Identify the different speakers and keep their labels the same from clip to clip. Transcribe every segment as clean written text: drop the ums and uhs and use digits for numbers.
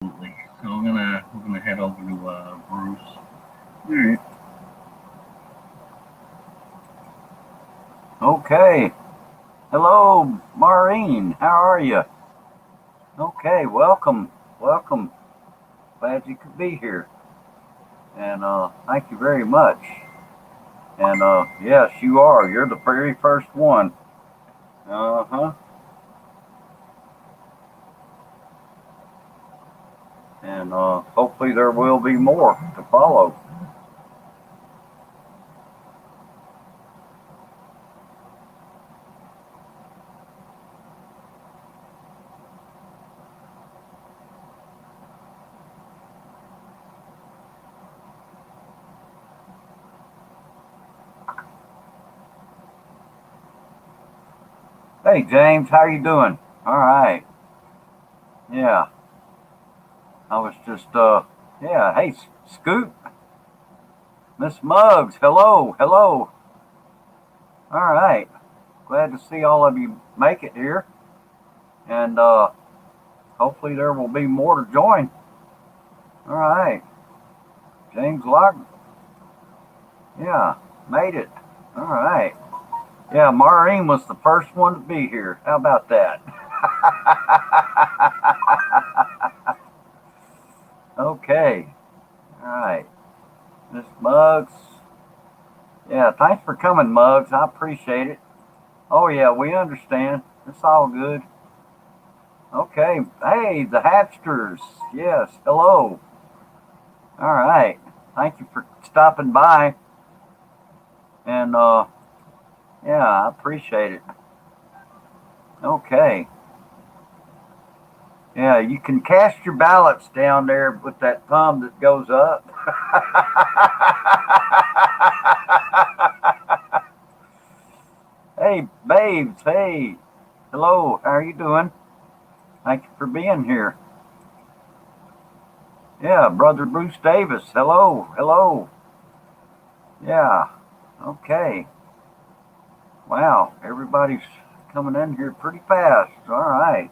Speaker 1: Absolutely. So we're gonna head over to Bruce. All right.
Speaker 2: Okay. Hello, Maureen. How are you? Okay, welcome. Welcome. Glad you could be here. And thank you very much. And yes, you are. You're the very first one. Uh-huh. And hopefully there will be more to follow. Hey, James, how you doing? All right. Yeah. I was just yeah. Hey, Scoot, Miss Muggs. Hello. Hello. All right. Glad to see all of you make it here. And hopefully there will be more to join. All right. James Lock. Yeah, made it. All right. Yeah, Maureen was the first one to be here. How about that? Okay. All right. Miss Muggs. Yeah, thanks for coming, Muggs. I appreciate it. Oh, yeah, we understand. It's all good. Okay. Hey, the Hatchsters. Yes. Hello. All right. Thank you for stopping by. And yeah, I appreciate it. Okay. Yeah, you can cast your ballots down there with that thumb that goes up. Hey, babes. Hey. Hello. How are you doing? Thank you for being here. Yeah, Brother Bruce Davis. Hello. Hello. Yeah. Okay. Wow. Everybody's coming in here pretty fast. All right.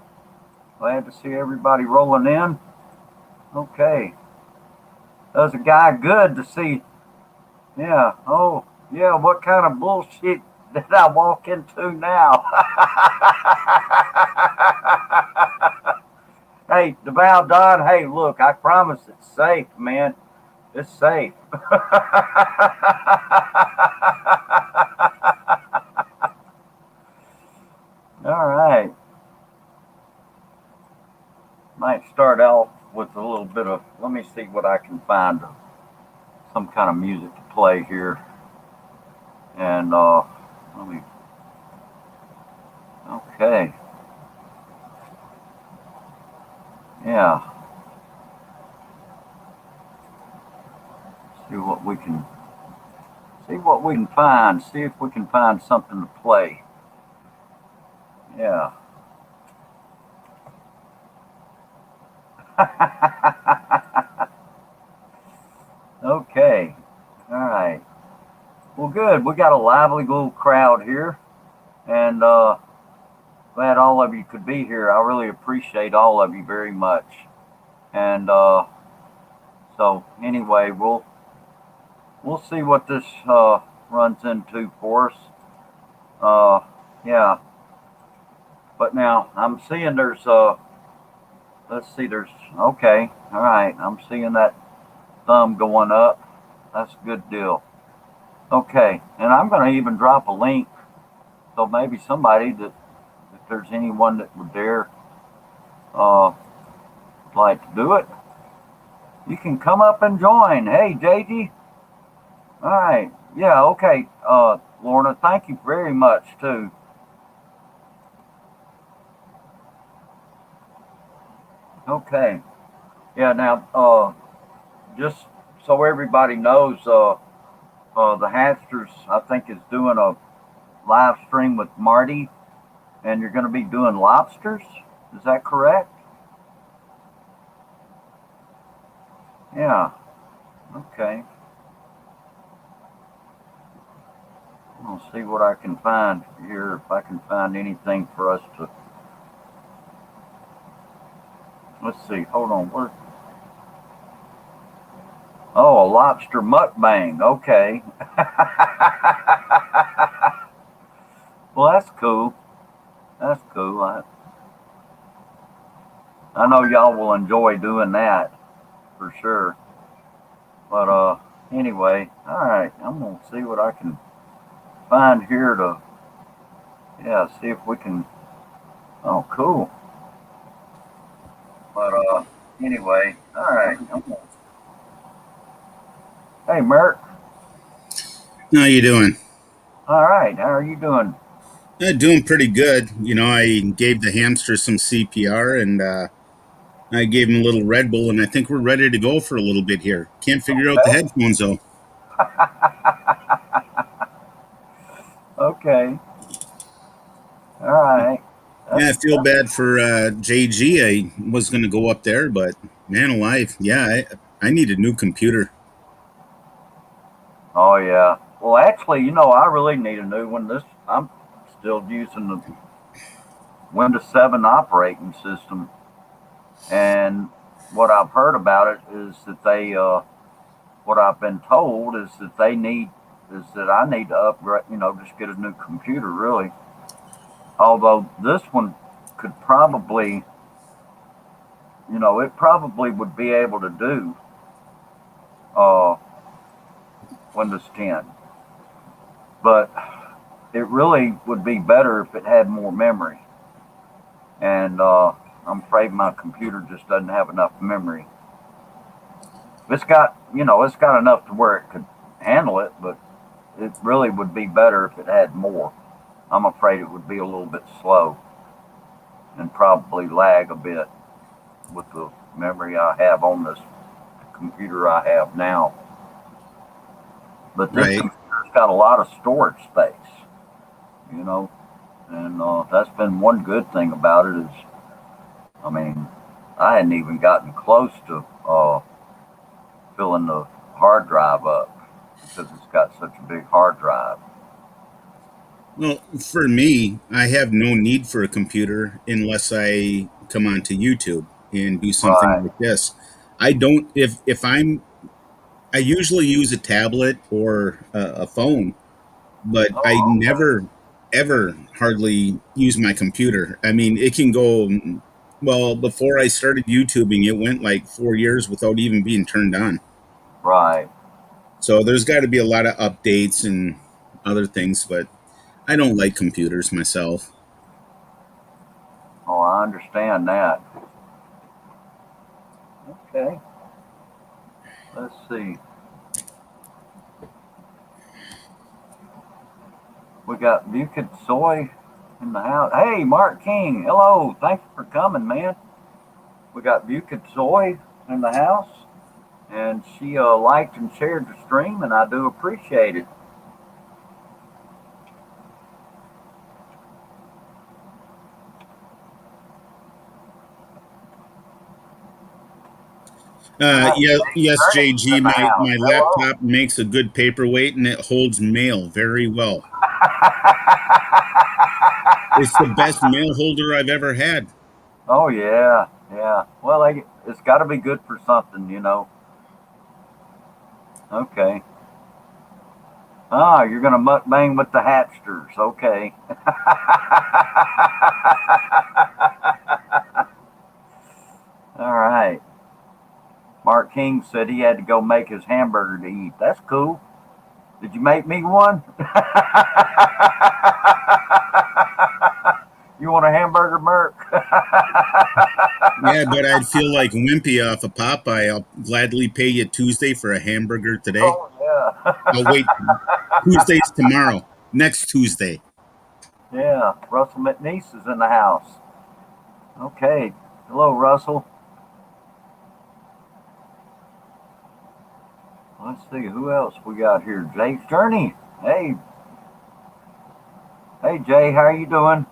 Speaker 2: Glad to see everybody rolling in. Okay. Does a guy good to see. Yeah. Oh, yeah. What kind of bullshit did I walk into now? Hey, DeVal Don. Hey, look, I promise it's safe, man. It's safe. All right. Might start out with a little bit of. Let me see what I can find. Some kind of music to play here. And let me. Okay. Yeah. See what we can find. See if we can find something to play. Yeah. Okay. All right. Well, good. We got a lively little crowd here, and glad all of you could be here. I really appreciate all of you very much. And so, anyway, we'll see what this runs into for us. Uh, yeah. But now I'm seeing there's let's see, there's okay. All right. I'm seeing that thumb going up. That's a good deal. Okay, and I'm going to even drop a link so maybe somebody that if there's anyone that would dare uh, like to do it, you can come up and join. Hey, Jaygee. All right. Yeah. Okay. Lorna, thank you very much too. Okay. Yeah. Now, just so everybody knows, the Hatchers I think is doing a live stream with Marty, and you're going to be doing lobsters. Is that correct? Yeah. Okay. I'll see what I can find here, if I can find anything for us to. Let's see. Hold on. Where? Oh, a lobster mukbang. Okay. Well, that's cool. That's cool. I know y'all will enjoy doing that for sure. But anyway, all right. I'm gonna see what I can find here to, yeah, see if we can. Oh, cool. But anyway, all right. Hey, Merc.
Speaker 3: How you doing?
Speaker 2: All right. How are you doing?
Speaker 3: Doing pretty good. I gave the hamster some CPR and I gave him a little Red Bull, and I think we're ready to go for a little bit here. Can't figure out the
Speaker 2: Okay.
Speaker 3: headphones though.
Speaker 2: Okay. All right.
Speaker 3: Yeah,
Speaker 2: That's,
Speaker 3: I feel bad for JG. I was going to go up there, but man alive, yeah, I need a new computer.
Speaker 2: oh yeah. Well, actually, I really need a new one. This I'm still using the Windows 7 operating system, and what I've heard about it is that what I've been told is that I need to upgrade. Just get a new computer, really. Although this one could probably, it probably would be able to do uh, Windows 10, but it really would be better if it had more memory. And I'm afraid my computer just doesn't have enough memory. It's got enough to where it could handle it, but it really would be better if it had more. I'm afraid it would be a little bit slow and probably lag a bit with the memory I have on this computer I have now. But this
Speaker 3: Right.
Speaker 2: computer's got a lot of storage space, you know, and that's been one good thing about it is, I mean, I hadn't even gotten close to filling the hard drive up because it's got such a big hard drive.
Speaker 3: Well, for me, I have no need for a computer unless I come onto YouTube and do something
Speaker 2: Right.
Speaker 3: like this. I don't if I usually use a tablet or a phone, but I
Speaker 2: Oh, okay.
Speaker 3: never ever hardly use my computer. I mean, it can go, well, before I started YouTubing, it went like 4 years without even being turned on.
Speaker 2: Right.
Speaker 3: So there's got to be a lot of updates and other things, but I don't like computers myself.
Speaker 2: Oh, I understand that. Okay. Let's see. We got Bukit Soy in the house. Hey, Mark King. Hello. Thanks for coming, man. We got Bukit Soy in the house, and she liked and shared the stream, and I do appreciate it. We got
Speaker 3: Yeah, yes,
Speaker 2: Ernie
Speaker 3: JG,
Speaker 2: in the house.
Speaker 3: my
Speaker 2: Hello.
Speaker 3: laptop makes a good paperweight and it holds mail very well. It's the best mail holder I've ever had.
Speaker 2: Oh yeah, yeah. Well, it's got to be good for something. Okay. Ah, you're gonna mukbang with the hatsters. Okay. All right. Mark King said he had to go make his hamburger to eat. That's cool. Did you make me one? You want a hamburger, Merc?
Speaker 3: Yeah, but I'd feel like Wimpy off of Popeye. I'll gladly pay you Tuesday for a hamburger today.
Speaker 2: Oh yeah.
Speaker 3: Oh, wait, Tuesday's tomorrow. Next Tuesday.
Speaker 2: Yeah. Russell McNeese is in the house. Okay. Hello, Russell. Let's see who else we got here. Jay's Journey. Hey, hey, Jay. How are you doing?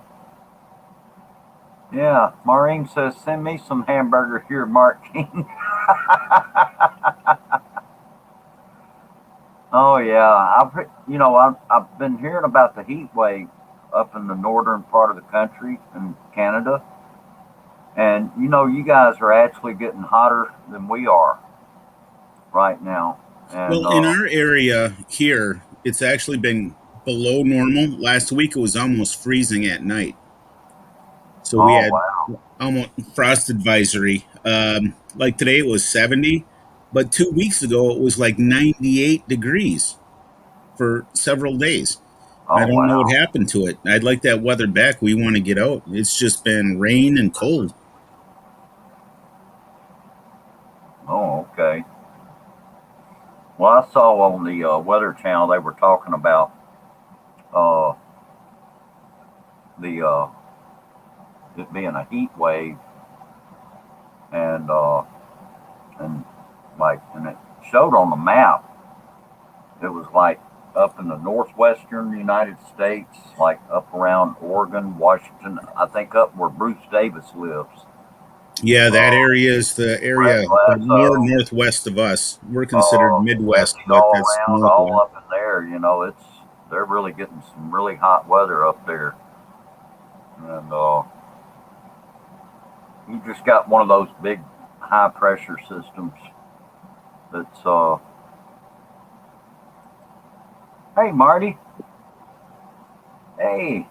Speaker 2: Yeah. Maureen says send me some hamburger here, Mark King. Oh yeah. I've been hearing about the heat wave up in the northern part of the country in Canada, And you know, you guys are actually getting hotter than we are right now.
Speaker 3: Well,
Speaker 2: And
Speaker 3: in our area here, it's actually been below normal. Last week it was almost freezing at night. So we
Speaker 2: oh
Speaker 3: had
Speaker 2: wow,
Speaker 3: almost frost advisory. Like today it was 70, but 2 weeks ago it was like 98 degrees for several days. I
Speaker 2: oh
Speaker 3: don't know what
Speaker 2: wow,
Speaker 3: happened to it. I'd like that weather back. We want to get out. It's just been rain and cold.
Speaker 2: oh okay. Well, I saw on the Weather Channel they were talking about uh, the it being a heat wave, and and and it showed on the map. It was like up in the northwestern United States, like up around Oregon, Washington. I think up where Bruce Davis lives.
Speaker 3: Yeah, that
Speaker 2: Uh,
Speaker 3: area is the area
Speaker 2: Brett
Speaker 3: more
Speaker 2: Lasso,
Speaker 3: northwest of us. We're considered Midwest,
Speaker 2: Jesse
Speaker 3: but
Speaker 2: all
Speaker 3: that's
Speaker 2: around, all
Speaker 3: northwest.
Speaker 2: up in there. You know, they're really getting some really hot weather up there, and you just got one of those big high pressure systems that's hey Marty, hey,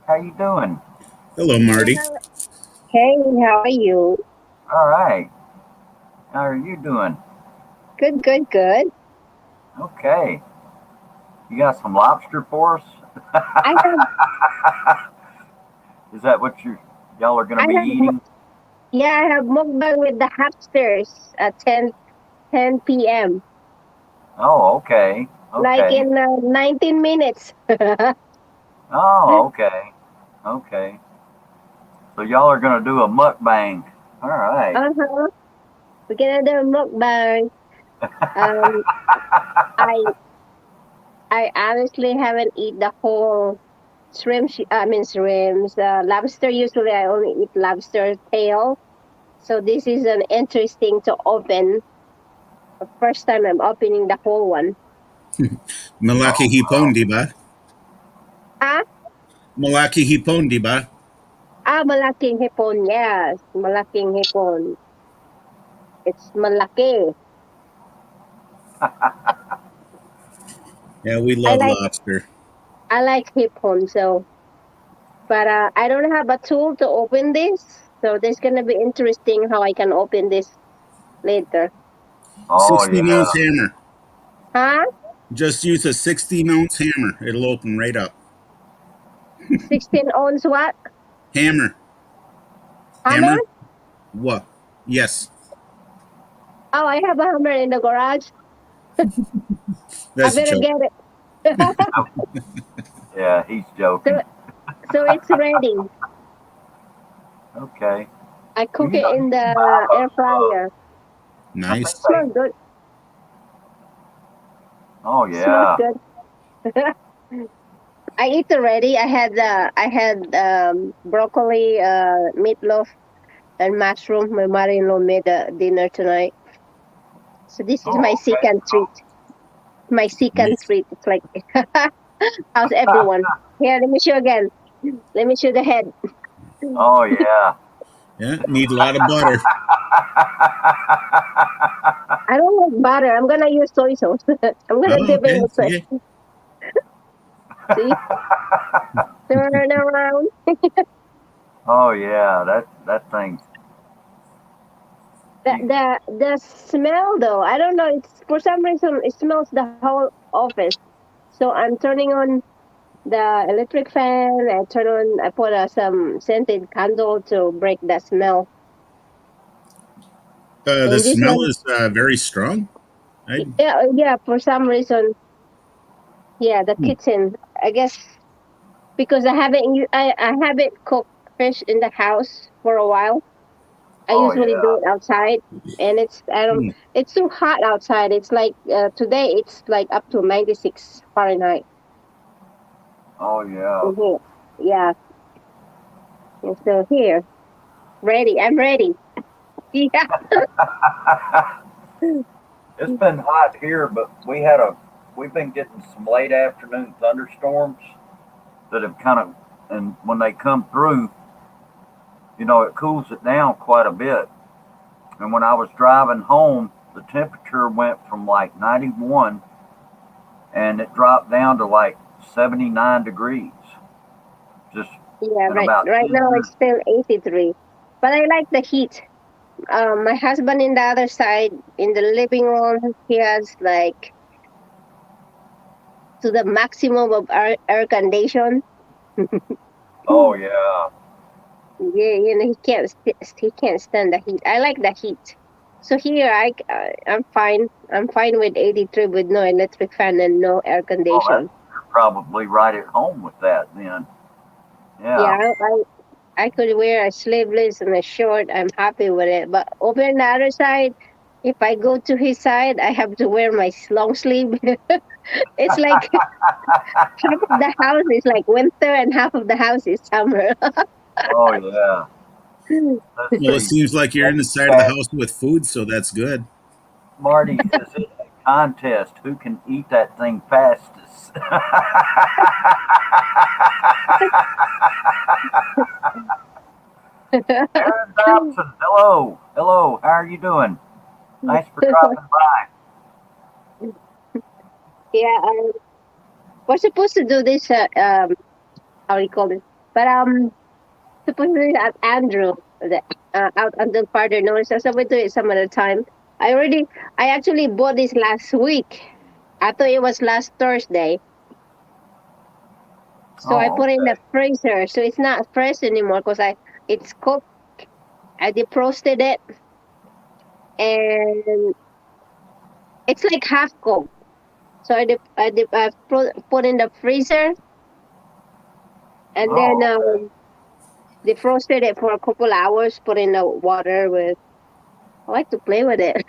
Speaker 2: how you doing?
Speaker 3: Hello,
Speaker 4: Hey,
Speaker 3: Marty.
Speaker 4: hey, how are you?
Speaker 2: All right, how are you doing?
Speaker 4: Good, good, good.
Speaker 2: Okay, you got some lobster for us?
Speaker 4: I have,
Speaker 2: Is that what y'all are going
Speaker 4: I
Speaker 2: to be
Speaker 4: have,
Speaker 2: eating?
Speaker 4: yeah, I have mukbang with the hamsters at 10 p.m.
Speaker 2: Oh, okay,
Speaker 4: Like
Speaker 2: okay.
Speaker 4: in 19 minutes.
Speaker 2: Oh, okay, okay. So y'all are going to do a mukbang. All right.
Speaker 4: Uh-huh. We're gonna do mukbang. Um, I, I honestly haven't eat the whole shrimp. I mean shrimps. Lobster. Usually, I only eat lobster tail. So this is an interesting to open. The first time I'm opening the whole one.
Speaker 3: Malaki
Speaker 2: Oh,
Speaker 3: hipon, di ba?
Speaker 4: Ah,
Speaker 3: Malaki hipon, di ba?
Speaker 4: malaking hipon. Yes, malaking hipon. It's malaki.
Speaker 3: Yeah, we
Speaker 4: I
Speaker 3: love
Speaker 4: like
Speaker 3: lobster.
Speaker 4: I like hipon. So, but I don't have a tool to open this. So this gonna be interesting how I can open this later.
Speaker 2: oh
Speaker 3: 16-ounce
Speaker 2: yeah.
Speaker 3: hammer.
Speaker 4: Huh?
Speaker 3: Just use a 16-ounce hammer. It'll open right up.
Speaker 4: 16 ounce what?
Speaker 3: Hammer.
Speaker 4: Hammer?
Speaker 3: Hammer? What? Yes.
Speaker 4: Oh, I have a hammer in the garage. I
Speaker 3: That's a
Speaker 4: better
Speaker 3: joke.
Speaker 4: get it.
Speaker 2: Yeah, he's
Speaker 4: so
Speaker 2: joking.
Speaker 4: so it's ready.
Speaker 2: Okay.
Speaker 4: I
Speaker 2: Well,
Speaker 4: cook it in
Speaker 2: you can buy
Speaker 4: the air
Speaker 2: those.
Speaker 4: fryer.
Speaker 2: I think
Speaker 3: Nice.
Speaker 2: they.
Speaker 4: Smells good.
Speaker 2: Oh
Speaker 4: Smells
Speaker 2: yeah.
Speaker 4: good. I eat already. I had broccoli, meatloaf, and mushroom. My mother-in-law made a dinner tonight, so this is my
Speaker 2: Oh okay.
Speaker 4: second treat. My second
Speaker 3: Nice.
Speaker 4: treat. It's like, how's everyone? Here, let me show again. Let me show the head.
Speaker 2: Oh yeah.
Speaker 3: Yeah, need a lot of butter.
Speaker 4: I don't like butter. I'm gonna use soy sauce. I'm gonna
Speaker 3: Oh,
Speaker 4: dip it
Speaker 3: okay.
Speaker 4: in soy.
Speaker 3: Okay.
Speaker 4: See, turn around.
Speaker 2: Oh yeah. That thing. You,
Speaker 4: The smell though, I don't know. It's for some reason it smells the whole office. So I'm turning on the electric fan. I put some scented candle to break the smell.
Speaker 3: The
Speaker 4: And this
Speaker 3: smell
Speaker 4: one,
Speaker 3: is very strong. I,
Speaker 4: yeah, yeah, for some reason, yeah, the
Speaker 3: hmm,
Speaker 4: kitchen. I guess because I haven't cooked fish in the house for a while. I
Speaker 2: oh
Speaker 4: usually do
Speaker 2: yeah.
Speaker 4: it outside, and
Speaker 3: hmm.
Speaker 4: it's too hot outside. It's like today it's like up to 96 Fahrenheit
Speaker 2: Oh yeah.
Speaker 4: in here. Yeah, and so here, ready. I'm ready. Yeah.
Speaker 2: It's been hot here, but we've been getting some late afternoon thunderstorms that have kind of, and when they come through, it cools it down quite a bit. And when I was driving home, the temperature went from like 91 and it dropped down to like 79 degrees just
Speaker 4: Yeah,
Speaker 2: in
Speaker 4: right.
Speaker 2: about
Speaker 4: Right
Speaker 2: 10
Speaker 4: now
Speaker 2: minutes.
Speaker 4: it's still 83, but I like the heat. My husband in the other side in the living room, he has like to the maximum of air condition.
Speaker 2: Oh, yeah.
Speaker 4: Yeah, he can't stand the heat. I like the heat. So here I'm fine. I'm fine with 83 with no electric fan and no air
Speaker 2: Oh,
Speaker 4: condition.
Speaker 2: you're probably right at home with that then.
Speaker 4: Yeah,
Speaker 2: Yeah.
Speaker 4: I could wear a sleeveless and a short. I'm happy with it. But over on the other side, if I go to his side, I have to wear my long sleeve. It's like half of the house is like winter and half of the house is summer.
Speaker 2: Oh, yeah. Let's
Speaker 3: Well, it
Speaker 2: see.
Speaker 3: seems like you're in the side of the
Speaker 2: Cat,
Speaker 3: house with food, so that's good.
Speaker 2: Marty, is it a contest? Who can eat that thing fastest? Aaron Dobson, hello. Hello. How are you doing? Thanks for dropping by.
Speaker 4: Yeah, we're supposed to do this. How do you call it? But supposed to do it at Andrew, out until further notice. So we do it some other time. I actually bought this last week. I thought it was last Thursday. So I
Speaker 2: Oh,
Speaker 4: put it in the
Speaker 2: okay.
Speaker 4: freezer. So it's not fresh anymore because it's cooked. I defrosted it and it's like half cooked. So put in the freezer and then
Speaker 2: Oh, okay.
Speaker 4: defrosted it for a couple hours. Put in the water with. I like to play with it.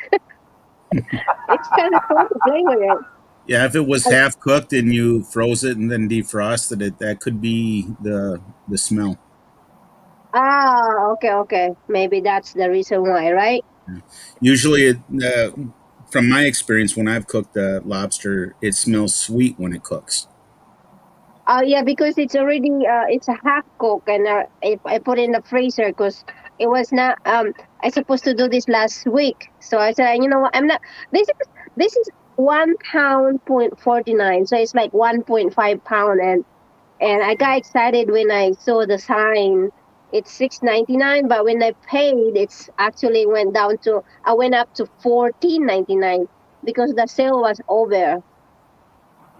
Speaker 4: It's kind of fun to play with it.
Speaker 3: Yeah, if it was
Speaker 4: I-
Speaker 3: half cooked and you froze it and then defrosted it, that could be the smell.
Speaker 4: Okay, okay. Maybe that's the reason why, right?
Speaker 3: Usually, from my experience, when I've cooked lobster, it smells sweet when it cooks.
Speaker 4: Oh yeah, because it's already it's a half cook, and I put it in the freezer because it was not I supposed to do this last week. So I said, you know what, I'm not. This is 1 pound point 49, so it's like 1.5 pound, and I got excited when I saw the sign. It's 6.99, but when I paid, it's actually went down to I went up to 14.99 because the sale was over.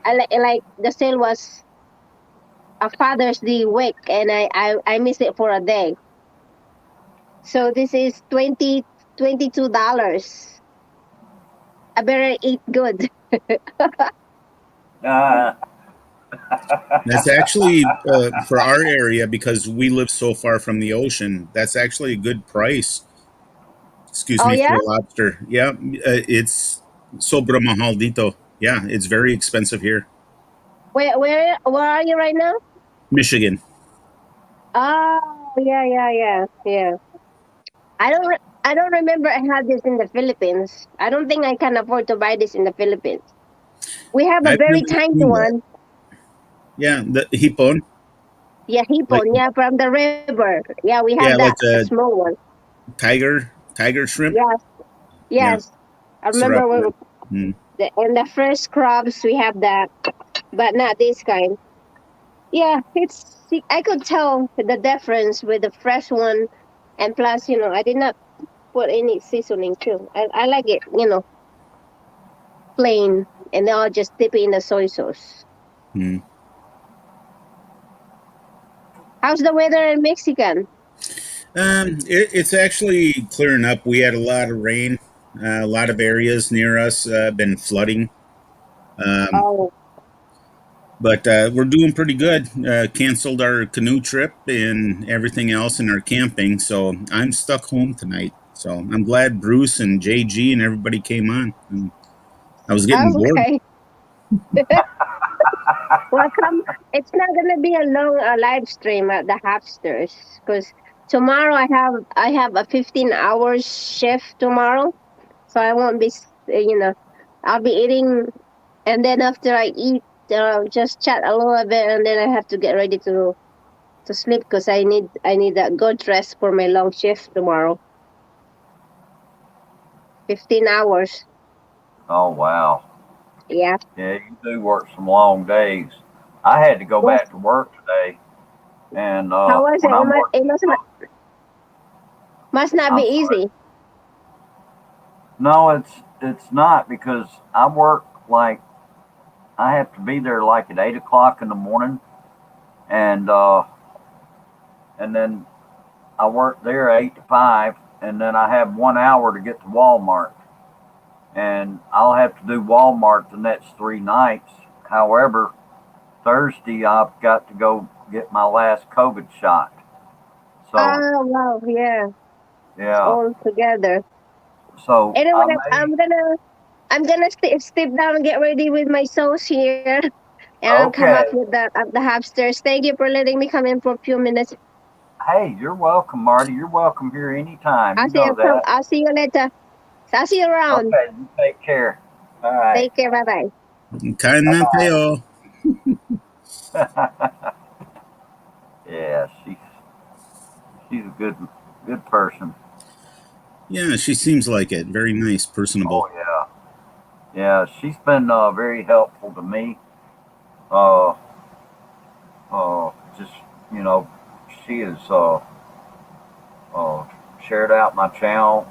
Speaker 4: I like the sale was a Father's Day week, and I missed it for a day. So this is $22. I better eat good.
Speaker 2: Uh,
Speaker 3: That's actually for our area because we live so far from the ocean. That's actually a good price. Excuse
Speaker 4: Oh
Speaker 3: me
Speaker 4: yeah,
Speaker 3: for lobster. Yeah, it's sobra mahal dito. Yeah, it's very expensive here.
Speaker 4: where are you right now?
Speaker 3: Michigan.
Speaker 4: Oh yeah, yeah, yeah, yeah. I don't remember I had this in the Philippines. I don't think I can afford to buy this in the Philippines. We have a
Speaker 3: I've
Speaker 4: very
Speaker 3: never
Speaker 4: tiny
Speaker 3: seen that.
Speaker 4: one.
Speaker 3: Yeah, the hipon,
Speaker 4: Yeah,
Speaker 3: like
Speaker 4: hipon. Yeah, from the river. Yeah, we have
Speaker 3: yeah,
Speaker 4: that,
Speaker 3: like
Speaker 4: a
Speaker 3: a
Speaker 4: small one.
Speaker 3: tiger shrimp.
Speaker 4: Yes,
Speaker 3: Yeah,
Speaker 4: yes. I remember
Speaker 3: sarap.
Speaker 4: when
Speaker 3: Mm.
Speaker 4: in the fresh crabs we have that, but not this kind. Yeah, I could tell the difference with the fresh one, and plus, I did not put any seasoning too. I like it, plain, and then I'll just dip it in the soy sauce.
Speaker 3: Mm.
Speaker 4: How's the weather in Mexican?
Speaker 3: It's actually clearing up. We had a lot of rain. A lot of areas near us been flooding. Um,
Speaker 4: Oh,
Speaker 3: but we're doing pretty good. Canceled our canoe trip and everything else in our camping. So I'm stuck home tonight. So I'm glad Bruce and JG and everybody came on. I was getting bored.
Speaker 4: okay. Welcome. It's not gonna be a long live stream at the Hapsters because tomorrow I have a 15 hours shift tomorrow, so I won't be I'll be eating, and then after I eat, just chat a little bit, and then I have to get ready to. to sleep because I need a good rest for my long shift tomorrow. 15 hours.
Speaker 2: Oh, wow.
Speaker 4: Yeah.
Speaker 2: Yeah, you do work some long days. I had to go
Speaker 4: Yes.
Speaker 2: back to work today, and
Speaker 4: How was it?
Speaker 2: when I'm working,
Speaker 4: Must not be
Speaker 2: I'm sorry.
Speaker 4: easy.
Speaker 2: No, it's not because I work like I have to be there like at 8 o'clock in the morning, and then I work there 8 to 5, and then I have 1 hour to get to Walmart, and I'll have to do Walmart the next 3 nights. However, Thursday I've got to go get my last COVID shot. So
Speaker 4: Oh wow, yeah. It's
Speaker 2: yeah,
Speaker 4: all together.
Speaker 2: so
Speaker 4: Anyway,
Speaker 2: I may.
Speaker 4: I'm gonna step down and get ready with my sauce here, and I'll come up
Speaker 2: Okay.
Speaker 4: with the hamsters. Thank you for letting me come in for a few minutes.
Speaker 2: Hey, you're welcome, Marty. You're welcome here anytime. You know that.
Speaker 4: I'll see you later. I'll see you around.
Speaker 2: Okay, you take care. All right.
Speaker 4: Take care. Bye bye.
Speaker 3: Kain na tayo.
Speaker 2: Yeah, she's a good person.
Speaker 3: Yeah, she seems like it. Very nice, personable.
Speaker 2: Oh yeah, yeah. She's been very helpful to me. Uh, just you know, she has uh, shared out my channel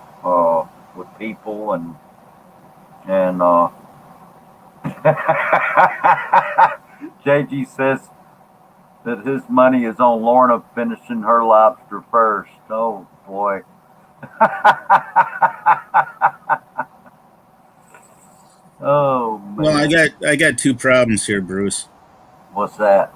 Speaker 2: with people and JG says that his money is on Lorna finishing her lobster first. Oh boy. Oh
Speaker 3: Well,
Speaker 2: man.
Speaker 3: I got two problems here, Bruce.
Speaker 2: What's that?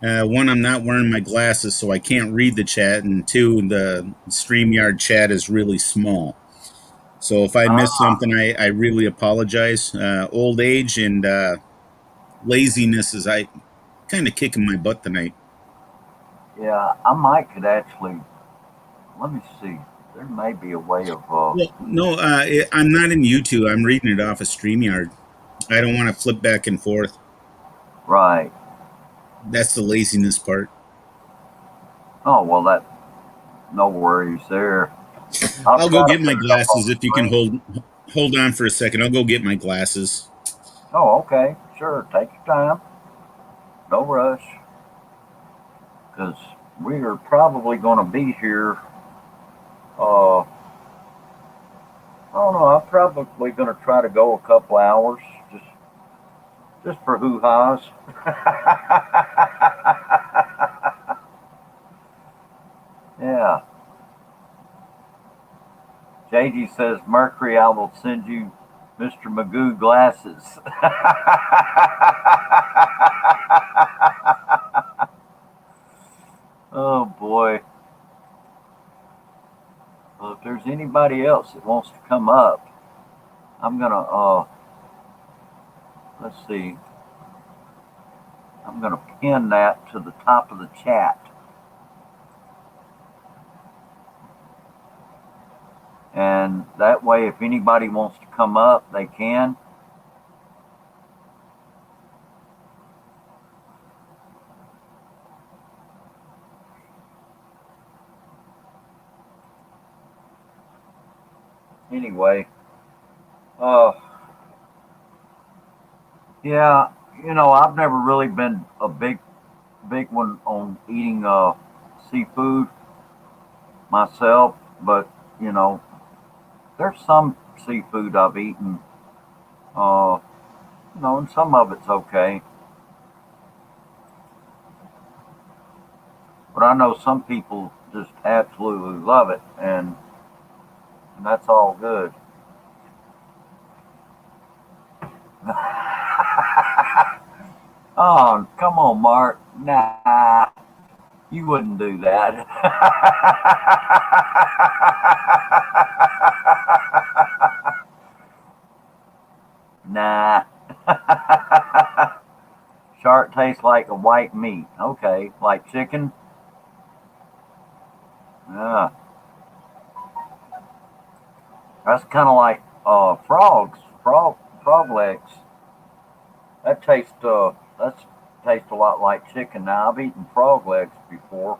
Speaker 3: One, I'm not wearing my glasses, so I can't read the chat, and two, the StreamYard chat is really small. So if I miss
Speaker 2: Ah,
Speaker 3: something, I really apologize. Old age and laziness is I kind of kicking my butt tonight.
Speaker 2: yeah, I might could actually. Let me see. There may be a way of.
Speaker 3: Well, no, I'm not in YouTube. I'm reading it off of StreamYard. I don't want to flip back and forth.
Speaker 2: Right.
Speaker 3: That's the laziness part.
Speaker 2: Oh well, that no worries there. I'll
Speaker 3: I'll go
Speaker 2: try to
Speaker 3: get
Speaker 2: put
Speaker 3: my
Speaker 2: it up on
Speaker 3: glasses
Speaker 2: the
Speaker 3: if you can
Speaker 2: screen.
Speaker 3: hold on for a second. I'll go get my glasses.
Speaker 2: Oh, okay. Sure. Take your time. No rush. Because we are probably going to be here. I don't know. I'm probably going to try to go a couple hours, just for hoo ha's. Yeah. JD says, Mercury, I will send you Mr. Magoo glasses. Oh boy. Well, if there's anybody else that wants to come up, I'm gonna let's see. I'm gonna pin that to the top of the chat. And that way if anybody wants to come up, they can. Anyway, uh yeah, I've never really been a big one on eating seafood myself, but you know, there's some seafood I've eaten, uh, and some of it's okay. But I know some people just absolutely love it, and that's all good. Oh, come on, Mark. Nah, you wouldn't do that. Nah. Shark tastes like a white meat. Okay, like chicken. Yeah, that's kind of like frog legs. That tastes that's taste a lot like chicken. Now I've eaten frog legs before,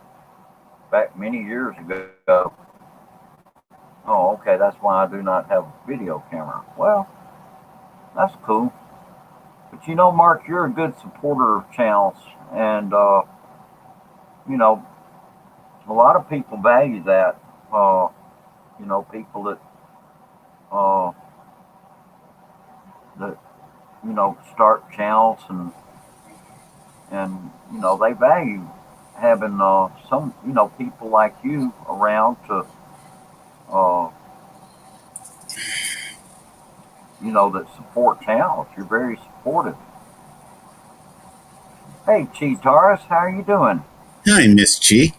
Speaker 2: back many years ago. Oh, okay, that's why I do not have a video camera. Well, that's cool. But you know, Mark, you're a good supporter of channels, and you know, a lot of people value that. You know, people uh, that start channels, and you know they value having some people like you around to uh, that support channels. You're very supportive. Hey, Chi Taurus, how are you doing?
Speaker 3: Hi, Miss Chi.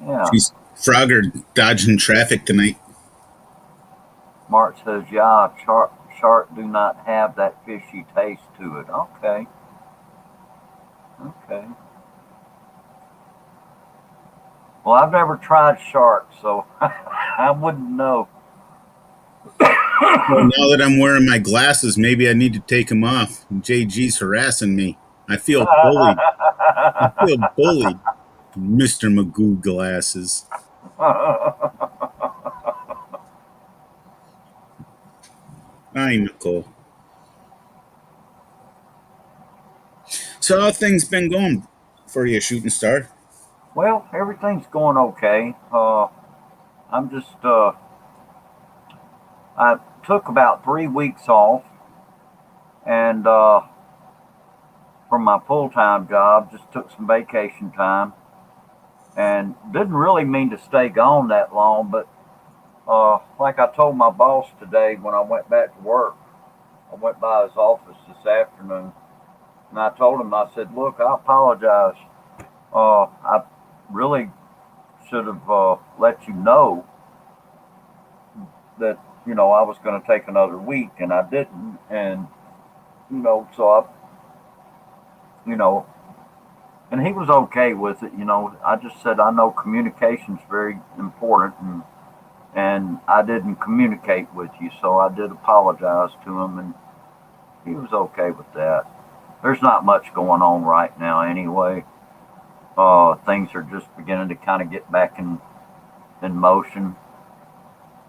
Speaker 2: Yeah.
Speaker 3: She's Frogger dodging traffic tonight.
Speaker 2: Mark says, yeah, shark do not have that fishy taste to it. Okay. Okay. Well, I've never tried shark, so I wouldn't know.
Speaker 3: Well, now that I'm wearing my glasses, maybe I need to take them off. JG's harassing me. I feel bullied. I feel bullied. Mr. Magoo glasses. Hi, Nicole. So how things been going for you, Shooting Star?
Speaker 2: Well, everything's going okay. I'm just I took about 3 weeks off, and from my full-time job, just took some vacation time, and didn't really mean to stay gone that long. But like I told my boss today when I went back to work, I went by his office this afternoon, and I told him, I said, "Look, I apologize. I really should have let you know that I was going to take another week, and I didn't. And so I, you know, and he was okay with it. I just said I know communication's very important, and I didn't communicate with you, so I did apologize to him, and he was okay with that. There's not much going on right now, anyway. Things are just beginning to kind of get back in motion,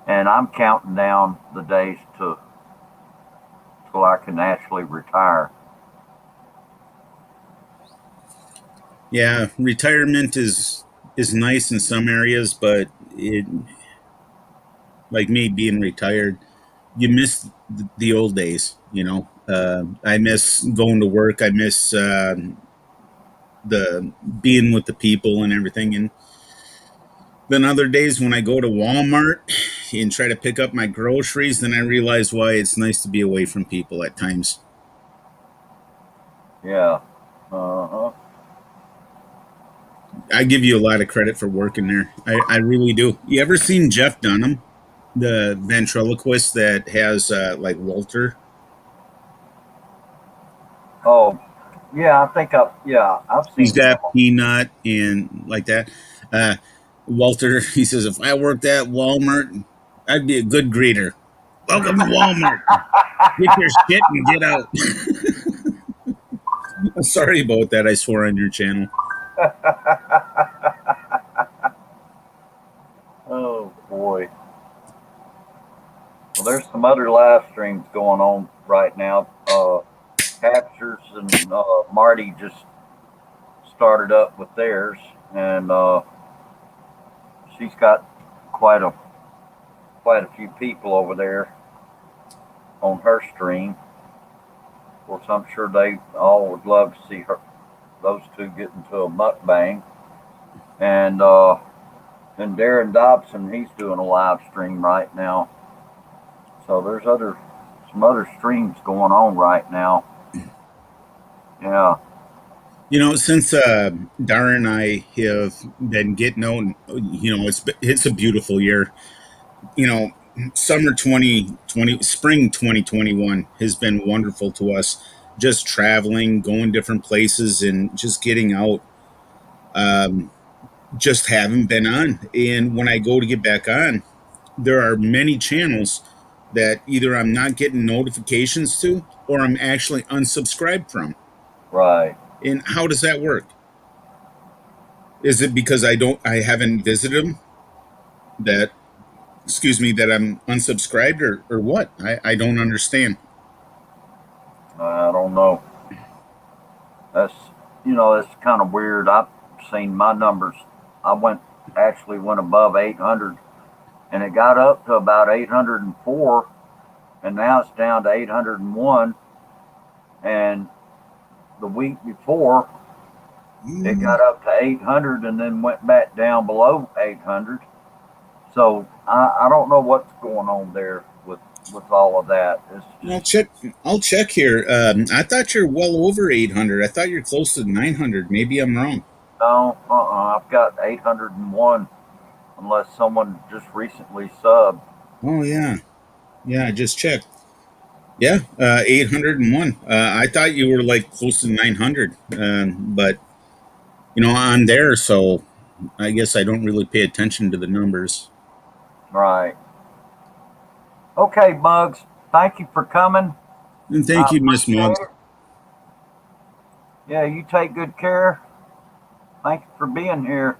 Speaker 2: and I'm counting down the days till I can actually retire.
Speaker 3: Yeah, retirement is nice in some areas, but it, like me being retired, you miss the old days. I miss going to work. I miss the being with the people and everything. And then other days when I go to Walmart and try to pick up my groceries, then I realize why it's nice to be away from people at times.
Speaker 2: Yeah. Uh-huh.
Speaker 3: I give you a lot of credit for working there. I really do. You ever seen Jeff Dunham, the ventriloquist that has like Walter?
Speaker 2: Oh, yeah. I've
Speaker 3: He's
Speaker 2: seen him.
Speaker 3: got Peanut and like that. Uh, Walter, he says, if I worked at Walmart, I'd be a good greeter. Welcome to Walmart. Get your shit and get out. Sorry about that. I swore on your channel.
Speaker 2: Oh boy. Well, there's some other live streams going on right now. Captures and Marty just started up with theirs, and she's got quite a few people over there on her stream. Of course, I'm sure they all would love to see those two get into a mukbang. And Darren Dobson, he's doing a live stream right now. So there's some other streams going on right now. Yeah.
Speaker 3: Since Dara and I have been getting out, it's a beautiful year. Summer 2020, spring 2021 has been wonderful to us. Just traveling, going different places, and just getting out. Just haven't been on. And when I go to get back on, there are many channels that either I'm not getting notifications to or I'm actually unsubscribed from.
Speaker 2: Right.
Speaker 3: And how does that work? Is it because I haven't visited them that, excuse me, that I'm unsubscribed, or what? I don't understand.
Speaker 2: I don't know. That's that's kind of weird. I've seen my numbers. I went above 800, and it got up to about 804, and now it's down to 801. And the week before, it got up to 800 and then went back down below 800. So I don't know what's going on there with all of that. It's
Speaker 3: I'll
Speaker 2: just
Speaker 3: check. I'll check here. I thought you're well over 800. I thought you're close to 900. Maybe I'm wrong.
Speaker 2: no. I've got 801 unless someone just recently subbed.
Speaker 3: Oh yeah, yeah. I just checked. Yeah, 801. I thought you were like close to 900, but I'm there, so I guess I don't really pay attention to the numbers.
Speaker 2: Right. Okay, Bugs. Thank you for coming.
Speaker 3: And
Speaker 2: I
Speaker 3: thank you, Miss
Speaker 2: appreciate
Speaker 3: Muggs.
Speaker 2: it. Yeah, you take good care. Thank you for being here.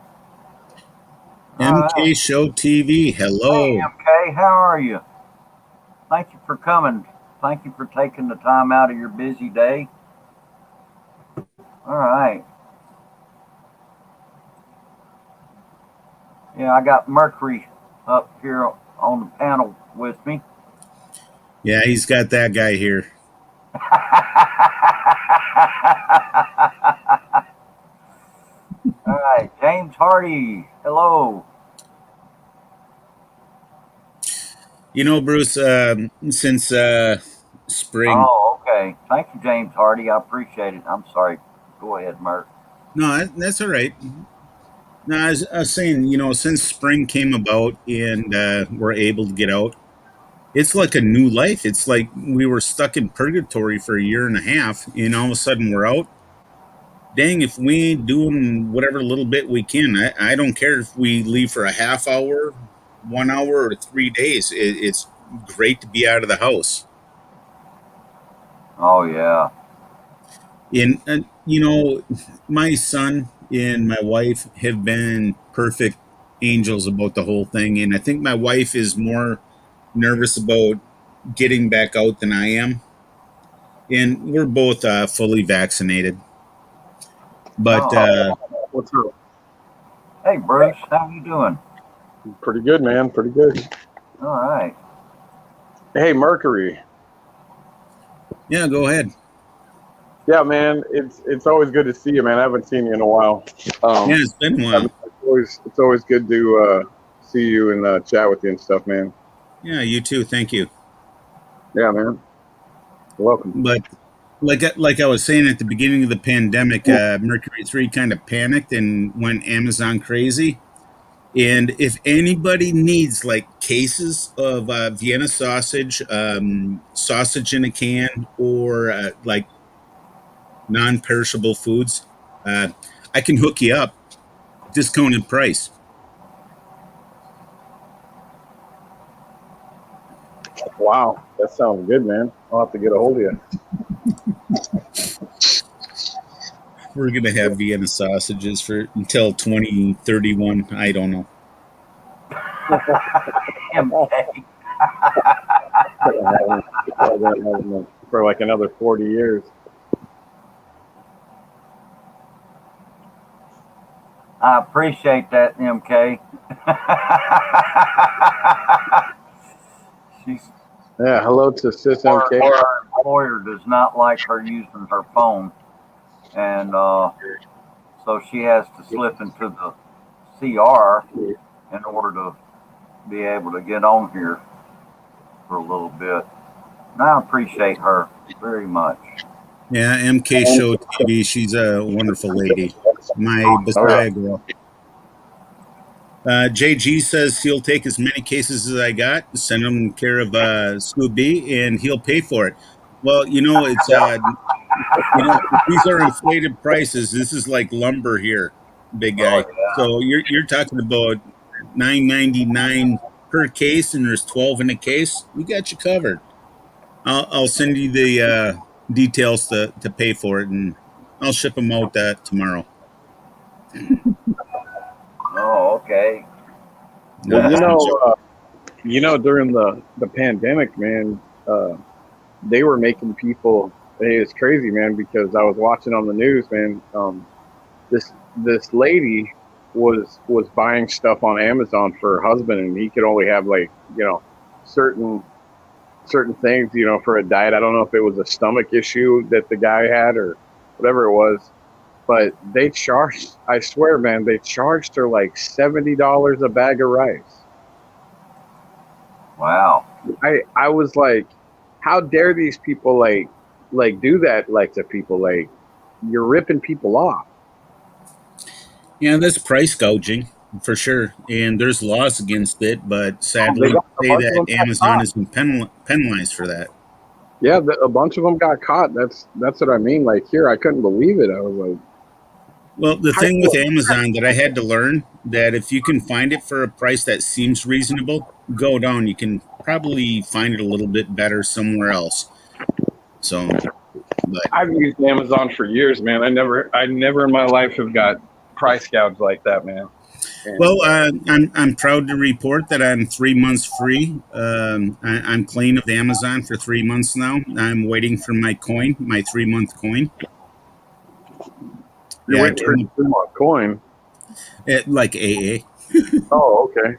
Speaker 2: All right.
Speaker 3: MK Show TV.
Speaker 2: Hey,
Speaker 3: Hello.
Speaker 2: MK, how are you? Thank you for coming. Thank you for taking the time out of your busy day. All right. Yeah, I got Mercury up here on the panel with me.
Speaker 3: Yeah, he's got that guy here.
Speaker 2: All right, James Hardy. Hello.
Speaker 3: Bruce, since spring.
Speaker 2: Oh, okay. Thank you, James Hardy. I appreciate it. I'm sorry. Go ahead, Merc.
Speaker 3: No, that's all right. No, I was saying, since spring came about and we're able to get out, it's like a new life. It's like we were stuck in purgatory for a year and a half, and all of a sudden we're out. Dang, if we ain't doing whatever little bit we can, I don't care if we leave for a half hour, 1 hour, or 3 days. It's great to be out of the house.
Speaker 2: Oh, yeah.
Speaker 3: And my son and my wife have been perfect angels about the whole thing. And I think my wife is more nervous about getting back out than I am. And we're both fully vaccinated. But
Speaker 2: Oh,
Speaker 5: What's up?
Speaker 2: hey, Bruce. How you doing?
Speaker 5: Pretty good, man. Pretty good.
Speaker 2: All right.
Speaker 5: Hey, Mercury.
Speaker 3: yeah, go ahead.
Speaker 5: Yeah, man. It's always good to see you, man. I haven't seen you in a while.
Speaker 3: Yeah, it's been a while.
Speaker 5: It's always good to see you and chat with you and stuff, man.
Speaker 3: Yeah, you too. Thank you.
Speaker 5: Yeah, man. You're welcome.
Speaker 3: But like I was saying at the beginning of the pandemic, Mercury 3 kind of panicked and went Amazon crazy. And if anybody needs like cases of Vienna sausage, sausage in a can, or like non-perishable foods, I can hook you up. Discounted price.
Speaker 5: Wow, that sounds good, man. I'll have to get a hold of you.
Speaker 3: We're gonna have Vienna sausages for until 2031. I don't know.
Speaker 2: MK.
Speaker 5: For like another 40 years.
Speaker 2: I appreciate that, MK. She's
Speaker 5: Yeah, hello to Sis MK.
Speaker 2: her employer does not like her using her phone, and so she has to slip into the CR in order to be able to get on here for a little bit. And I appreciate her very much.
Speaker 3: Yeah, MK Show TV. She's a wonderful lady. My Biscaya girl. JG says he'll take as many cases as I got, send them in care of Scooby, and he'll pay for it. Well, it's these are inflated prices. This is like lumber here, big guy.
Speaker 2: Oh, yeah.
Speaker 3: So you're talking about $9.99 per case, and there's 12 in a case. We got you covered. I'll send you the details to pay for it, and I'll ship them out tomorrow.
Speaker 2: Oh, okay.
Speaker 5: Well, during the pandemic, man, they were making people. It's crazy, man, because I was watching on the news, man. This lady was buying stuff on Amazon for her husband, and he could only have like certain certain things, for a diet. I don't know if it was a stomach issue that the guy had or whatever it was, but they charged. I swear, man, they charged her like $70 a bag of rice.
Speaker 2: Wow.
Speaker 5: I was like, how dare these people like do that like to people? Like, you're ripping people off.
Speaker 3: Yeah, that's price gouging for sure, and there's laws against it. But sadly, say that Amazon has been penalized for that.
Speaker 5: Yeah, a bunch of them got caught. That's what I mean. Like, here, I couldn't believe it. I was like,
Speaker 3: well, the thing with Amazon that I had to learn that if you can find it for a price that seems reasonable, go down. You can probably find it a little bit better somewhere else. So, but
Speaker 5: I've used Amazon for years, man. I never in my life have got price gouged like that, man. And,
Speaker 3: well, I'm proud to report that I'm 3 months free. I'm clean of Amazon for 3 months now. I'm waiting for my coin, my 3-month coin.
Speaker 5: You're waiting for your 3-month coin?
Speaker 3: Like AA.
Speaker 5: Oh, okay.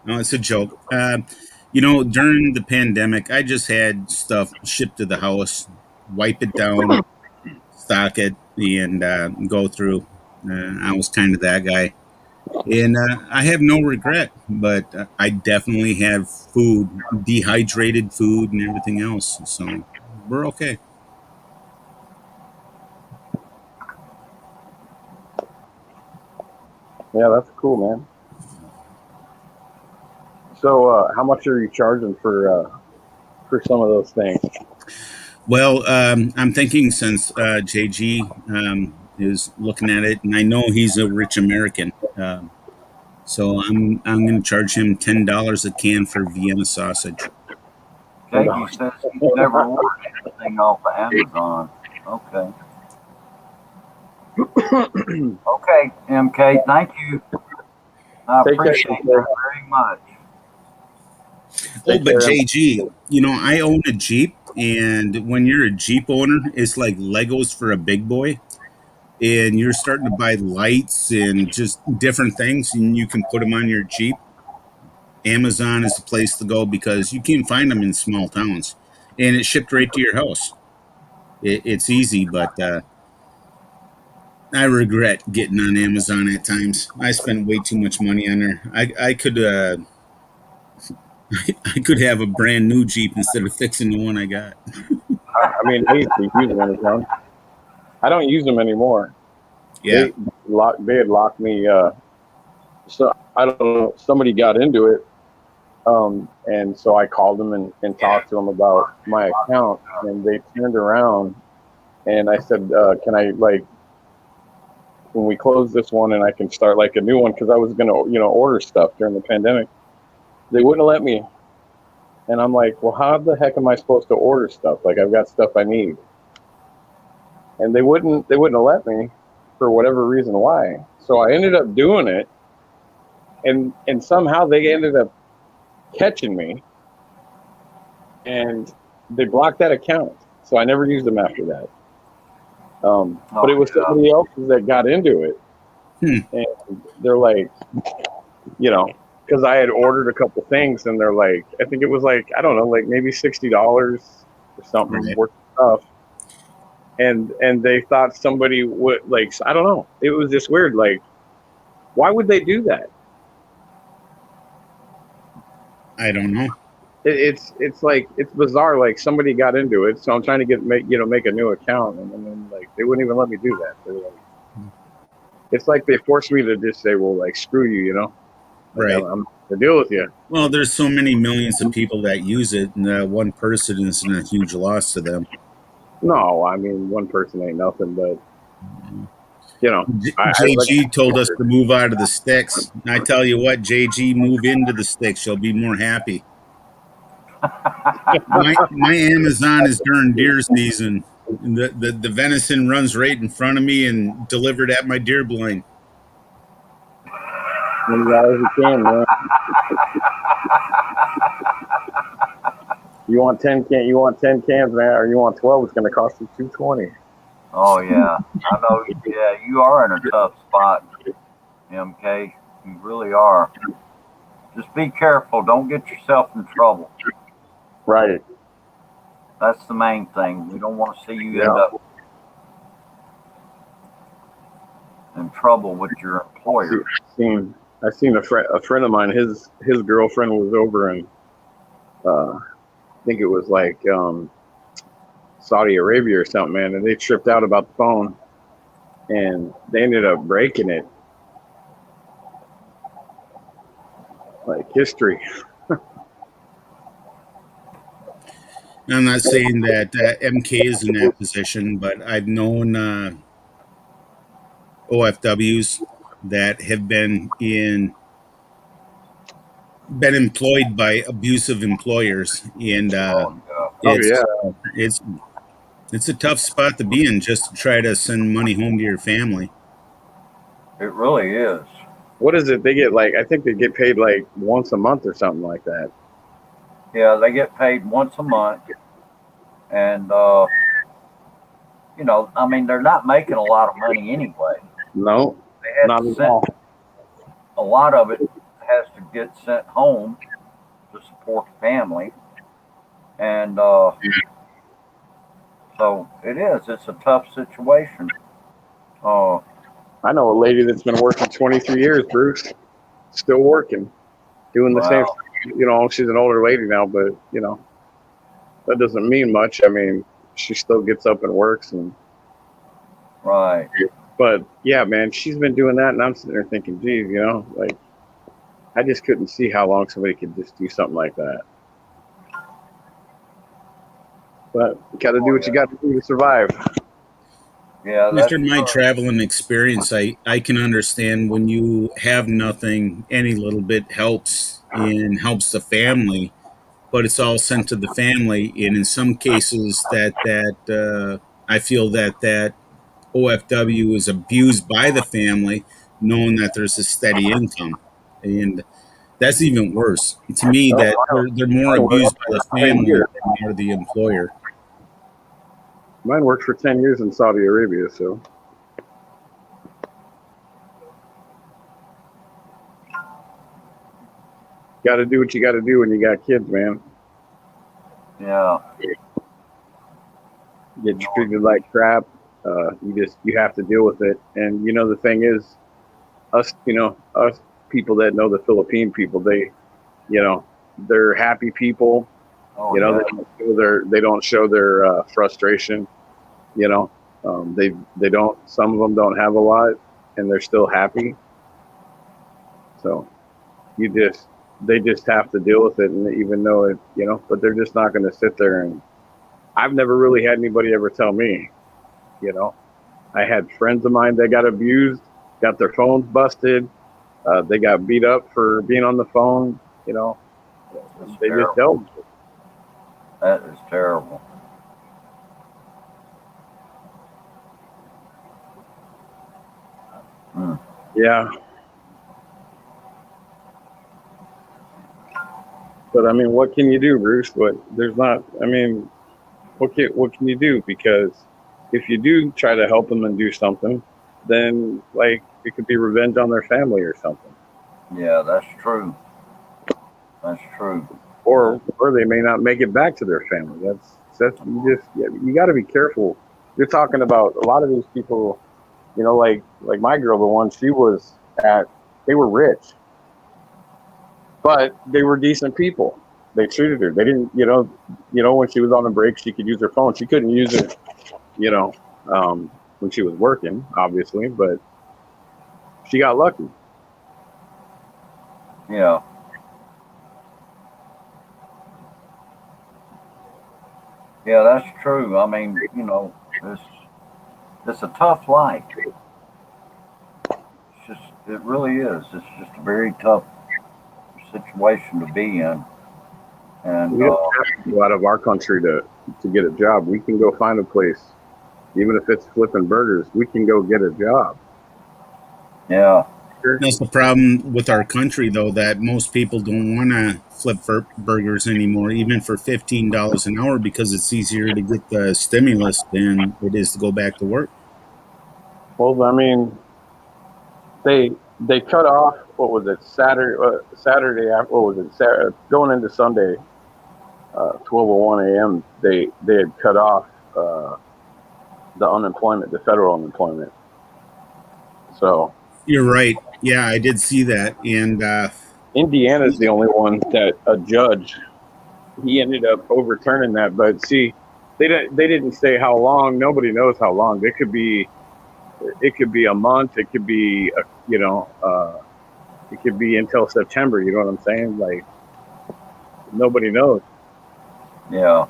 Speaker 3: No, it's a joke. During the pandemic, I just had stuff shipped to the house, wipe it down, stock it, and go through. I was kind of that guy. And I have no regret, but I definitely have food, dehydrated food, and everything else. So we're okay.
Speaker 5: Yeah, that's cool, man. So, how much are you charging for some of those things?
Speaker 3: Well, I'm thinking since Jaygee is looking at it, and I know he's a rich American, so I'm going to charge him $10 a can for Vienna sausage.
Speaker 2: Jaygee says he's never ordered anything off of Amazon. Okay. Okay, MK, thank you. I appreciate that very much.
Speaker 3: Oh, but Jaygee, I own a Jeep, and when you're a Jeep owner, it's like Legos for a big boy. And you're starting to buy lights and just different things, and you can put them on your Jeep. Amazon is the place to go because you can't find them in small towns, and it's shipped right to your house. It's easy, but I regret getting on Amazon at times. I spend way too much money on there. I could I could have a brand new Jeep instead of fixing the one I got.
Speaker 5: I mean, I used to use Amazon. I don't use them anymore.
Speaker 3: Yeah.
Speaker 5: They had locked me. So I don't know. Somebody got into it, and so I called them and talked to them about my account, and they turned around, and I said, "Can I when we close this one and I can start like a new one?" Because I was gonna order stuff during the pandemic. They wouldn't let me, and I'm like, "Well, how the heck am I supposed to order stuff? Like, I've got stuff I need." And they wouldn't let me for whatever reason why. So I ended up doing it, and somehow they ended up catching me, and they blocked that account. So I never used them after that. But it was somebody else that got into it, and they're like, because I had ordered a couple things, and they're like, I think it was like, I don't know, like maybe $60 or something worth of stuff. And they thought somebody would, I don't know. It was just weird. Like, why would they do that?
Speaker 3: I don't know.
Speaker 5: It's bizarre. Like, somebody got into it, so I'm trying to make a new account, and then they wouldn't even let me do that. They were like, it's like they forced me to just say, well, screw you,
Speaker 3: Right.
Speaker 5: I'm to deal with you.
Speaker 3: Well, there's so many millions of people that use it, and one person isn't a huge loss to them.
Speaker 5: No, I mean, one person ain't nothing, but
Speaker 3: Jaygee told us to move out of the sticks. I tell you what, Jaygee, move into the sticks. You'll be more happy. my Amazon is during deer season. The venison runs right in front of me and delivered at my deer blind.
Speaker 5: $20 a can, man. You want 10 cans, man, or you want 12? It's going to cost you $220.
Speaker 2: Oh yeah, I know. Yeah, you are in a tough spot, MK. You really are. Just be careful. Don't get yourself in trouble.
Speaker 5: Right.
Speaker 2: That's the main thing. We don't want to see you end up in trouble with your employer.
Speaker 5: I seen a friend of mine. His girlfriend was over in, I think it was like Saudi Arabia or something, man, and they tripped out about the phone, and they ended up breaking it. Like history.
Speaker 3: I'm not saying that MK is in that position, but I've known OFWs that have been employed by abusive employers, and it's a tough spot to be in just to try to send money home to your family.
Speaker 2: It really is.
Speaker 5: What is it? They get like, I think they get paid like once a month or something like that.
Speaker 2: Yeah, they get paid once a month, and you know, I mean, they're not making a lot of money anyway.
Speaker 5: No,
Speaker 2: they had
Speaker 5: not at all.
Speaker 2: A lot of it has to get sent home to support the family, and so it is. It's a tough situation.
Speaker 5: I know a lady that's been working 23 years, Bruce, still working, doing the same. You know, she's an older lady now, but you know, that doesn't mean much. I mean, she still gets up and works, and
Speaker 2: right.
Speaker 5: But yeah, man, she's been doing that, and I'm sitting there thinking, geez, you know, like I just couldn't see how long somebody could just do something like that. But you got to do what you got to do to survive.
Speaker 2: Yeah,
Speaker 3: after my traveling experience, I can understand when you have nothing, any little bit helps and helps the family, but it's all sent to the family. And in some cases that I feel that OFW is abused by the family, knowing that there's a steady income. And that's even worse to me, that they're more abused by the family than they are the employer.
Speaker 5: Mine worked for 10 years in Saudi Arabia, so. Got to do what you got to do when you got kids, man.
Speaker 2: Yeah.
Speaker 5: Get treated like crap. You have to deal with it. And you know, the thing is, us people that know the Philippine people, they, you know, they're happy people.
Speaker 2: Oh,
Speaker 5: you know,
Speaker 2: yeah.
Speaker 5: they don't show their frustration. You know, they don't. Some of them don't have a lot, and they're still happy. So they just have to deal with it, and even though it, you know, but they're just not going to sit there. And I've never really had anybody ever tell me. You know, I had friends of mine that got abused, got their phones busted, they got beat up for being on the phone. You know, they just dealt with it.
Speaker 2: That is terrible.
Speaker 5: Yeah. But I mean, what can you do, Bruce? What can you do? Because if you do try to help them and do something, then like it could be revenge on their family or something.
Speaker 2: Yeah, that's true. That's true.
Speaker 5: Or they may not make it back to their family. You got to be careful. You're talking about a lot of these people, you know, like my girl, the one she was at, they were rich, but they were decent people. They treated her. They didn't, you know, when she was on a break, she could use her phone. She couldn't use it, you know, when she was working, obviously, but she got lucky.
Speaker 2: Yeah. Yeah, that's true. I mean, you know, it's a tough life. It really is. It's just a very tough situation to be in. And
Speaker 5: we don't have to go out of our country to get a job. We can go find a place Even if it's flipping burgers, we can go get a job.
Speaker 2: Yeah.
Speaker 3: That's the problem with our country, though, that most people don't want to flip burgers anymore, even for $15 an hour, because it's easier to get the stimulus than it is to go back to work.
Speaker 5: Well, I mean, they cut off, what was it, Saturday after, what was it, Saturday, going into Sunday, 12:01 a.m. They had cut off the unemployment, the federal unemployment. So
Speaker 3: You're right. Yeah, I did see that. And
Speaker 5: Indiana's the only one that a judge, he ended up overturning that. But see, they didn't say how long. Nobody knows how long. It could be a month. It could be it could be until September. You know what I'm saying? Like, nobody knows.
Speaker 2: Yeah.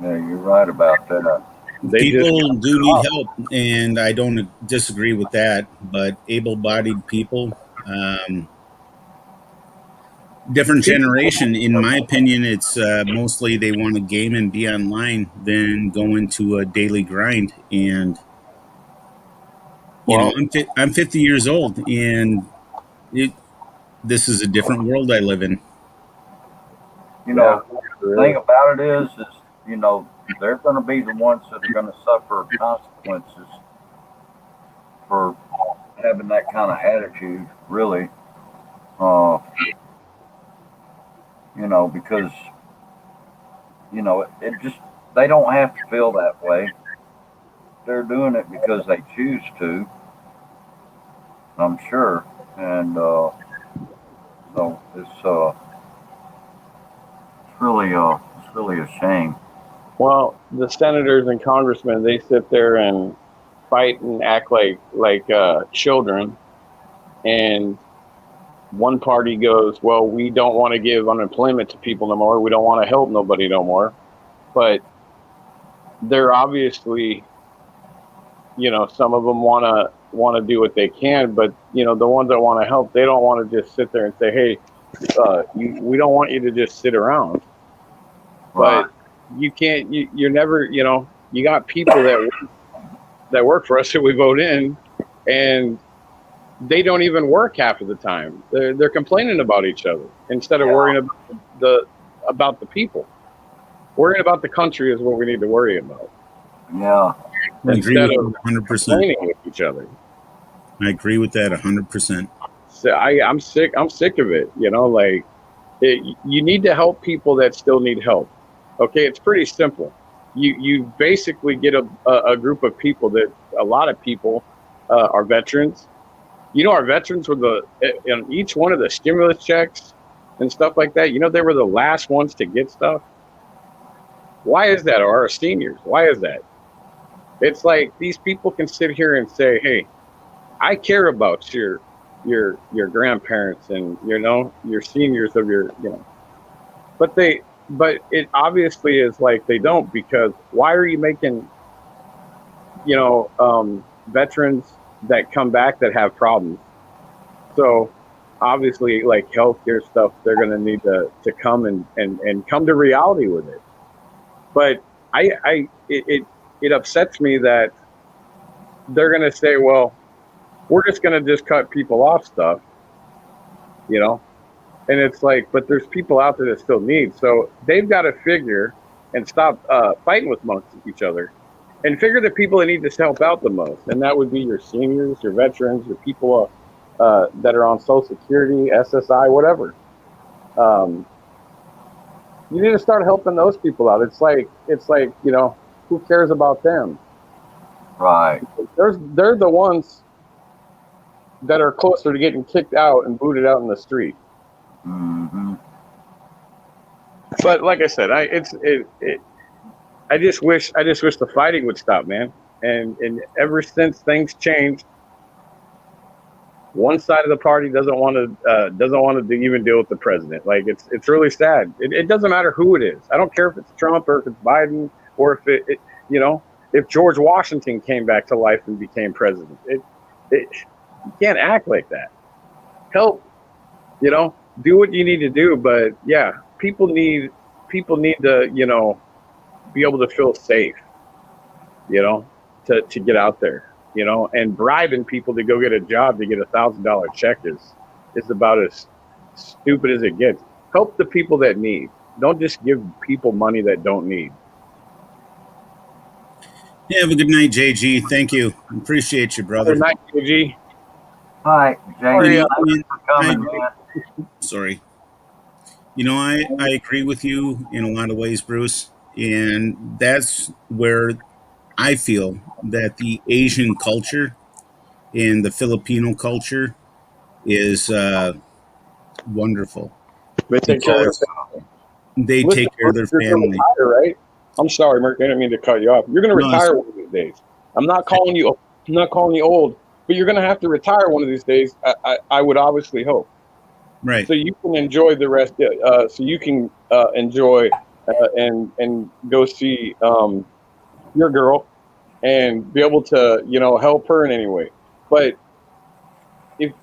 Speaker 2: Yeah, you're right about that.
Speaker 3: people do need help, and I don't disagree with that. But able-bodied people, different generation, in my opinion, it's mostly they want to game and be online than go into a daily grind. And I'm 50 years old, and this is a different world I live in.
Speaker 2: You know, the thing about it is they're going to be the ones that are going to suffer consequences for having that kind of attitude, really. Because it just, they don't have to feel that way. They're doing it because they choose to, I'm sure. And so it's really a shame.
Speaker 5: Well, the senators and congressmen, they sit there and fight and act like children, and one party goes, well, we don't want to give unemployment to people no more. We don't want to help nobody no more. But they're obviously, some of them want to do what they can, but the ones that want to help, they don't want to just sit there and say, hey, we don't want you to just sit around.
Speaker 2: Right.
Speaker 5: But you can't, you're never, you got people that work for us that we vote in, and they don't even work half of the time. They're complaining about each other instead of worrying about the people. Worrying about the country is what we need to worry about.
Speaker 2: Yeah.
Speaker 3: I agree
Speaker 5: Instead
Speaker 3: with
Speaker 5: of
Speaker 3: 100%.
Speaker 5: complaining with each other.
Speaker 3: I agree with that 100%.
Speaker 5: So I'm sick of it. You need to help people that still need help. Okay, it's pretty simple. You basically get a group of people that, a lot of people are veterans. Our veterans were in each one of the stimulus checks and stuff like that. They were the last ones to get stuff. Why is that? Or our seniors? Why is that? It's like these people can sit here and say, hey, I care about your grandparents and your seniors of your but it obviously is like they don't, because why are you making veterans that come back that have problems? So obviously, like healthcare stuff, they're going to need to come and come to reality with it. But it upsets me that they're going to say, well, we're just going to just cut people off stuff, and it's like, but there's people out there that still need, so they've got to figure and stop fighting with amongst each other and figure the people that need this help out the most. And that would be your seniors, your veterans, your people that are on Social Security, SSI, whatever. You need to start helping those people out. It's like, who cares about them?
Speaker 2: Right.
Speaker 5: They're the ones that are closer to getting kicked out and booted out in the street.
Speaker 2: Mm-hmm.
Speaker 5: But like I said, I just wish the fighting would stop, man. And ever since things changed, one side of the party doesn't want to even deal with the president. Like, it's really sad. It doesn't matter who it is. I don't care if it's Trump or if it's Biden or if if George Washington came back to life and became president. You can't act like that. Help, do what you need to do. But yeah, people need people need to, be able to feel safe, to get out there, and bribing people to go get a job to get $1,000 check is about as stupid as it gets. Help the people that need. Don't just give people money that don't need.
Speaker 3: Yeah, have a good night, JG. Thank you. Appreciate you, brother.
Speaker 5: Good night, JG.
Speaker 2: All right,
Speaker 5: Sorry,
Speaker 2: Jay, thanks for coming, man.
Speaker 3: Sorry. I agree with you in a lot of ways, Bruce. And that's where I feel that the Asian culture and the Filipino culture is wonderful
Speaker 5: They take care of
Speaker 3: because they take care of their
Speaker 5: you're gonna
Speaker 3: family.
Speaker 5: retire, right? I'm sorry, Merc. I didn't mean to cut you off. You're going to
Speaker 3: No,
Speaker 5: retire one of these days. I'm not calling you old, but you're going to have to retire one of these days. I would obviously hope.
Speaker 3: Right.
Speaker 5: So you can enjoy the rest. So you can enjoy and go see your girl and be able to help her in any way. But if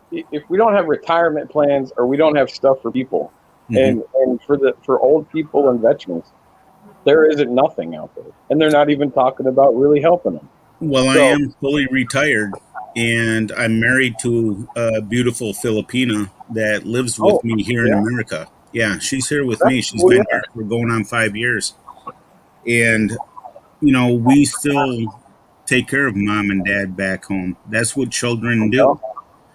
Speaker 5: we don't have retirement plans or we don't have stuff for people and for old people and veterans, there isn't nothing out there, and they're not even talking about really helping them.
Speaker 3: Well, I am fully retired, and I'm married to a beautiful Filipina that lives with me here in America. Yeah, she's here with me. She's been here for going on 5 years. And, we still take care of mom and dad back home. That's what children do.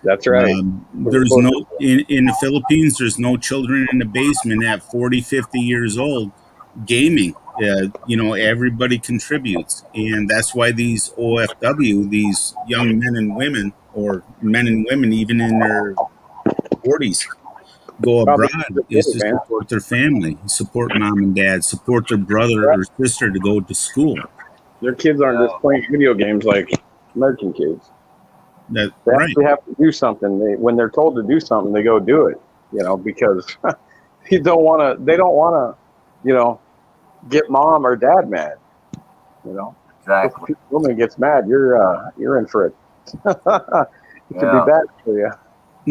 Speaker 5: That's right.
Speaker 3: There's no, in the Philippines, there's no children in the basement at 40, 50 years old gaming. Everybody contributes, and that's why these OFW, these young men and women, or men and women even in their 40s, go abroad is to support their family, support mom and dad, support their brother or sister to go to school.
Speaker 5: Their kids aren't just playing video games like American kids. They actually have to do something. When they're told to do something, they go do it. Because they don't want to, get mom or dad mad.
Speaker 2: Exactly.
Speaker 5: If a woman gets mad, you're in for it. It could be bad for you.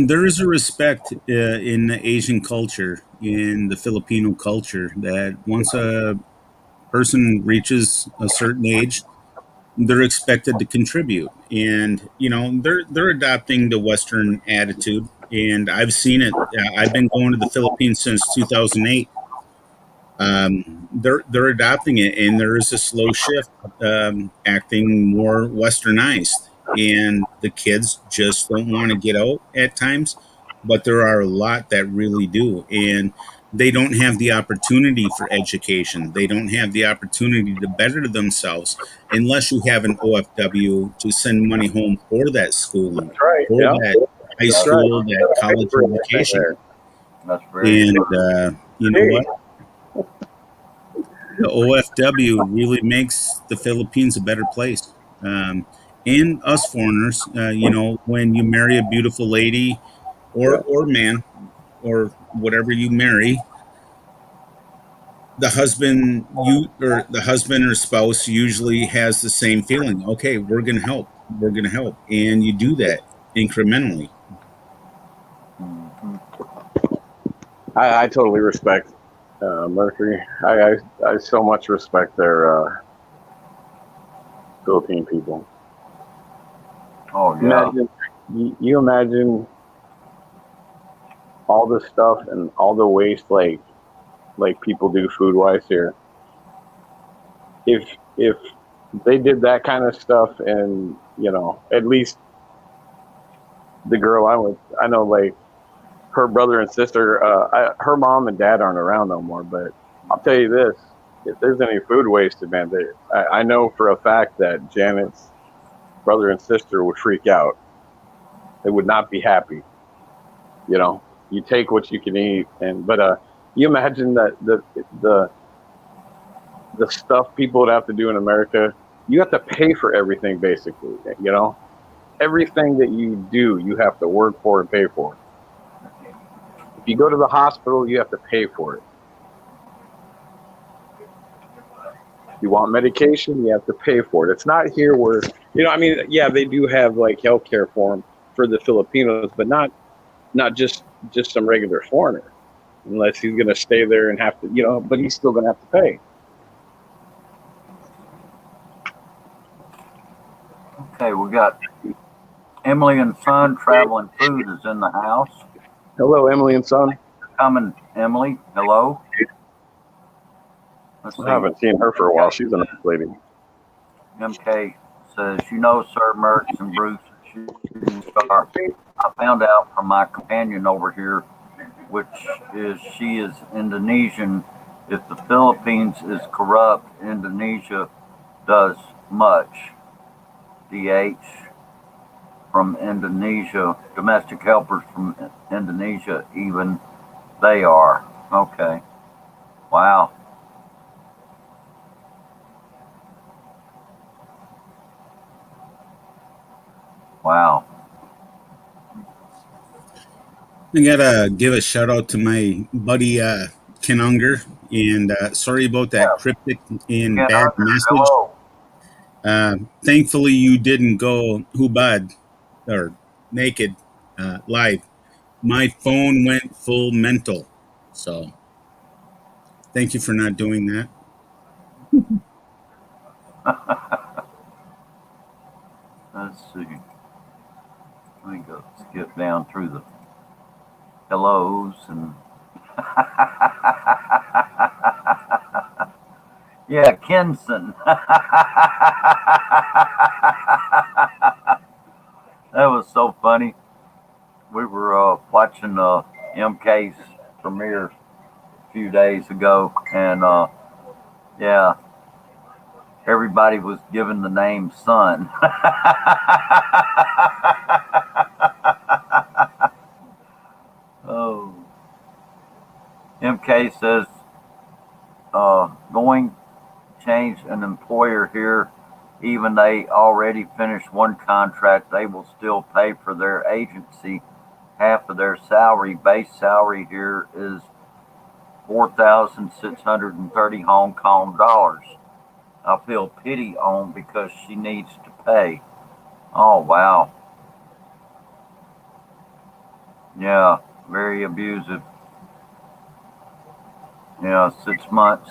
Speaker 3: There is a respect in the Asian culture, in the Filipino culture, that once a person reaches a certain age, they're expected to contribute, and they're adopting the Western attitude, and I've seen it. I've been going to the Philippines since 2008. They're adopting it, and there is a slow shift, acting more westernized, and the kids just don't want to get out at times, but there are a lot that really do, and they don't have the opportunity for education. They don't have the opportunity to better themselves unless you have an OFW to send money home for that schooling, for that high school, that college education. And you know what? The OFW really makes the Philippines a better place. And us foreigners, when you marry a beautiful lady or man or whatever you marry, the husband or spouse usually has the same feeling. Okay, we're going to help. We're going to help. And you do that incrementally.
Speaker 5: I totally respect Mercury. I so much respect their Philippine people.
Speaker 2: Oh yeah.
Speaker 5: You imagine all the stuff and all the waste like people do food wise here. If they did that kind of stuff, and at least the girl I'm with, I know like her brother and sister, her mom and dad aren't around no more, but I'll tell you this, if there's any food wasted, man, I know for a fact that Janet's brother and sister would freak out. They would not be happy. You take what you can eat, but you imagine that the stuff people would have to do in America. You have to pay for everything, basically. Everything that you do, you have to work for and pay for. If you go to the hospital, you have to pay for it. If you want medication, you have to pay for it. It's not here where, they do have like healthcare for the Filipinos, but not just some regular foreigner. unless he's going to stay there and have to, but he's still going to have to pay.
Speaker 2: Okay, we got Emily and Son Traveling Food is in the house.
Speaker 5: Hello, Emily and Son.
Speaker 2: Coming, Emily. Hello. Let's see.
Speaker 5: I haven't seen her for a while. She's a nice lady.
Speaker 2: MK says, Sir Mertz and Bruce shooting star. I found out from my companion over here, she is Indonesian. If the Philippines is corrupt, Indonesia does much. DH from Indonesia, domestic helpers from Indonesia, even they are. Okay. Wow. Wow.
Speaker 3: I gotta give a shout out to my buddy Ken Unger, and sorry about that cryptic and
Speaker 2: Ken
Speaker 3: bad
Speaker 2: Unger,
Speaker 3: message.
Speaker 2: hello.
Speaker 3: Thankfully, you didn't go hubad or naked live. My phone went full mental, so thank you for not doing that.
Speaker 2: Let's see. Let me go skip down through the hellos and yeah, Kenson. That was so funny. We were watching MK's premiere a few days ago, and yeah, everybody was given the name Son. Oh. MK says, going change an employer here, even they already finished one contract, they will still pay for their agency half of their salary. Base salary here is 4,630 Hong Kong dollars. I feel pity on because she needs to pay. Oh, wow. Yeah, very abusive. 6 months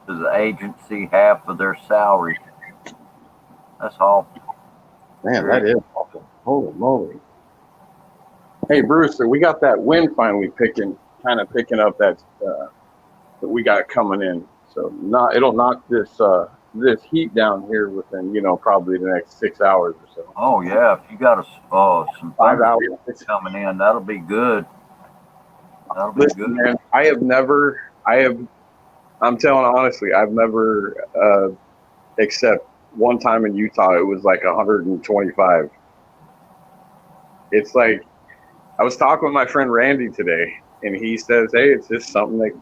Speaker 2: to the agency, half of their salary. That's awful.
Speaker 5: Man, that is awful. Holy moly. Hey, Bruce, we got that wind finally picking up that we got coming in. So it'll knock this heat down here within, probably the next 6 hours or so.
Speaker 2: Oh yeah, if you got some
Speaker 5: 5 hours
Speaker 2: coming in, that'll be good. That'll be
Speaker 5: Listen,
Speaker 2: good.
Speaker 5: Man, I'm telling honestly, I've never except one time in Utah, it was like 125. It's like, I was talking with my friend Randy today, and he says, hey, it's just something that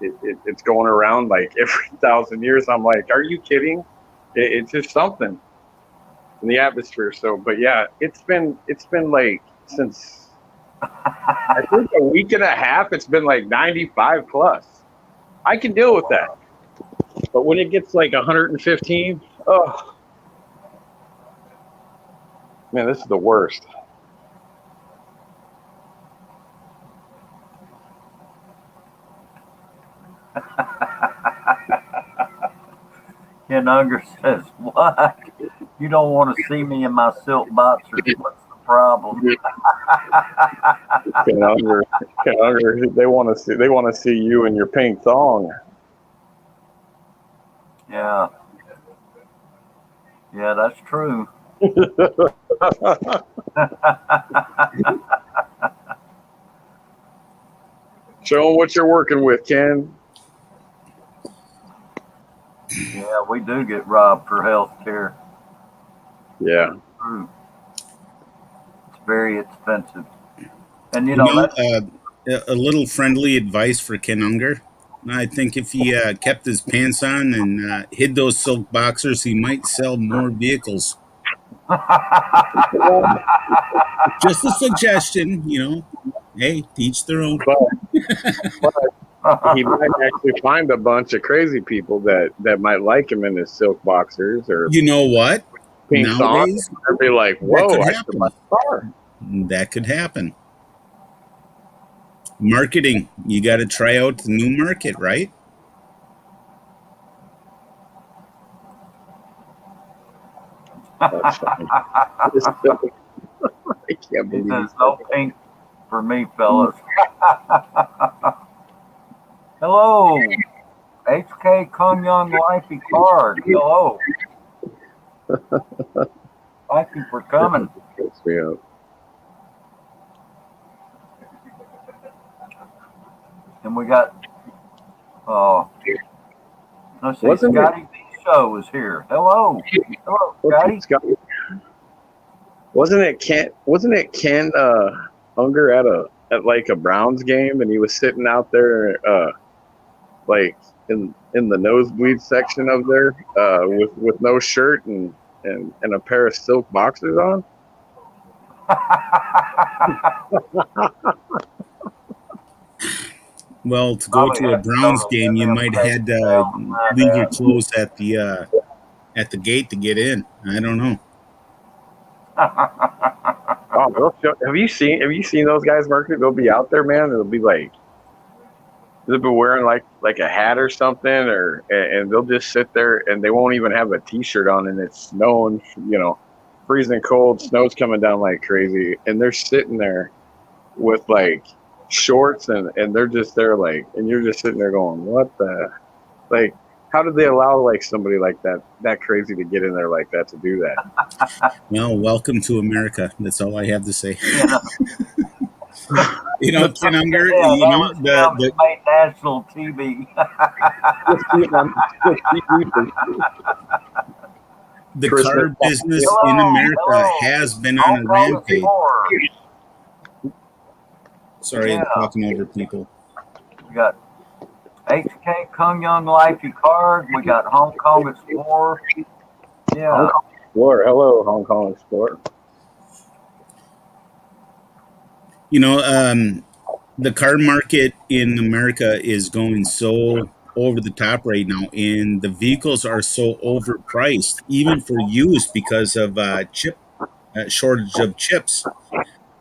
Speaker 5: it's going around like every 1,000 years. I'm like, are you kidding? It's just something in the atmosphere. So, but yeah, it's been like since I think a week and a half, it's been like 95 plus. I can deal with that. But when it gets like 115, oh, man, this is the worst.
Speaker 2: Ken Unger says, what? You don't want to see me in my silk boxers. What's the problem?
Speaker 5: Ken Unger, they want to see you in your pink thong.
Speaker 2: Yeah. Yeah, that's true.
Speaker 5: Show them what you're working with, Ken.
Speaker 2: Yeah, we do get robbed for health care.
Speaker 5: Yeah.
Speaker 2: It's very expensive. And
Speaker 3: a little friendly advice for Ken Unger. I think if he kept his pants on and hid those silk boxers, he might sell more vehicles. Just a suggestion, Hey, teach their own.
Speaker 5: But he might actually find a bunch of crazy people that might like him in his silk boxers or.
Speaker 3: You know what?
Speaker 5: Pink nowadays, they'd be like, "Whoa, I should buy a car."
Speaker 3: That could happen. Marketing. You got to try out the new market, right?
Speaker 5: That's funny. I can't
Speaker 2: He
Speaker 5: believe
Speaker 2: says
Speaker 5: he
Speaker 2: no pink for me, fellas. Hello, HK Kunyoung Lifey Card. Hello. Thank you for coming.
Speaker 5: picks me up.
Speaker 2: And we got let's see,
Speaker 5: Wasn't
Speaker 2: Scotty B Show is here. Hello. Hello,
Speaker 5: it?
Speaker 2: Scotty.
Speaker 5: Wasn't it Ken Unger at like a Browns game, and he was sitting out there like in the nosebleed section of there with no shirt and a pair of silk boxers on.
Speaker 3: Well, to go
Speaker 2: Probably
Speaker 3: to a
Speaker 2: had to go
Speaker 3: Browns
Speaker 2: to
Speaker 3: game, you
Speaker 2: them
Speaker 3: might
Speaker 2: cake
Speaker 3: had
Speaker 2: sales and find
Speaker 3: leave your
Speaker 2: out.
Speaker 3: clothes at the gate to get in. I don't know.
Speaker 5: Oh, have you seen those guys, Mercury? They'll be out there, man. It'll be like they'll be wearing like a hat or something, and they'll just sit there and they won't even have a t-shirt on, and it's snowing, freezing cold, snow's coming down like crazy, and they're sitting there with like shorts and they're just there like, and you're just sitting there going, what the, like, how did they allow like somebody like that crazy to get in there like that to do that?
Speaker 3: Well, welcome to America. That's all I have to say.
Speaker 2: Yeah.
Speaker 3: Ken Unger,
Speaker 2: Yeah, that was
Speaker 3: the
Speaker 2: made national TV.
Speaker 3: the
Speaker 5: Christmas.
Speaker 3: car business
Speaker 2: Hello,
Speaker 3: in America
Speaker 2: hello.
Speaker 3: has been on
Speaker 2: Hong
Speaker 3: a
Speaker 2: Kong
Speaker 3: rampage.
Speaker 2: Sports.
Speaker 3: Sorry,
Speaker 2: Yeah.
Speaker 3: I'm talking over people.
Speaker 2: We got HK Kunyoung Lifey Card. We got Hong Kong Explorer. Yeah.
Speaker 5: Hong Kong Explorer. Hello, Hong Kong Explorer.
Speaker 3: The car market in America is going so over the top right now, and the vehicles are so overpriced, even for use because of chip shortage of chips.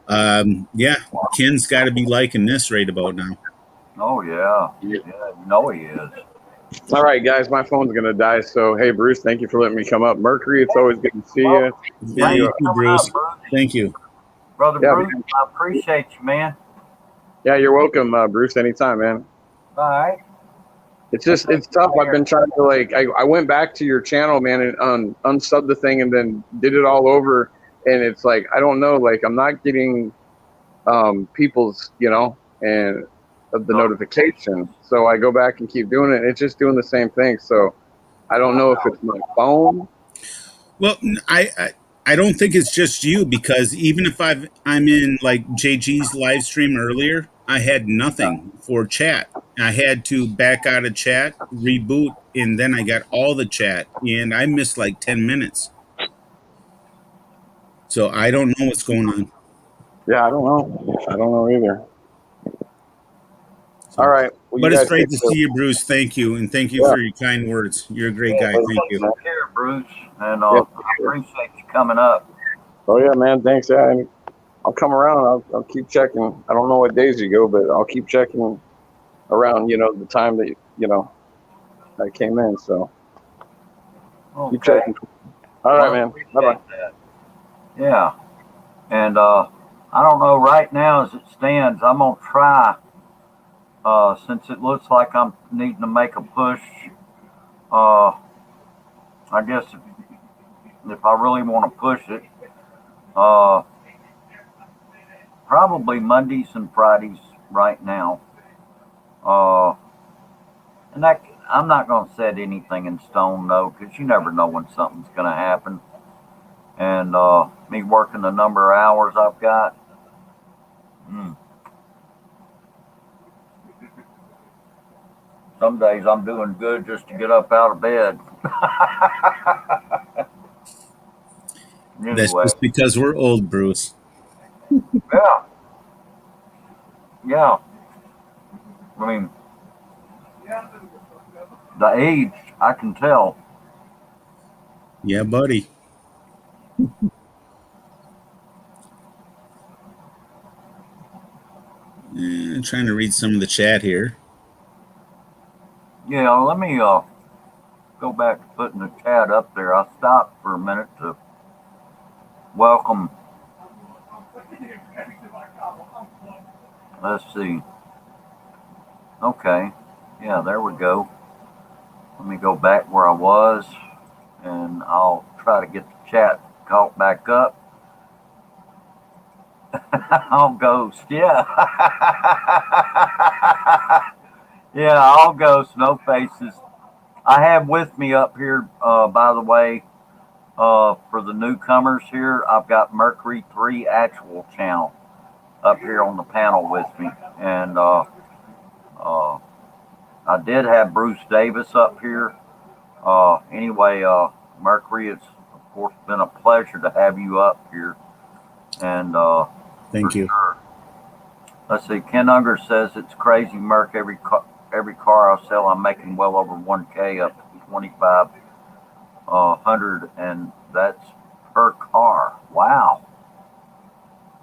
Speaker 3: Yeah, Ken's got to be liking this right about now.
Speaker 2: Oh yeah. Yeah, you know he is.
Speaker 5: All right, guys, my phone's gonna die. So, hey, Bruce, thank you for letting me come up. Mercury, it's always good to see you.
Speaker 3: Yeah, you too, Bruce. Thank you,
Speaker 2: Brother
Speaker 5: Yeah,
Speaker 2: Bruce. I appreciate you, man.
Speaker 5: Yeah, you're welcome, Bruce. Anytime, man.
Speaker 2: All right.
Speaker 5: It's tough. I've been trying to I went back to your channel, man, and unsub the thing and then did it all over. And it's like, I don't know, like I'm not getting people's, and of the notification. So I go back and keep doing it. And it's just doing the same thing. So I don't know if it's my phone.
Speaker 3: Well, I don't think it's just you, because even if I'm in like JG's live stream earlier, I had nothing for chat. I had to back out of chat, reboot, and then I got all the chat, and I missed like 10 minutes. So I don't know what's going on.
Speaker 5: Yeah, I don't know either.
Speaker 3: So,
Speaker 5: All right. Well,
Speaker 3: but
Speaker 5: you
Speaker 3: it's
Speaker 5: guys
Speaker 3: great to see you, Bruce. Thank you, and thank you for your kind words. You're a great guy. Thank you.
Speaker 2: Take care, Bruce, and I appreciate you coming up.
Speaker 5: Oh yeah, man. Thanks. Yeah, and I'll come around. I'll keep checking. I don't know what days you go, but I'll keep checking around. The time that I came in. So keep checking. All right, man. Bye bye.
Speaker 2: Yeah, and I don't know. Right now, as it stands, I'm gonna try. Since it looks like I'm needing to make a push, I guess if I really want to push it, probably Mondays and Fridays right now. And that I'm not going to set anything in stone though, because you never know when something's going to happen. And me working the number of hours I've got. Some days I'm doing good just to get up out of bed. Anyway.
Speaker 3: That's just because we're old, Bruce.
Speaker 2: Yeah. I mean, the age, I can tell.
Speaker 3: Yeah, buddy. Trying to read some of the chat here.
Speaker 2: Yeah, let me go back to putting the chat up there. I stopped for a minute to welcome. Let's see. Okay. Yeah, there we go. Let me go back where I was, and I'll try to get the chat caught back up. I'll ghost, yeah. Yeah, I'll ghost, no faces. I have with me up here, by the way, for the newcomers here, I've got Mercury 3 Actual Channel up here on the panel with me. And I did have Bruce Davis up here. Anyway, Mercury, it's of course been a pleasure to have you up here. And
Speaker 3: Thank you.
Speaker 2: Sure. Let's see. Ken Unger says it's crazy, Merc. Every car I sell, I'm making well over 1K up to 2,500, and that's per car. Wow,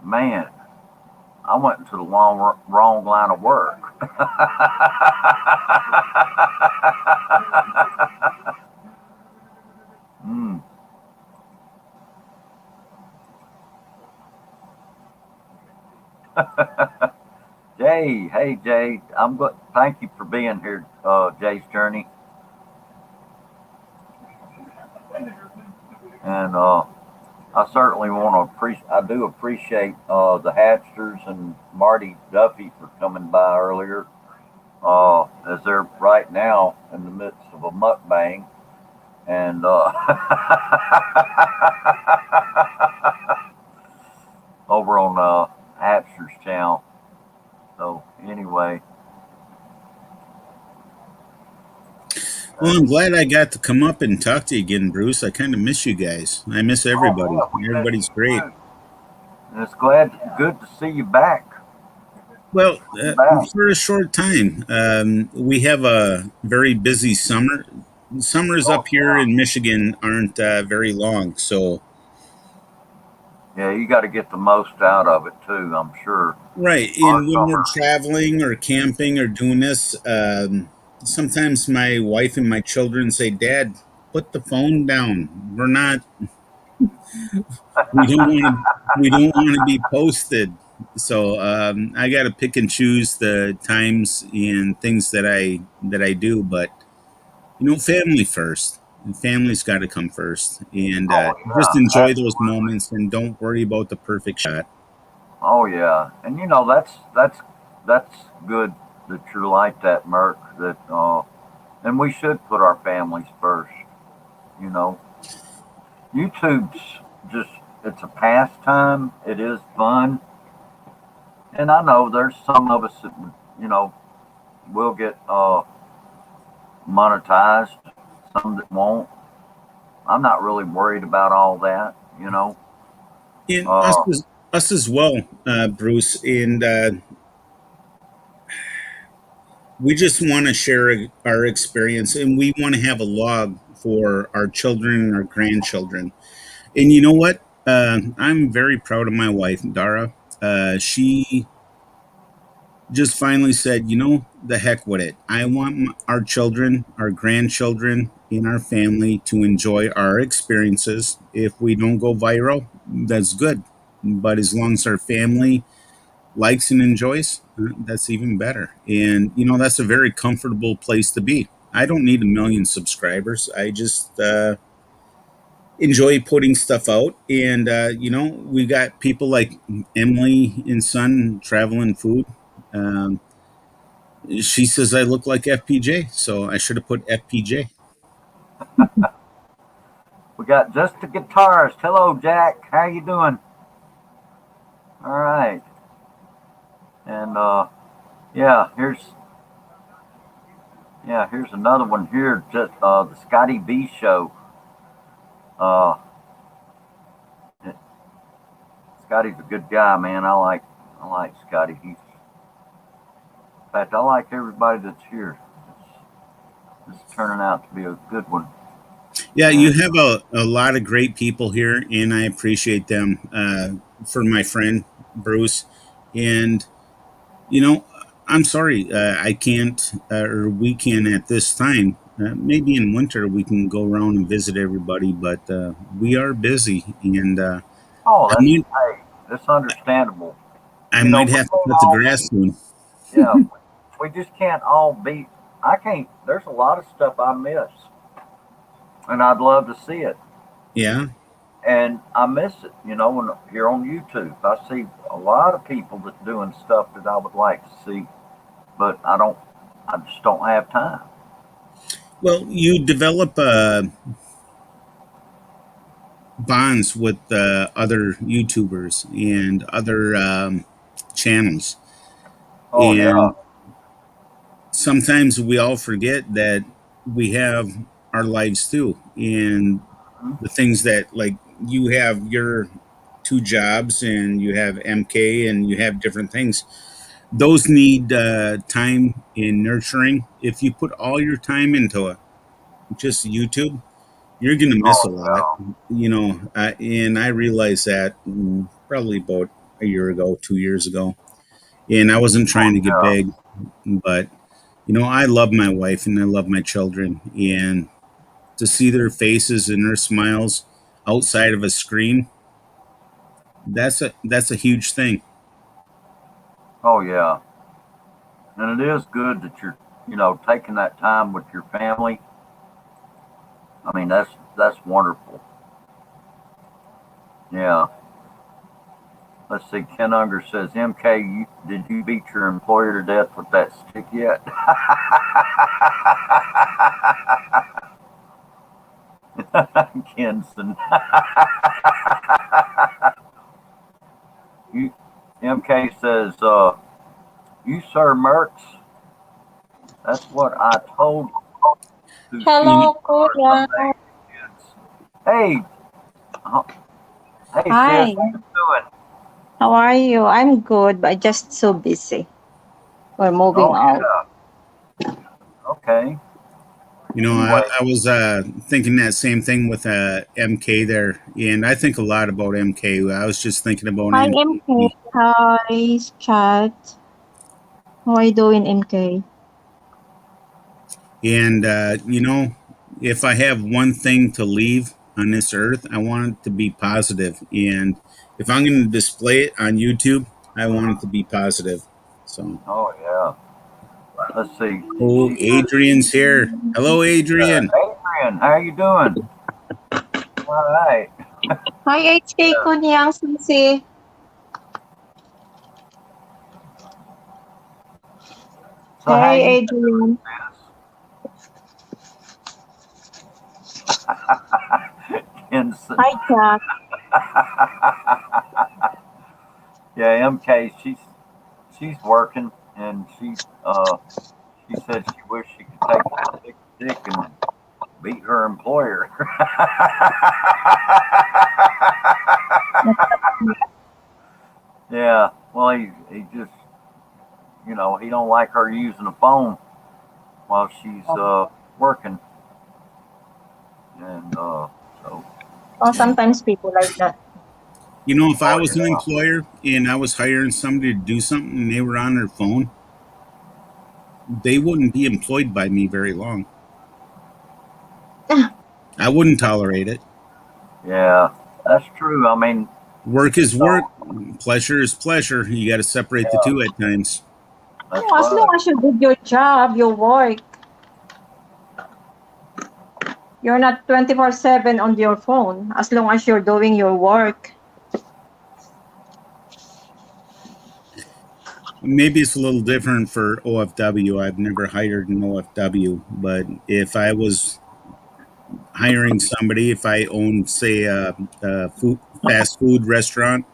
Speaker 2: man. I went into the wrong line of work. mm. Jay, hey Jay, thank you for being here, Jay's Journey. And I certainly I do appreciate the Hatchers and Marty Duffy for coming by earlier, as they're right now in the midst of a mukbang. And over on Hatcher's channel. So anyway.
Speaker 3: Well, I'm glad I got to come up and talk to you again, Bruce. I kind of miss you guys. I miss everybody.
Speaker 2: Oh, yeah,
Speaker 3: Everybody's great.
Speaker 2: And it's good to see you back.
Speaker 3: Well, for a short time. We have a very busy summer. Summers up here in Michigan aren't very long, so.
Speaker 2: Yeah, you got to get the most out of it too, I'm sure.
Speaker 3: Right, and when we're traveling or camping or doing this, sometimes my wife and my children say, "Dad, put the phone down. We're not. We don't want to be posted." So I got to pick and choose the times and things that I do, but family first. And family's got to come first, and just enjoy those moments and don't worry about the perfect shot.
Speaker 2: Oh yeah, and that's good that you're like that, Merc. That and we should put our families first. YouTube's it's a pastime. It is fun, and I know there's some of us that will get monetized, some that won't. I'm not really worried about all that,
Speaker 3: And us as well, Bruce, and we just want to share our experience, and we want to have a log for our children and our grandchildren. And you know what? I'm very proud of my wife, Dara. She just finally said, the heck with it. I want our children, our grandchildren, and our family to enjoy our experiences. If we don't go viral, that's good. But as long as our family likes and enjoys, that's even better. And, that's a very comfortable place to be. I don't need 1 million subscribers. I just enjoy putting stuff out. And, we got people like Emily and Son Traveling Food. She says I look like FPJ, so I should have put FPJ.
Speaker 2: We got Just the Guitarist. Hello, Jack. How you doing? All right. And here's another one here. Just the Scotty B Show. Scotty's a good guy, man. I like Scotty. In fact, I like everybody that's here. It's turning out to be a good one.
Speaker 3: Yeah, you have a lot of great people here, and I appreciate them. For my friend Bruce, and You know, I'm sorry, I can't, or we can at this time. Maybe in winter we can go around and visit everybody, but we are busy, and
Speaker 2: Oh,
Speaker 3: I might,
Speaker 2: that's understandable.
Speaker 3: I
Speaker 2: You know,
Speaker 3: might
Speaker 2: we
Speaker 3: have to
Speaker 2: can't
Speaker 3: cut the
Speaker 2: all,
Speaker 3: grass soon.
Speaker 2: yeah, we just can't all be. I can't. There's a lot of stuff I miss, and I'd love to see it.
Speaker 3: Yeah.
Speaker 2: And I miss it, you know, when here on YouTube, I see a lot of people that doing stuff that I would like to see, but I just don't have time.
Speaker 3: Well, you develop bonds with other YouTubers and other channels,
Speaker 2: Oh yeah,
Speaker 3: and sometimes we all forget that we have our lives too, and
Speaker 2: mhm.
Speaker 3: the things that, like, you have your two jobs and you have MK and you have different things. Those need time and nurturing. If you put all your time into just YouTube, you're going to miss a
Speaker 2: Oh
Speaker 3: lot,
Speaker 2: yeah,
Speaker 3: and I realized that probably about a year ago, 2 years ago. And I wasn't trying
Speaker 2: oh
Speaker 3: to get
Speaker 2: yeah.
Speaker 3: big, but I love my wife and I love my children, and to see their faces and their smiles outside of a screen, that's a huge thing.
Speaker 2: Oh yeah. And it is good that you're, taking that time with your family. I mean, that's wonderful. Yeah. Let's see. Ken Unger says, "MK, did you beat your employer to death with that stick yet?" Kenson. you, MK says, "You sir Mercs. That's what I told you to
Speaker 3: You
Speaker 2: shoot
Speaker 3: know,
Speaker 6: Hello, Kuya.
Speaker 2: someday, kids." Hey, uh, hey sis,
Speaker 6: Hi.
Speaker 2: how you doing?
Speaker 6: How are you? I'm good, but just so busy. We're moving
Speaker 2: Oh
Speaker 6: out.
Speaker 2: yeah. Okay.
Speaker 3: I,
Speaker 2: Anyway,
Speaker 3: I was thinking that same thing with MK there, and I think a lot about MK. I was just thinking about
Speaker 6: Hi, MK.
Speaker 3: MK.
Speaker 6: Hi, chat. How are you doing, MK?
Speaker 3: And, if I have one thing to leave on this earth, I want it to be positive. And if I'm going to display it on YouTube, I want it to be positive. So,
Speaker 2: oh yeah. Let's see.
Speaker 3: oh,
Speaker 2: She says,
Speaker 3: Adrian's here. Hello, Adrian.
Speaker 2: Adrian, how you doing? All right.
Speaker 6: Hi, HK Kunyang Sisi.
Speaker 2: So how
Speaker 6: Hey,
Speaker 2: you
Speaker 6: Adrian.
Speaker 2: Instant.
Speaker 6: Hi, chat.
Speaker 2: Yeah, MK, she's working, and she said she wished she could take a big stick and beat her employer. Yeah, well, he just, he don't like her using the phone while she's working, and so
Speaker 6: Oh, sometimes people like that.
Speaker 3: If I
Speaker 2: oh
Speaker 3: was an
Speaker 2: yeah,
Speaker 3: employer and I was hiring somebody to do something and they were on their phone, they wouldn't be employed by me very long. I wouldn't tolerate it.
Speaker 2: yeah, that's true. I mean,
Speaker 3: Work is work,
Speaker 2: so
Speaker 3: pleasure is pleasure. You got to separate the two at times.
Speaker 2: that's
Speaker 6: Oh, as long
Speaker 2: right.
Speaker 6: as you did your job, your work, you're not 24/7 on your phone. As long as you're doing your work.
Speaker 3: Maybe it's a little different for OFW. I've never hired an OFW, but if I was hiring somebody, if I owned, say, a fast food restaurant,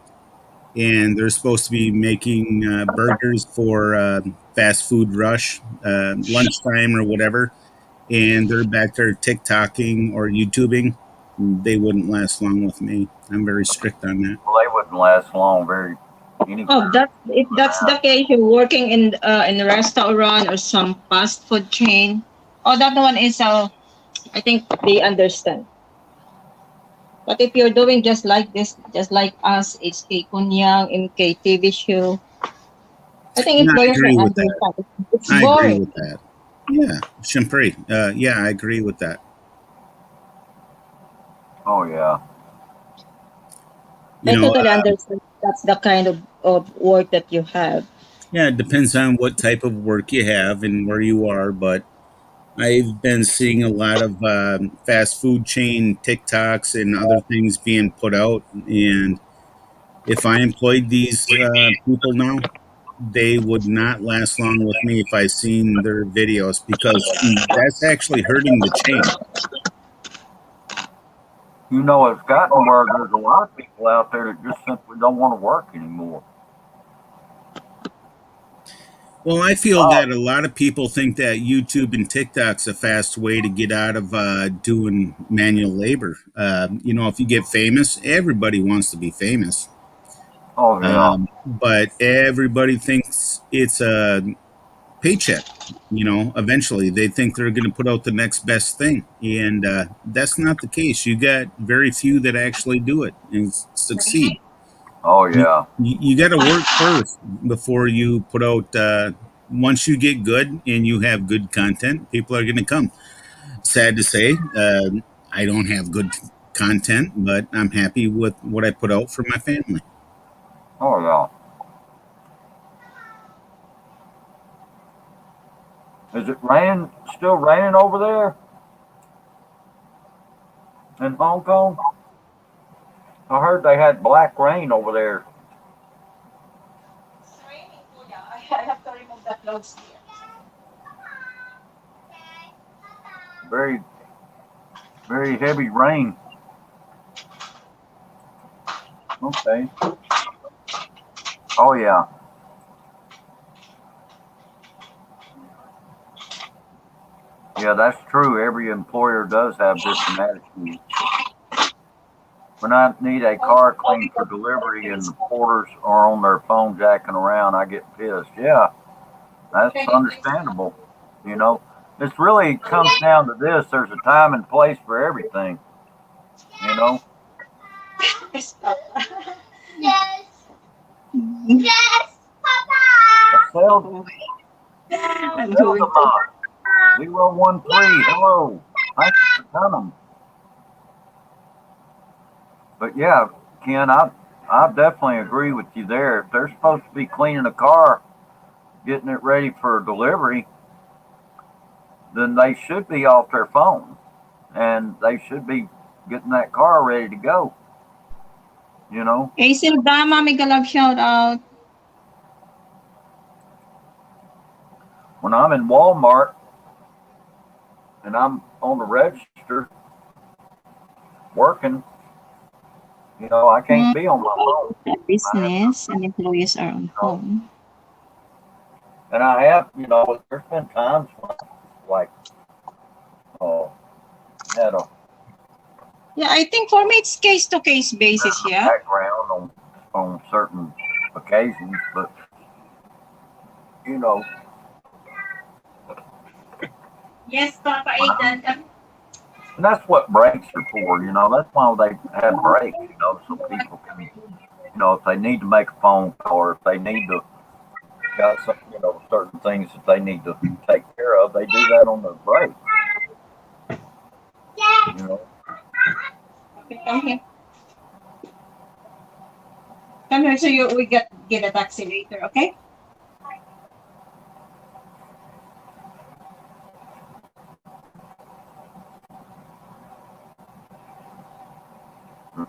Speaker 3: and they're supposed to be making burgers for fast food rush, lunchtime or whatever, and they're back there TikToking or YouTubing, they wouldn't last long with me. I'm very strict on that.
Speaker 2: Well, they wouldn't last long, very
Speaker 6: Oh,
Speaker 2: anywhere.
Speaker 6: that if that's the case, you're working in a restaurant or some fast food chain. Oh, that one is I think they understand. But if you're doing just like this, just like us, it's K Kunyang, MK TV show. I think
Speaker 3: And I
Speaker 6: employer
Speaker 3: agree
Speaker 6: can
Speaker 3: with that.
Speaker 6: understand. It's
Speaker 3: I agree
Speaker 6: boring.
Speaker 3: with that. Yeah, Shimpri. Yeah, I agree with that.
Speaker 2: Oh yeah.
Speaker 3: You
Speaker 6: I
Speaker 3: know,
Speaker 6: totally understand. That's the kind of work that you have.
Speaker 3: yeah, it depends on what type of work you have and where you are, but I've been seeing a lot of fast food chain TikToks and other things being put out. And if I employed these people now, they would not last long with me if I seen their videos because that's actually hurting the chain.
Speaker 2: You know, it's gotten where there's a lot of people out there that just simply don't want to work anymore.
Speaker 3: Well, I feel that a lot of people think that YouTube and TikTok's a fast way to get out of doing manual labor. You know, if you get famous, everybody wants to be famous.
Speaker 2: Oh yeah.
Speaker 3: But everybody thinks it's a paycheck. You know, eventually they think they're going to put out the next best thing. And that's not the case. You got very few that actually do it and succeed.
Speaker 2: Oh
Speaker 3: You,
Speaker 2: yeah.
Speaker 3: you got to work first before you put out. Once you get good and you have good content, people are going to come. Sad to say, I don't have good content, but I'm happy with what I put out for my family.
Speaker 2: Oh yeah. Is it raining? Still raining over there in Hong Kong? I heard they had black rain over there.
Speaker 6: It's raining, Kuya. I have to remove the clothes here.
Speaker 2: Very, very heavy rain. Okay. Oh yeah. Yeah, that's true. Every employer does have different attitudes. When I need a car cleaned for delivery and the porters are on their phone jacking around, I get pissed. Yeah, that's understandable. You know, it's really comes down to this. There's a time and place for everything. You know,
Speaker 6: Yes, Papa.
Speaker 2: a
Speaker 6: I'm doing
Speaker 2: Seldom 013. Hello. Thanks for coming. But yeah, Ken, I definitely agree with you there. If they're supposed to be cleaning a car, getting it ready for delivery, then they should be off their phone and they should be getting that car ready to go. You know,
Speaker 6: Hazel Dama, mega love shout out.
Speaker 2: when I'm in Walmart and I'm on the register working, you know, I can't be on my phone.
Speaker 6: Business and employees are on
Speaker 2: You know,
Speaker 6: home.
Speaker 2: and I have, you know, there's been times when like, oh, had a
Speaker 6: Yeah, I think for me it's case to case basis. Yeah.
Speaker 2: background on certain occasions, but you know,
Speaker 6: Yes, Papa Aidan.
Speaker 2: and that's what breaks are for. You know, that's why they have breaks. You know, so people can, you know, if they need to make a phone call or if they need to got some, you know, certain things that they need to take care of, they do that on their break. You know,
Speaker 6: Okay, come here. Come here, so we get a taxi later. Okay.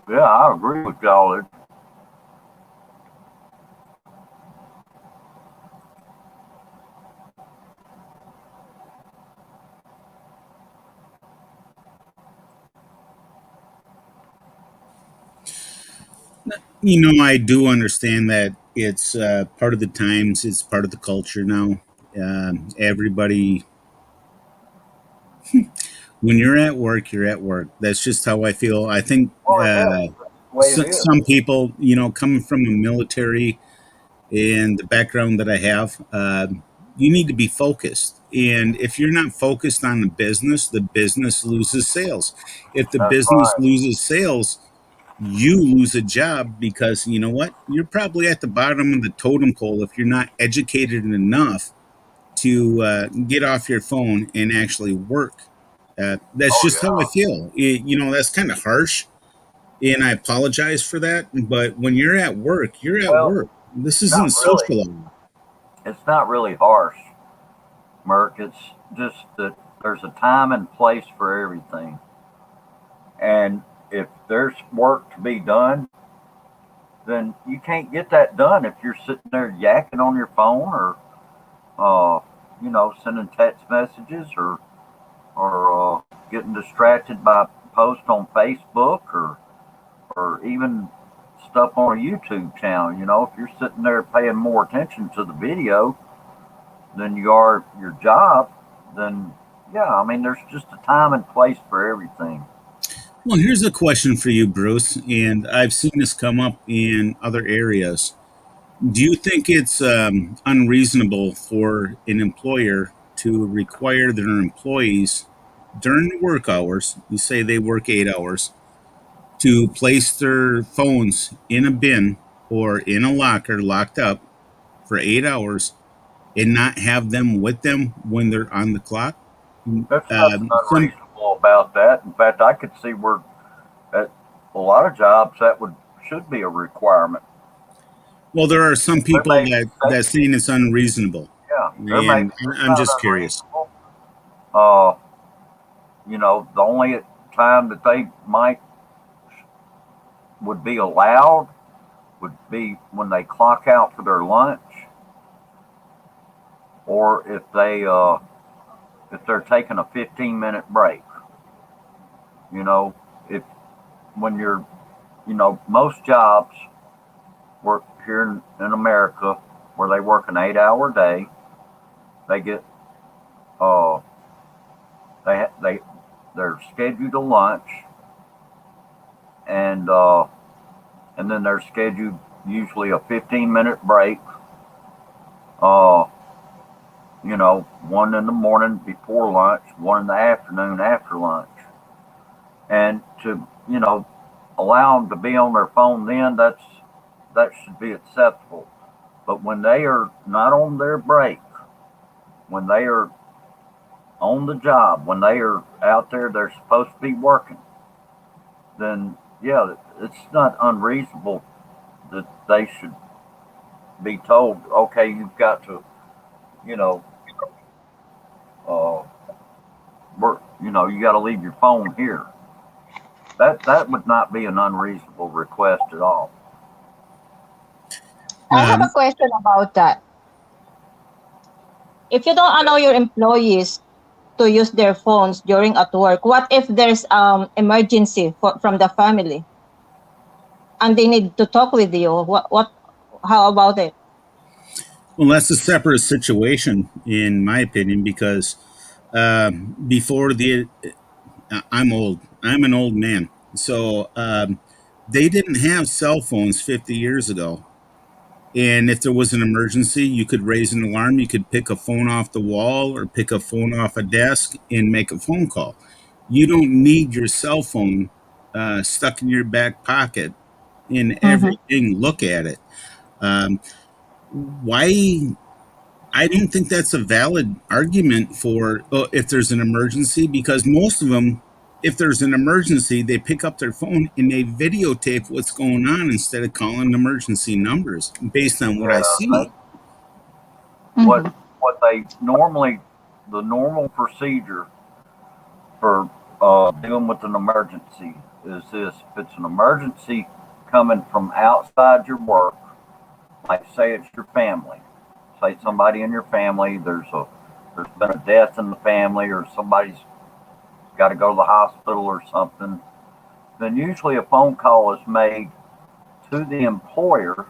Speaker 2: yeah, I agree with y'all.
Speaker 3: You know, I do understand that it's part of the times, it's part of the culture now. Everybody, when you're at work, you're at work. That's just how I feel. I think
Speaker 2: Well, yeah, that's the way it is.
Speaker 3: some people, you know, coming from a military and the background that I have, you need to be focused. And if you're not focused on the business loses sales. If the
Speaker 2: That's
Speaker 3: business
Speaker 2: right.
Speaker 3: loses sales, you lose a job because you know what? You're probably at the bottom of the totem pole if you're not educated enough to get off your phone and actually work. That's
Speaker 2: Oh
Speaker 3: just how I
Speaker 2: yeah.
Speaker 3: feel. That's kind of harsh, and I apologize for that. But when you're at work, you're at
Speaker 2: Well,
Speaker 3: work. This
Speaker 2: not
Speaker 3: isn't
Speaker 2: really.
Speaker 3: social hour.
Speaker 2: It's not really harsh, Merc. It's just that there's a time and place for everything. And if there's work to be done, then you can't get that done if you're sitting there yakking on your phone or, sending text messages or getting distracted by posts on Facebook or even stuff on a YouTube channel. If you're sitting there paying more attention to the video than you are your job, then yeah, I mean, there's just a time and place for everything.
Speaker 3: Well, here's a question for you, Bruce, and I've seen this come up in other areas. Do you think it's unreasonable for an employer to require their employees during the work hours, you say they work 8 hours, to place their phones in a bin or in a locker locked up for 8 hours and not have them with them when they're on the clock?
Speaker 2: There's nothing
Speaker 3: Some
Speaker 2: unreasonable about that. In fact, I could see where at a lot of jobs that should be a requirement.
Speaker 3: Well, there are some
Speaker 2: There
Speaker 3: people
Speaker 2: may be
Speaker 3: that saying it's unreasonable,
Speaker 2: Yeah, there may
Speaker 3: and
Speaker 2: be. It's
Speaker 3: I'm
Speaker 2: not
Speaker 3: just curious.
Speaker 2: unreasonable. The only time that they would be allowed would be when they clock out for their lunch, or if they're taking a 15-minute break. If when you're, most jobs work here in America where they work an 8-hour day, they get uh they're scheduled to lunch, and then they're scheduled usually a 15-minute break. Uh, one in the morning before lunch, one in the afternoon after lunch, and to allow them to be on their phone then that should be acceptable. But when they are not on their break, when they are on the job, when they are out there, they're supposed to be working, then yeah, it's not unreasonable that they should be told, okay, you've got to, you know, uh, work, you got to leave your phone here. That would not be an unreasonable request at all.
Speaker 6: I have a question about that. If you don't allow your employees to use their phones during at work, what if there's emergency from the family and they need to talk with you? How about it?
Speaker 3: Well, that's a separate situation, in my opinion, because before I'm old. I'm an old man. So they didn't have cell phones 50 years ago. And if there was an emergency, you could raise an alarm. You could pick a phone off the wall or pick a phone off a desk and make a phone call. You don't need your cell phone stuck in your back pocket in
Speaker 6: Mm-hmm.
Speaker 3: everything. Look at it. Why? I don't think that's a valid argument for if there's an emergency, because most of them, if there's an emergency, they pick up their phone and they videotape what's going on instead of calling emergency numbers based on what I see.
Speaker 2: What
Speaker 6: Mm-hmm.
Speaker 2: what they normally the normal procedure for dealing with an emergency is this: if it's an emergency coming from outside your work, like say it's your family, say somebody in your family, there's been a death in the family, or somebody's got to go to the hospital or something, then usually a phone call is made to the employer,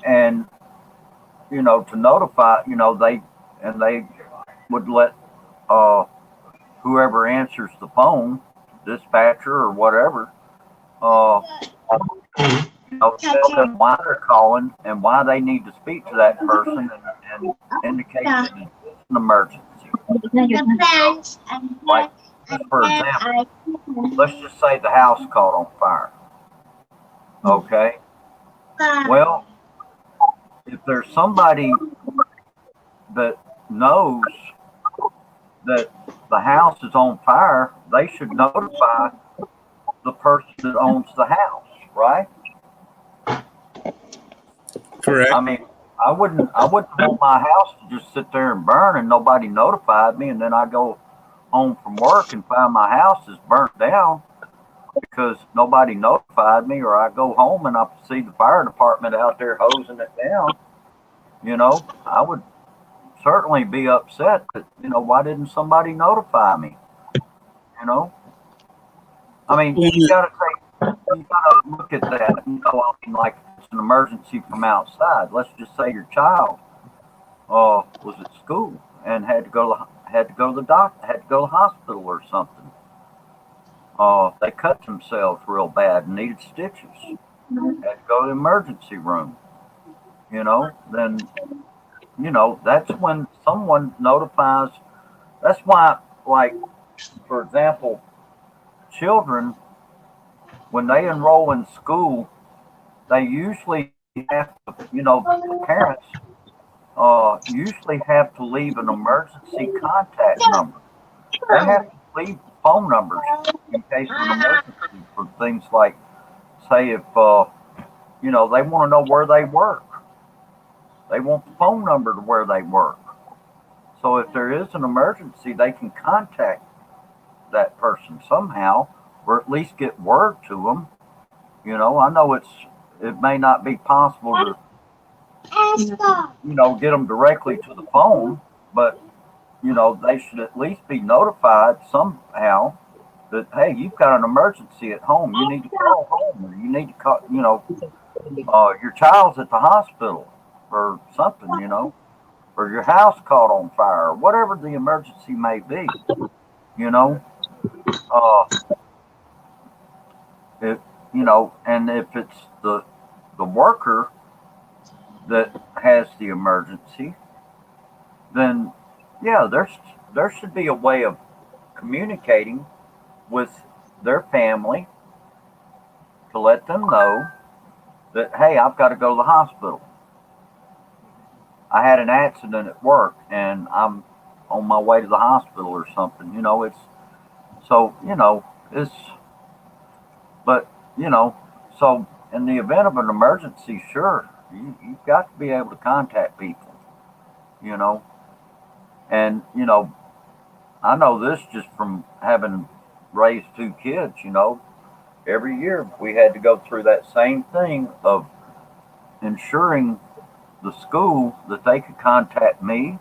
Speaker 2: and to notify, they would let whoever answers the phone, dispatcher or whatever, tell them why they're calling and why they need to speak to that person, and indicate that it's an emergency. Like, just for example, let's just say the house caught on fire. Okay. Well, if there's somebody that knows that the house is on fire, they should notify the person that owns the house, right?
Speaker 3: Correct.
Speaker 2: I mean, I wouldn't want my house to just sit there and burn and nobody notified me, and then I go home from work and find my house is burnt down because nobody notified me, or I go home and I see the fire department out there hosing it down. I would certainly be upset that, why didn't somebody notify me? You know, I mean, you gotta look at that. Like it's an emergency from outside. Let's just say your child was at school and had to go to the doctor, had to go to the hospital or something. They cut themselves real bad and needed stitches. Had to go to the emergency room. Then that's when someone notifies. That's why, like, for example, children, when they enroll in school, they usually have to, the parents usually have to leave an emergency contact number. They have to leave phone numbers in case of an emergency for things like, say, if, they want to know where they work. They want the phone number to where they work. So if there is an emergency, they can contact that person somehow, or at least get word to them. I know it may not be possible to, get them directly to the phone, but they should at least be notified somehow that, hey, you've got an emergency at home. You need to call home, or you need to call, your child's at the hospital or something, or your house caught on fire, or whatever the emergency may be, uh, if, and if it's the worker that has the emergency, then yeah, there should be a way of communicating with their family to let them know that, hey, I've got to go to the hospital. I had an accident at work and I'm on my way to the hospital or something. It's so, it's, but, so in the event of an emergency, sure, you've got to be able to contact people, you know, and, I know this just from having raised two kids, every year we had to go through that same thing of ensuring the school that they could contact me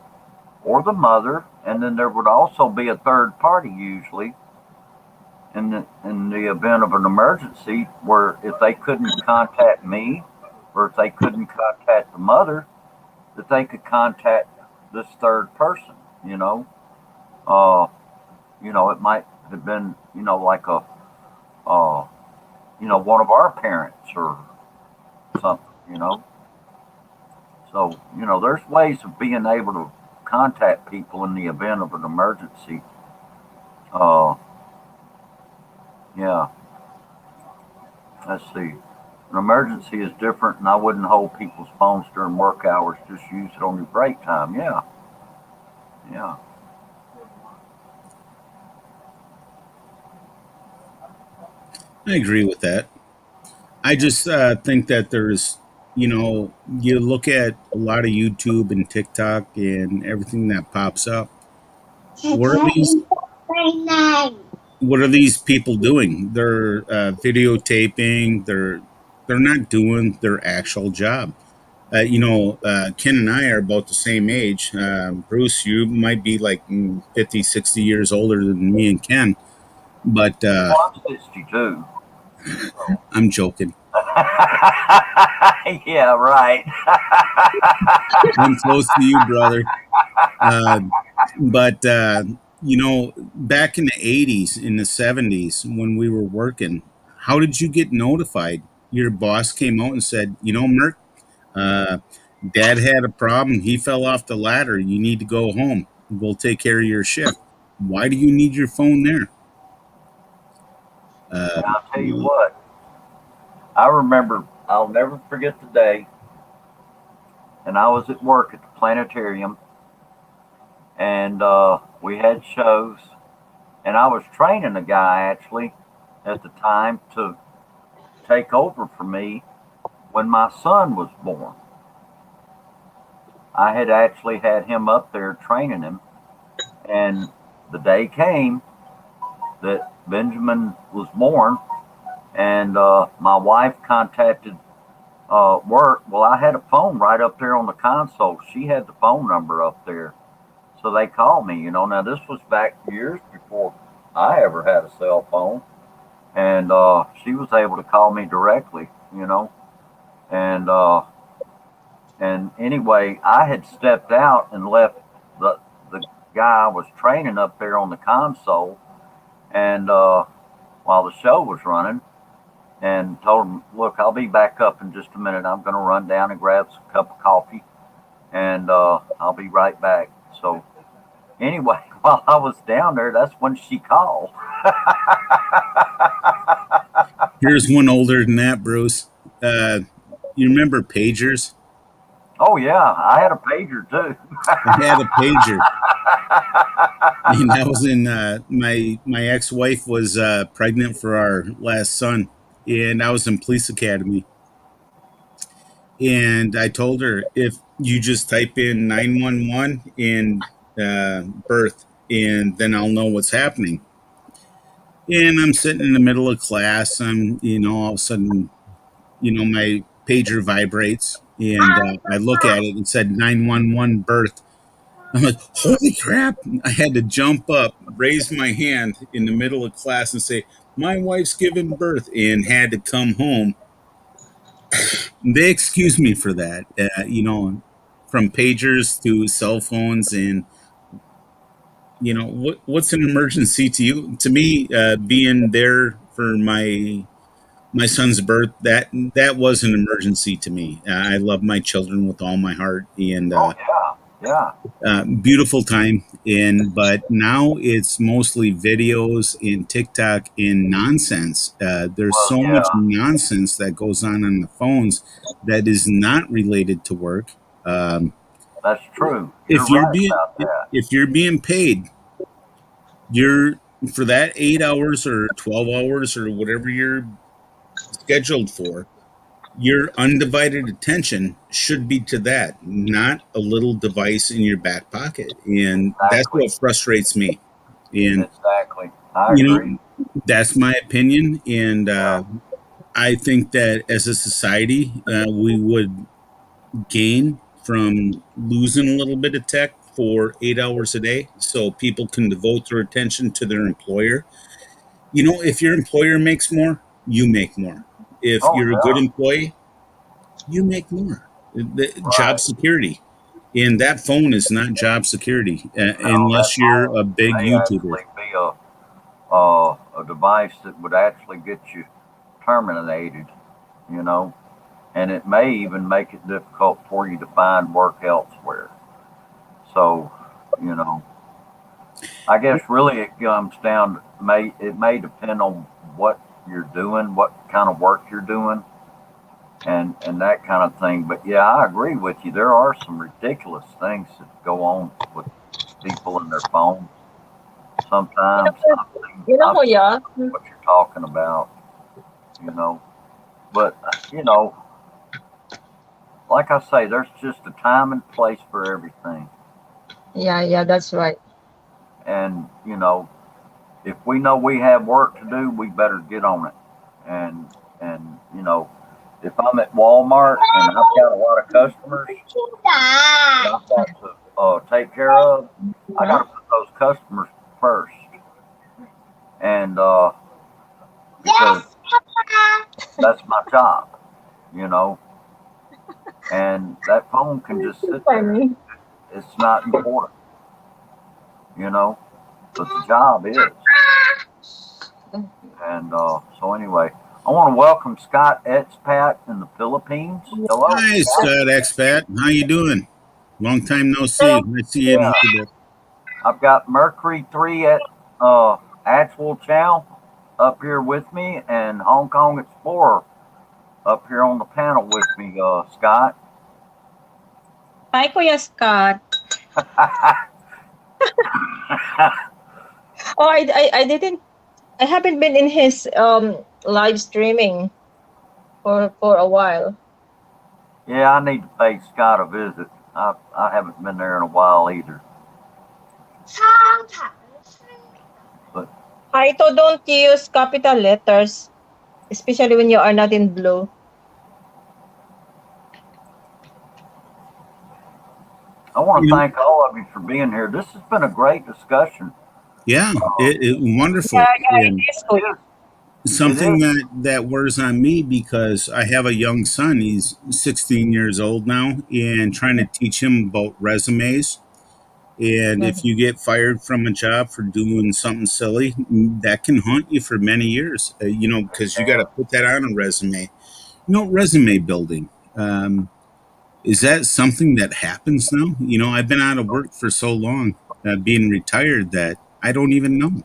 Speaker 2: or the mother, and then there would also be a third party usually in the event of an emergency, where if they couldn't contact me or if they couldn't contact the mother, that they could contact this third person. Uh, it might have been like a one of our parents or something. So there's ways of being able to contact people in the event of an emergency. Uh, yeah. Let's see. An emergency is different, and I wouldn't hold people's phones during work hours. Just use it on your break time. Yeah. Yeah.
Speaker 3: I agree with that. I just think that you look at a lot of YouTube and TikTok and everything that pops up. What are these? What are these people doing? They're videotaping. They're not doing their actual job. Ken and I are about the same age. Bruce, you might be like 50, 60 years older than me and Ken, but
Speaker 2: Well, I'm 62.
Speaker 3: I'm joking.
Speaker 2: Yeah, right.
Speaker 3: I'm close to you, brother. But back in the 80s, in the 70s, when we were working, how did you get notified? Your boss came out and said, Merc, uh, Dad had a problem. He fell off the ladder. You need to go home. We'll take care of your shift. Why do you need your phone there?
Speaker 2: And I'll tell you what, I remember, I'll never forget the day, and I was at work at the planetarium, and we had shows, and I was training a guy actually at the time to take over for me when my son was born. I had actually had him up there training him, and the day came that Benjamin was born, and my wife contacted work. Well, I had a phone right up there on the console. She had the phone number up there, so they called me. Now this was back years before I ever had a cell phone, and she was able to call me directly. And anyway, I had stepped out and left the guy I was training up there on the console, and while the show was running, and told him, "Look, I'll be back up in just a minute. I'm going to run down and grab some cup of coffee, and I'll be right back." So anyway, while I was down there, that's when she called.
Speaker 3: Here's one older than that, Bruce. You remember pagers?
Speaker 2: Oh yeah, I had a pager too.
Speaker 3: I had a pager. And that was in my ex-wife was pregnant for our last son, and I was in police academy. And I told her, if you just type in 911 and birth, and then I'll know what's happening. And I'm sitting in the middle of class. All of a sudden, my pager vibrates, and I look at it and said 911 birth. I'm like, holy crap. I had to jump up, raise my hand in the middle of class and say, my wife's giving birth, and had to come home. They excused me for that, from pagers to cell phones. And, what's an emergency to you? To me, being there for my son's birth, that was an emergency to me. I love my children with all my heart, and
Speaker 2: Oh yeah.
Speaker 3: beautiful time. But now it's mostly videos and TikTok and nonsense. There's
Speaker 2: Well,
Speaker 3: so
Speaker 2: yeah,
Speaker 3: much nonsense that goes on the phones that is not related to work.
Speaker 2: that's true. You're right about that.
Speaker 3: If you're being paid, you're for that 8 hours or 12 hours or whatever you're scheduled for, your undivided attention should be to that, not a little device in your back pocket. And that's what frustrates me. And
Speaker 2: Exactly. I agree.
Speaker 3: That's my opinion. And I think that as a society, we would gain from losing a little bit of tech for 8 hours a day, so people can devote their attention to their employer. If your employer makes more, you make more. If
Speaker 2: Oh,
Speaker 3: you're a good employee, you make more. Job security. And that phone is not job security unless you're a big YouTuber.
Speaker 2: Actually be a device that would actually get you terminated, and it may even make it difficult for you to find work elsewhere. So, I guess really it comes down to it may depend on what you're doing, what kind of work you're doing, and that kind of thing. But yeah, I agree with you. There are some ridiculous things that go on with people in their phones. Sometimes I think what you're talking about, But like I say, there's just a time and place for everything.
Speaker 6: Yeah, that's right.
Speaker 2: And if we know we have work to do, we better get on it. And if I'm at Walmart and I've got a lot of customers that I've got to take care of, I got to put those customers first. And because that's my job, and that phone can just sit there. It's not important, but the job is. And so anyway, I want to welcome Scott Expat in the Philippines. Hello.
Speaker 3: Hi, Scott Expat. How you doing? Long time no see. Nice to see you.
Speaker 2: Yeah. I've got Mercury 3 at Actual Chow up here with me, and Hong Kong Explorer up here on the panel with me, Scott.
Speaker 6: Hi, Kuya Scott. Oh, I didn't. I haven't been in his live streaming for a while.
Speaker 2: Yeah, I need to pay Scott a visit. I haven't been there in a while either.
Speaker 6: Kaito, don't use capital letters, especially when you are not in blue.
Speaker 2: I want to thank all of you for being here. This has been a great discussion.
Speaker 3: Yeah, wonderful.
Speaker 6: Yeah,
Speaker 3: And
Speaker 6: it is, Kuya.
Speaker 3: something that wears on me because I have a young son. He's 16 years old now, and trying to teach him about resumes. And if you get fired from a job for doing something silly, that can haunt you for many years. Because you got to put that on a resume. Resume building. Is that something that happens now? I've been out of work for so long, being retired, that I don't even know.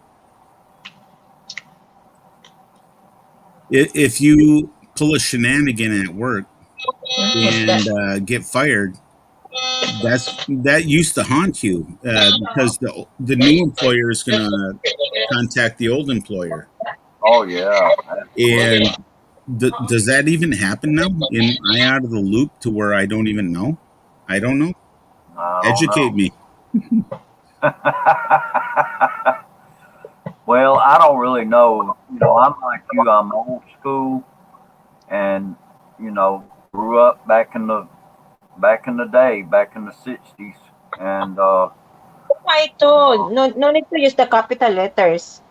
Speaker 3: If you pull a shenanigan at work and get fired, that used to haunt you because the new employer is going to contact the old employer.
Speaker 2: Oh yeah.
Speaker 3: And does that even happen now? Am I out of the loop to where I don't even know? I don't know. Educate me.
Speaker 2: Well, I don't really know. I'm like you. I'm old school, and grew up back in the day, back in the '60s, and
Speaker 6: Kaito, no need to use the capital letters.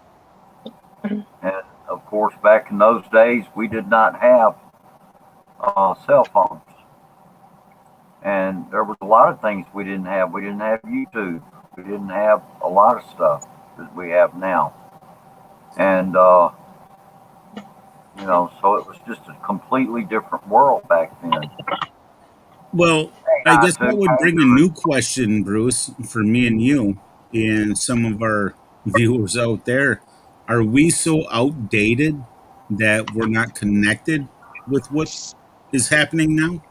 Speaker 2: and of course, back in those days, we did not have cell phones, and there was a lot of things we didn't have. We didn't have YouTube. We didn't have a lot of stuff that we have now. And, so it was just a completely different world back then.
Speaker 3: Well, I guess that would bring a new question, Bruce, for me and you and some of our viewers out there. Are we so outdated that we're not connected with what is happening now?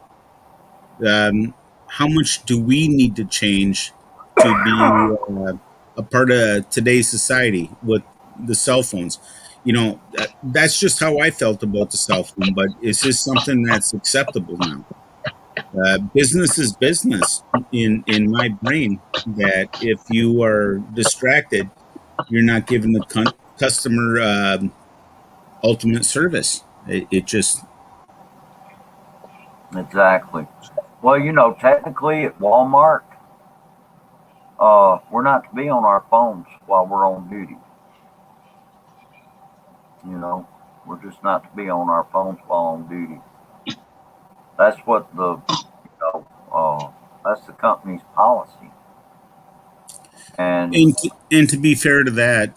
Speaker 3: How much do we need to change to be a part of today's society with the cell phones? That's just how I felt about the cell phone, but is this something that's acceptable now? Business is business in my brain, that if you are distracted, you're not giving the customer ultimate service. It just...
Speaker 2: Exactly. Well, technically at Walmart, we're not to be on our phones while we're on duty. We're just not to be on our phones while on duty. That's what that's the company's policy. And
Speaker 3: to be fair to that,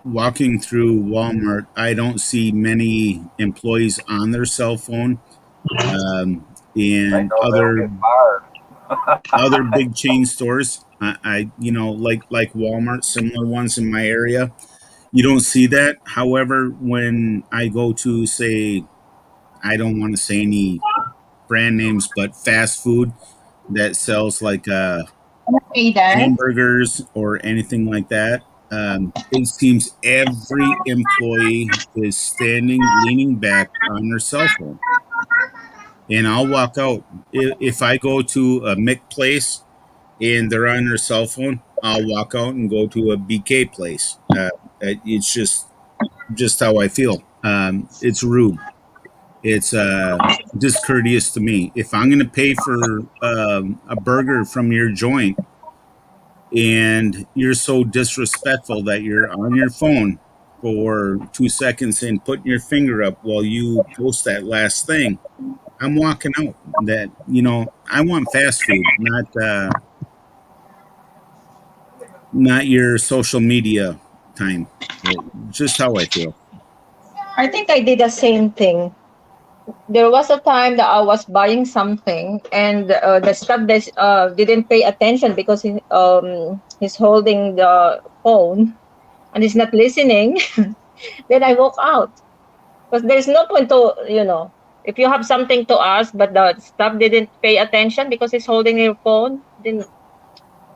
Speaker 3: walking through Walmart, I don't see many employees on their cell phone. And other big chain stores, I like Walmart, similar ones in my area, you don't see that. However, when I go to, say, I don't want to say any brand names, but fast food that sells like hamburgers or anything like that, it seems every employee is standing, leaning back on their cell phone. And I'll walk out. If I go to a Mick place and they're on their cell phone, I'll walk out and go to a BK place. It's just how I feel. It's rude. It's discourteous to me. If I'm going to pay for a burger from your joint and you're so disrespectful that you're on your phone for 2 seconds and putting your finger up while you post that last thing, I'm walking out. That, I want fast food, not your social media time. Just how I feel.
Speaker 6: I think I did the same thing. There was a time that I was buying something, and the staff didn't pay attention because he's holding the phone and he's not listening. Then I walk out. Because there's no point to, if you have something to ask, but the staff didn't pay attention because he's holding your phone, then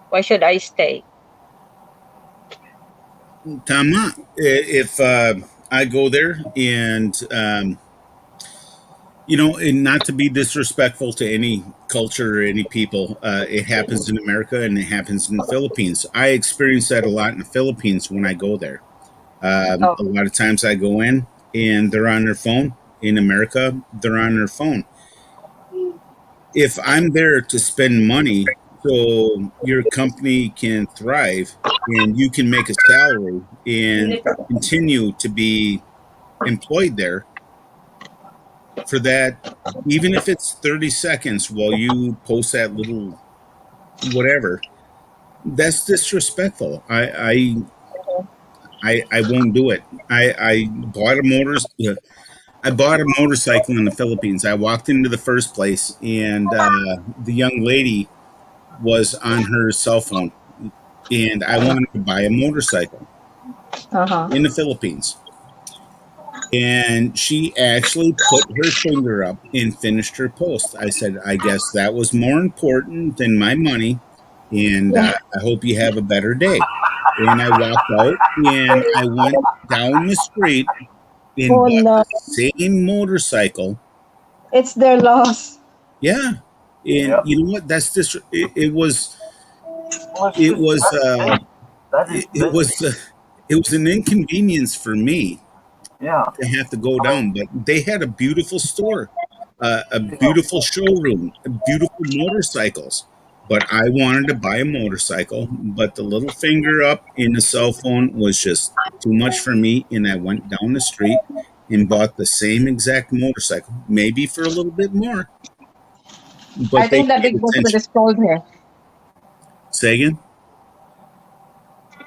Speaker 6: why should I stay?
Speaker 3: Tama, if I go there and and not to be disrespectful to any culture or any people, it happens in America and it happens in the Philippines. I experience that a lot in the Philippines when I go there.
Speaker 6: Oh,
Speaker 3: A lot of times I go in and they're on their phone. In America, they're on their phone. If I'm there to spend money so your company can thrive and you can make a salary and continue to be employed there for that, even if it's 30 seconds while you post that little whatever, that's disrespectful. I won't do it. I bought a motorcycle in the Philippines. I walked into the first place, and the young lady was on her cell phone, and I wanted to buy a motorcycle
Speaker 6: uh-huh.
Speaker 3: in the Philippines. And she actually put her finger up and finished her post. I said, I guess that was more important than my money, and
Speaker 6: Yeah.
Speaker 3: I hope you have a better day. And I walked out, and I went down the street and
Speaker 6: Oh
Speaker 3: bought
Speaker 6: no,
Speaker 3: the same motorcycle.
Speaker 6: it's their loss.
Speaker 3: Yeah. And
Speaker 2: Yep.
Speaker 3: you know what? That's this.
Speaker 2: Well, it's
Speaker 3: It
Speaker 2: just
Speaker 3: was.
Speaker 2: that is
Speaker 3: It was. It was an inconvenience for me
Speaker 2: yeah.
Speaker 3: to have to go down, but they had a beautiful store, a beautiful showroom, beautiful motorcycles. But I wanted to buy a motorcycle, but the little finger up in the cell phone was just too much for me, and I went down the street and bought the same exact motorcycle, maybe for a little bit more,
Speaker 6: I
Speaker 3: but they
Speaker 6: think the
Speaker 3: paid
Speaker 6: big boss will
Speaker 3: attention.
Speaker 6: scold here.
Speaker 3: Say again?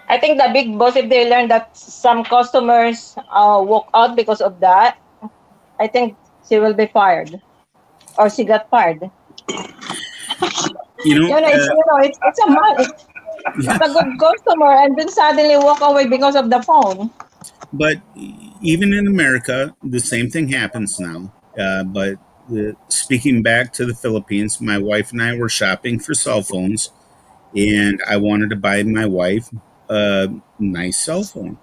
Speaker 6: I think the big boss, if they learn that some customers walk out because of that, I think she will be fired or she got fired.
Speaker 3: You know,
Speaker 6: It's a man. It's a good customer, and then suddenly walk away because of the phone.
Speaker 3: but even in America, the same thing happens now. But speaking back to the Philippines, my wife and I were shopping for cell phones, and I wanted to buy my wife a nice cell phone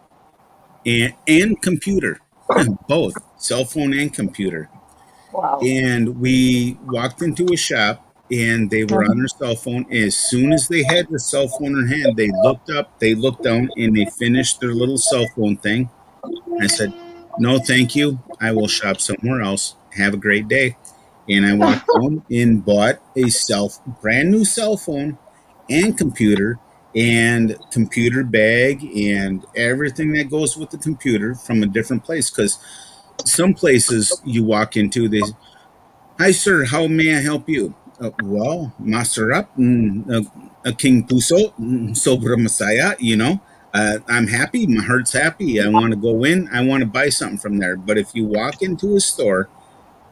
Speaker 3: and computer, both cell phone and computer.
Speaker 6: Wow.
Speaker 3: And we walked into a shop, and they were on their cell phone. As soon as they had the cell phone in hand, they looked up, they looked down, and they finished their little cell phone thing. I said, no, thank you. I will shop somewhere else. Have a great day. And I walked home and bought a brand new cell phone and computer bag and everything that goes with the computer from a different place. Because some places you walk into, they, hi, sir, how may I help you? Well, masarap, king puso, sobra masaya, I'm happy. My heart's happy. I want to go in. I want to buy something from there. But if you walk into a store,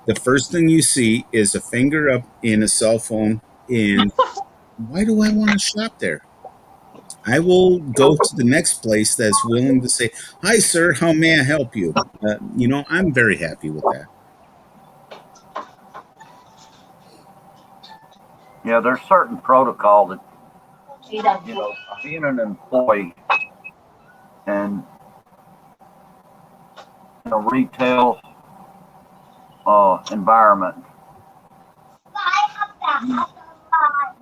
Speaker 3: the first thing you see is a finger up in a cell phone. And why do I want to shop there? I will go to the next place that's willing to say, hi, sir, how may I help you? I'm very happy with that.
Speaker 2: Yeah, there's certain protocol that being an employee and in a retail environment,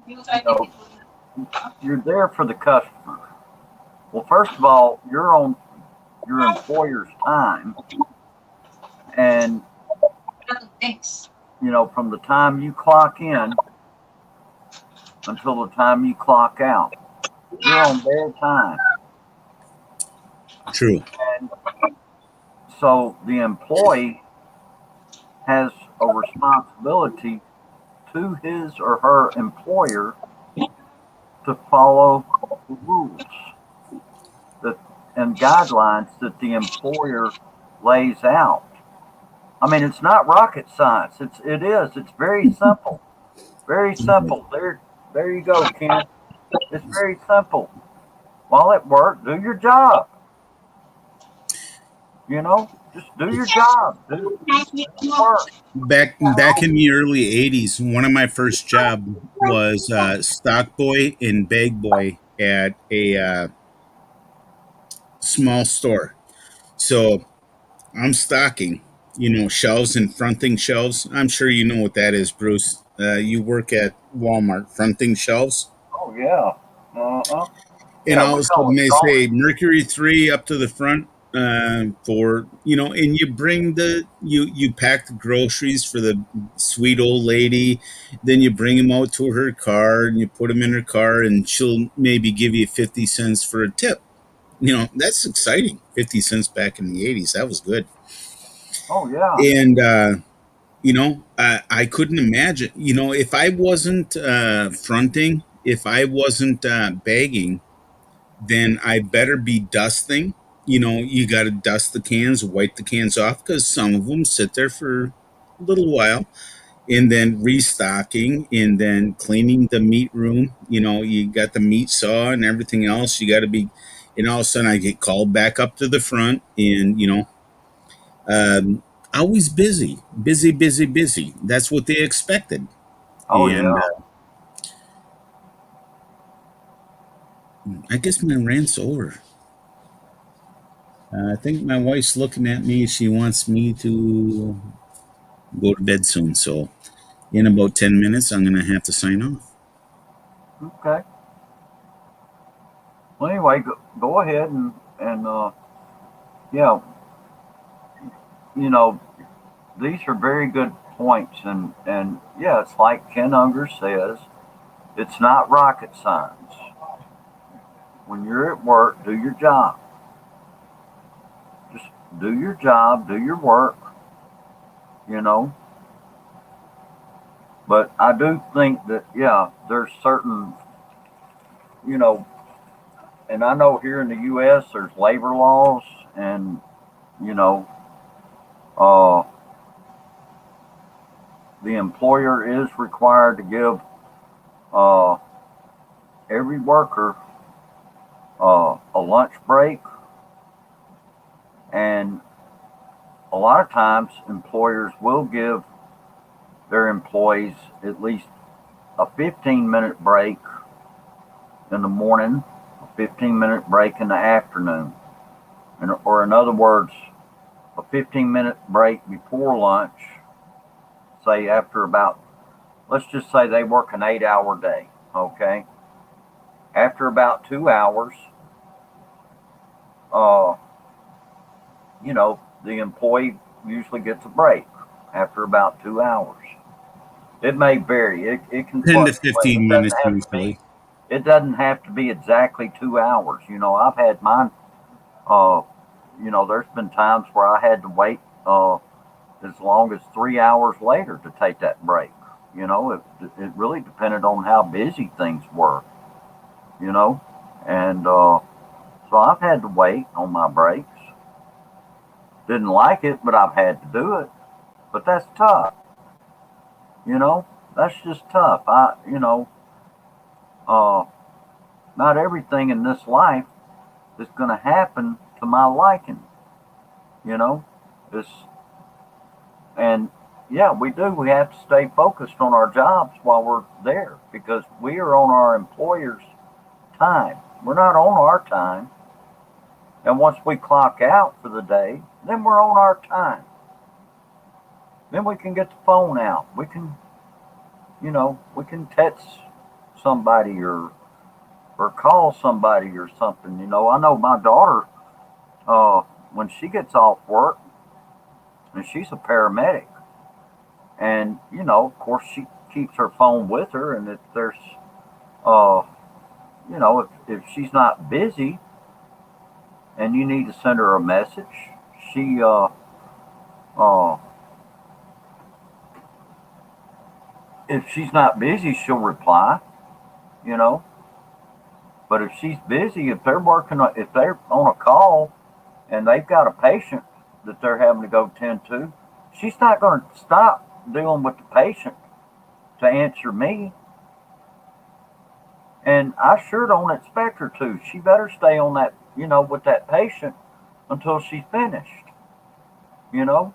Speaker 2: you know, you're there for the customer. Well, first of all, you're on your employer's time, and from the time you clock in until the time you clock out, you're on their time.
Speaker 3: True.
Speaker 2: And so the employee has a responsibility to his or her employer to follow the rules and guidelines that the employer lays out. I mean, it's not rocket science. It's very simple. Very simple. There you go, Ken. It's very simple. While at work, do your job. You know, just do your job. Do your work.
Speaker 3: Back in the early '80s, one of my first job was stock boy and bag boy at a small store. So I'm stocking, shelves and fronting shelves. I'm sure you know what that is, Bruce. You work at Walmart, fronting shelves.
Speaker 2: Oh yeah. Uh-huh.
Speaker 3: And
Speaker 2: Yeah,
Speaker 3: all
Speaker 2: we
Speaker 3: of a
Speaker 2: call
Speaker 3: sudden
Speaker 2: it
Speaker 3: they
Speaker 2: stalling.
Speaker 3: say Mercury 3 up to the front for, and you bring you pack the groceries for the sweet old lady. Then you bring them out to her car and you put them in her car and she'll maybe give you 50 cents for a tip. That's exciting. 50 cents back in the '80s. That was good.
Speaker 2: Oh yeah.
Speaker 3: And, I couldn't imagine, if I wasn't fronting, if I wasn't bagging, then I better be dusting. You got to dust the cans, wipe the cans off because some of them sit there for a little while, and then restocking and then cleaning the meat room. You got the meat saw and everything else. You got to be, and all of a sudden I get called back up to the front and, um, always busy, busy, busy, busy. That's what they expected.
Speaker 2: Oh
Speaker 3: And
Speaker 2: yeah.
Speaker 3: I guess my rant's over. I think my wife's looking at me. She wants me to go to bed soon. So, in about 10 minutes, I'm going to have to sign off.
Speaker 2: Okay. Well, anyway, go ahead and yeah, you know, these are very good points, and yeah, it's like Ken Unger says, it's not rocket science. When you're at work, do your job. Just do your job, do your work, you know. But I do think that yeah, there's certain, you know, and I know here in the U.S. there's labor laws, and you know, uh, the employer is required to give uh, every worker a lunch break, and a lot of times employers will give their employees at least a 15-minute break in the morning, a 15-minute break in the afternoon, and, or in other words, a 15-minute break before lunch, say after about, let's just say they work an 8-hour day, okay? After about 2 hours, uh, the employee usually gets a break after about 2 hours. It may vary. It can
Speaker 3: 10 to
Speaker 2: fluctuate.
Speaker 3: 15 minutes usually.
Speaker 2: It doesn't have to be exactly 2 hours. I've had mine. Uh, there's been times where I had to wait as long as 3 hours later to take that break. It really depended on how busy things were. And so I've had to wait on my breaks. Didn't like it, but I've had to do it. But that's tough. That's just tough. Uh, Not everything in this life is going to happen to my liking. You know, it's and yeah, we do. We have to stay focused on our jobs while we're there because we are on our employer's time. We're not on our time. And once we clock out for the day, then we're on our time. Then we can get the phone out. We can text somebody or call somebody or something. I know my daughter, when she gets off work, and she's a paramedic, and of course, she keeps her phone with her, and if there's, uh, if she's not busy, and you need to send her a message, she, uh, if she's not busy, she'll reply. You know, but if she's busy, if they're on a call, and they've got a patient that they're having to go tend to, she's not going to stop dealing with the patient to answer me. And I sure don't expect her to. She better stay on that, with that patient until she's finished. you know.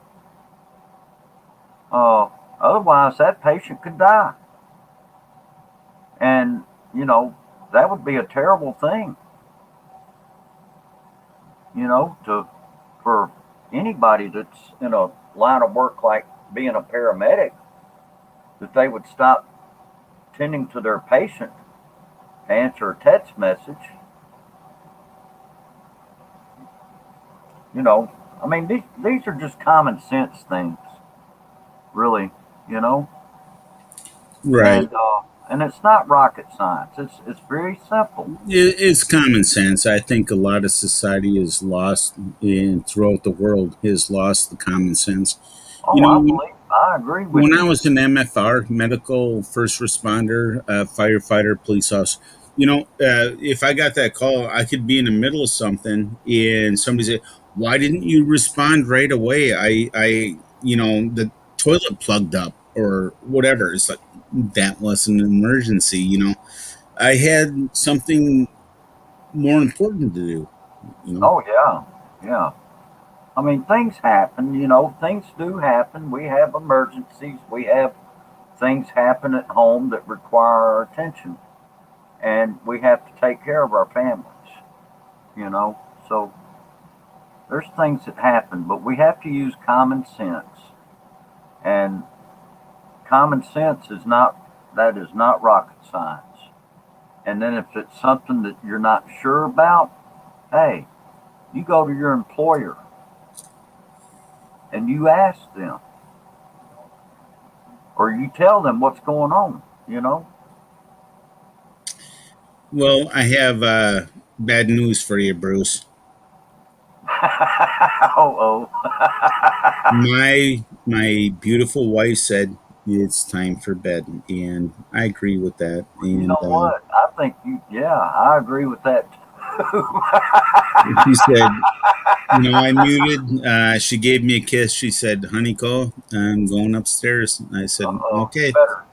Speaker 2: Otherwise, that patient could die. And, you know, that would be a terrible thing, you know, for anybody that's in a line of work like being a paramedic, that they would stop tending to their patient to answer a text message. You know, I mean, these are just common sense things, really, you know,
Speaker 3: Right.
Speaker 2: and it's not rocket science. It's very simple.
Speaker 3: It's common sense. I think a lot of society is lost, and throughout the world has lost the common sense. You
Speaker 2: Oh,
Speaker 3: know,
Speaker 2: I agree with
Speaker 3: when I
Speaker 2: you.
Speaker 3: was an MFR, medical first responder, firefighter, police officer, if I got that call, I could be in the middle of something and somebody said, "Why didn't you respond right away? The toilet plugged up or whatever." It's like, that wasn't an emergency. I had something more important to do. You know,
Speaker 2: Oh yeah, yeah. I mean, things happen. You know, things do happen. We have emergencies. We have things happen at home that require our attention, and we have to take care of our families. You know, so there's things that happen, but we have to use common sense. And common sense is not rocket science. And then if it's something that you're not sure about, hey, you go to your employer and you ask them, or you tell them what's going on, you know?
Speaker 3: well, I have bad news for you, Bruce.
Speaker 2: Oh,
Speaker 3: My beautiful wife said it's time for bed, and I agree with that.
Speaker 2: you
Speaker 3: And
Speaker 2: know what? I think yeah, I agree with that too.
Speaker 3: she said, I muted. She gave me a kiss. She said, "Honey, Cole, I'm going upstairs." I said, "Okay,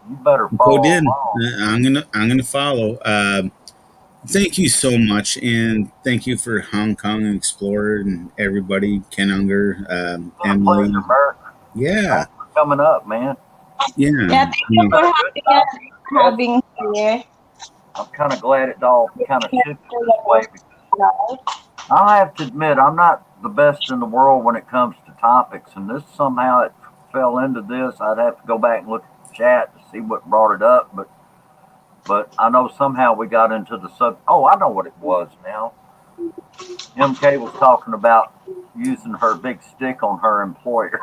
Speaker 2: You better
Speaker 3: code
Speaker 2: follow
Speaker 3: in.
Speaker 2: along.
Speaker 3: I'm gonna follow." Thank you so much, and thank you for Hong Kong Explorer and everybody, Ken Unger,
Speaker 2: It's been a pleasure,
Speaker 3: Emily.
Speaker 2: Merrick.
Speaker 3: Yeah,
Speaker 2: Thanks for coming up, man.
Speaker 3: yeah.
Speaker 6: Yeah, thank you
Speaker 2: It's
Speaker 6: for
Speaker 2: been a good
Speaker 6: having us,
Speaker 2: time. Yes,
Speaker 6: having here.
Speaker 2: I'm kind of glad it all kind of shifted this way because I have to admit I'm not the best in the world when it comes to topics, and this somehow it fell into this. I'd have to go back and look at the chat to see what brought it up, but I know somehow we got into the sub. Oh, I know what it was now. MK was talking about using her big stick on her employer.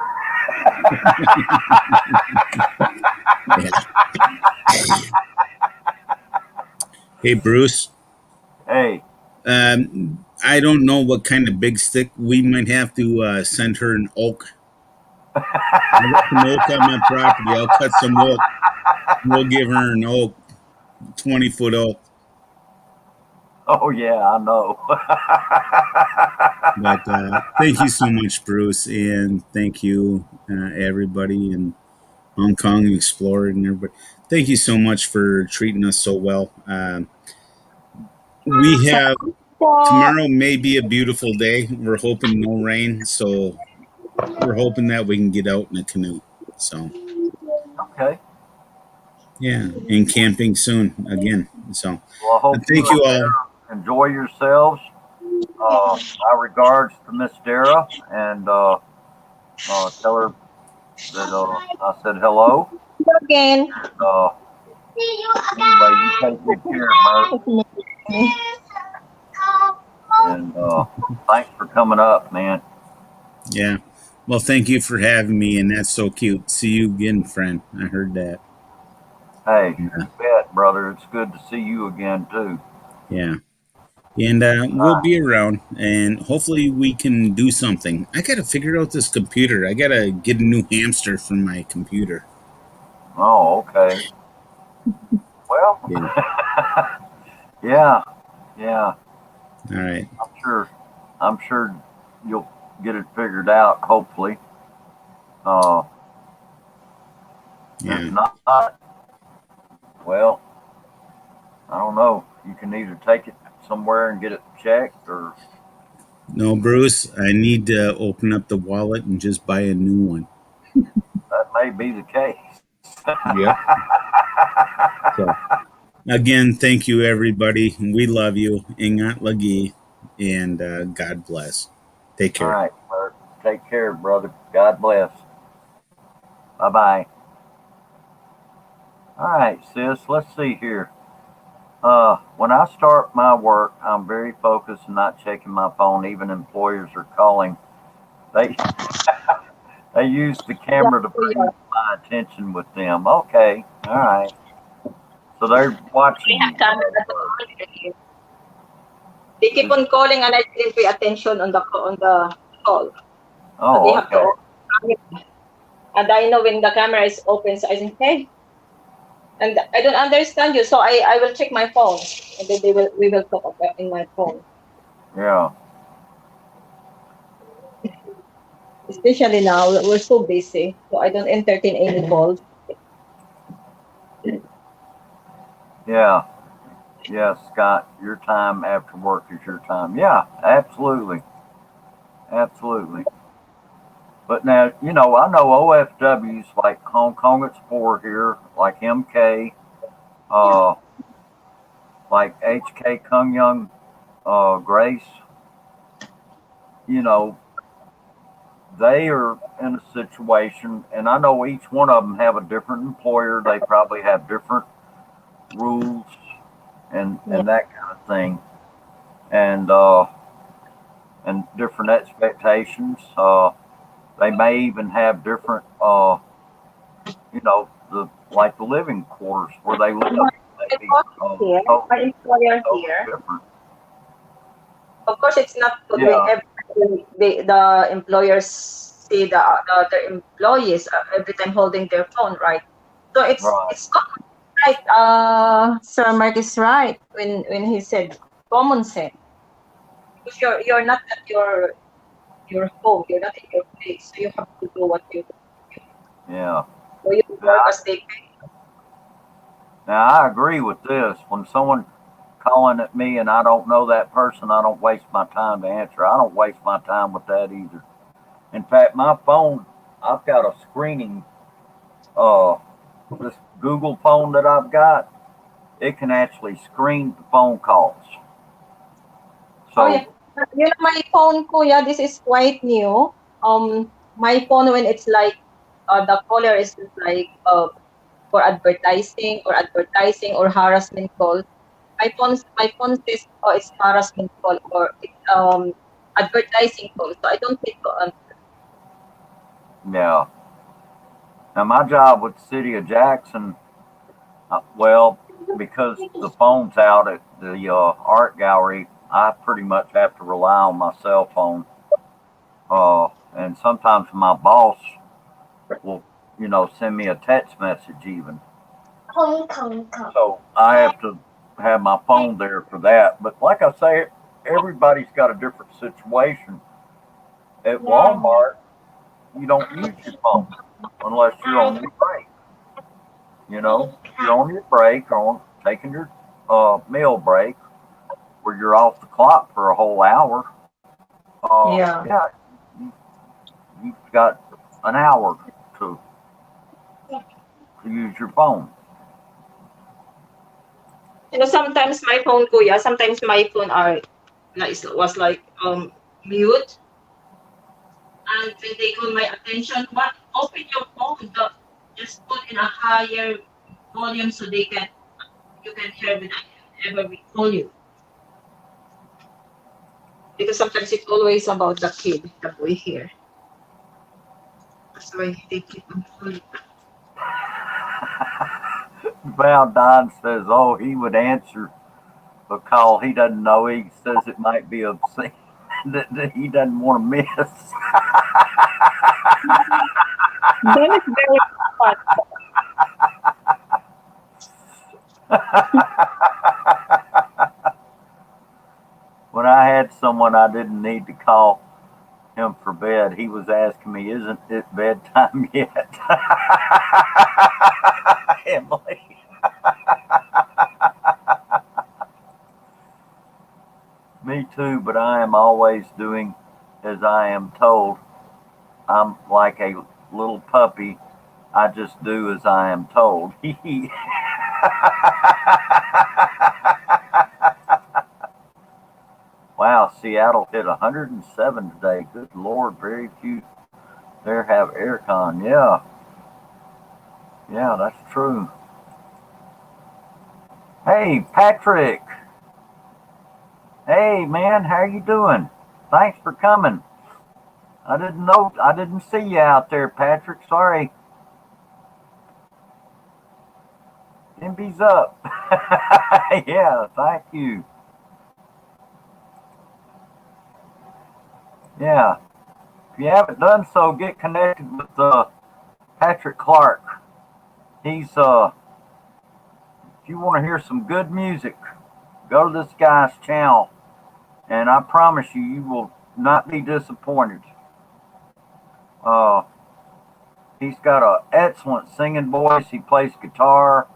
Speaker 3: Yeah. Hey, Bruce.
Speaker 2: Hey,
Speaker 3: I don't know what kind of big stick. We might have to send her an oak. I got some oak on my property. I'll cut some oak. We'll give her an oak, 20-foot oak.
Speaker 2: oh yeah, I know.
Speaker 3: But thank you so much, Bruce, and thank you, everybody in Hong Kong Explorer and everybody. Thank you so much for treating us so well. We have
Speaker 6: So,
Speaker 3: tomorrow may be a beautiful day. We're hoping no rain, so we're hoping that we can get out in a canoe. So
Speaker 2: Okay.
Speaker 3: yeah, and camping soon again. So
Speaker 2: Well, I hope you
Speaker 3: thank you all.
Speaker 2: enjoy yourselves. My regards to Miss Dara, and tell her that I said hello.
Speaker 6: again.
Speaker 2: Uh, anyway, you take good care, Mert, and thanks for coming up, man.
Speaker 3: Yeah. Well, thank you for having me, and that's so cute. See you again, friend. I heard that.
Speaker 2: Hey,
Speaker 3: Yeah.
Speaker 2: you bet, brother. It's good to see you again too.
Speaker 3: Yeah. And we'll be around, and hopefully we can do something. I got to figure out this computer. I got to get a new hamster for my computer.
Speaker 2: Oh, okay. Well,
Speaker 3: Yeah.
Speaker 2: yeah, yeah.
Speaker 3: All right.
Speaker 2: I'm sure. I'm sure you'll get it figured out. Hopefully. Uh, if
Speaker 3: Yeah.
Speaker 2: not, well, I don't know. You can either take it somewhere and get it checked, or
Speaker 3: No, Bruce, I need to open up the wallet and just buy a new one.
Speaker 2: That may be the case.
Speaker 3: Yep. So, again, thank you, everybody. We love you. Ingat lagi. And God bless. Take
Speaker 2: All
Speaker 3: care.
Speaker 2: right, Bert. Take care, brother. God bless. Bye bye. All right, sis. Let's see here. When I start my work, I'm very focused and not checking my phone. Even employers are calling. They they use the
Speaker 6: Yeah,
Speaker 2: camera to
Speaker 6: kuya.
Speaker 2: bring my attention with them. Okay, all right. So they're
Speaker 6: They
Speaker 2: watching
Speaker 6: have
Speaker 2: you.
Speaker 6: camera to monitor. They keep on calling and I didn't pay attention on the call. So they
Speaker 2: Oh,
Speaker 6: have to
Speaker 2: okay.
Speaker 6: and I know when the camera is open, so I say, hey, and I don't understand you, so I will check my phone, and then we will talk about in my phone.
Speaker 2: Yeah,
Speaker 6: Especially now, we're so busy, so I don't entertain any calls.
Speaker 2: yeah, yeah, Scott. Your time after work is your time. Yeah, absolutely, absolutely. But now, I know OFWs like Hong Kong Explorer here, like MK, uh, like HK Kung Young, Grace. You know, they are in a situation, and I know each one of them have a different employer. They probably have different rules
Speaker 6: Yeah.
Speaker 2: and that kind of thing, and different expectations. They may even have different, the like the living quarters where they live
Speaker 6: My
Speaker 2: may be
Speaker 6: employer here, my employer
Speaker 2: totally
Speaker 6: here.
Speaker 2: different.
Speaker 6: Of course, it's not good when
Speaker 2: Yeah,
Speaker 6: the employers see the employees every time holding their phone, right? So
Speaker 2: right.
Speaker 6: it's common, right? Sir Mark is right when he said common sense, because you're not at your home, you're not in your place, so you have to do what you do.
Speaker 2: Yeah.
Speaker 6: So you work
Speaker 2: Now,
Speaker 6: as they pay.
Speaker 2: now I agree with this. When someone calling at me and I don't know that person, I don't waste my time to answer. I don't waste my time with that either. In fact, my phone, I've got a screening, uh, this Google phone that I've got, it can actually screen the phone calls.
Speaker 6: Oh yeah,
Speaker 2: So,
Speaker 6: you know my phone, kuya. This is quite new. My phone when it's like the caller is like for advertising or harassment call. My phone says, oh, it's harassment call or it's advertising call. So I don't need to
Speaker 2: yeah. Now, my job with the city of Jackson, well, because the phone's out at the art gallery, I pretty much have to rely on my cell phone. And sometimes my boss will, send me a text message even. So I have to have my phone there for that. But like I say, everybody's got a different situation. At Walmart, you don't use your phone unless you're on your break. You're on your break or taking your meal break where you're off the clock for a whole hour.
Speaker 6: yeah.
Speaker 2: Yeah, you, you've got an hour to to use your phone.
Speaker 6: Sometimes my phone, kuya. Sometimes my phone was like mute, and when they call my attention, what? Open your phone. Just put in a higher volume so you can hear whenever we call you. Because sometimes it's always about the kid, the boy here. That's why they keep on calling.
Speaker 2: Val Don says, "Oh, he would answer a call he doesn't know. He says it might be obscene that he doesn't want to miss."
Speaker 6: That is very fun.
Speaker 2: When I had someone I didn't need to call him for bed, he was asking me, "Isn't it bedtime yet?" Emily. Me too, but I am always doing as I am told. I'm like a little puppy. I just do as I am told. Wow, Seattle hit 107 today. Good Lord, very few there have aircon. Yeah, yeah, that's true. Hey, Patrick. Hey, man, how you doing? Thanks for coming. I didn't see you out there, Patrick. Sorry. MB's up. Yeah, thank you. Yeah. If you haven't done so, get connected with Patrick Clark. He's if you want to hear some good music, go to this guy's channel, and I promise you, you will not be disappointed. He's got an excellent singing voice. He plays guitar.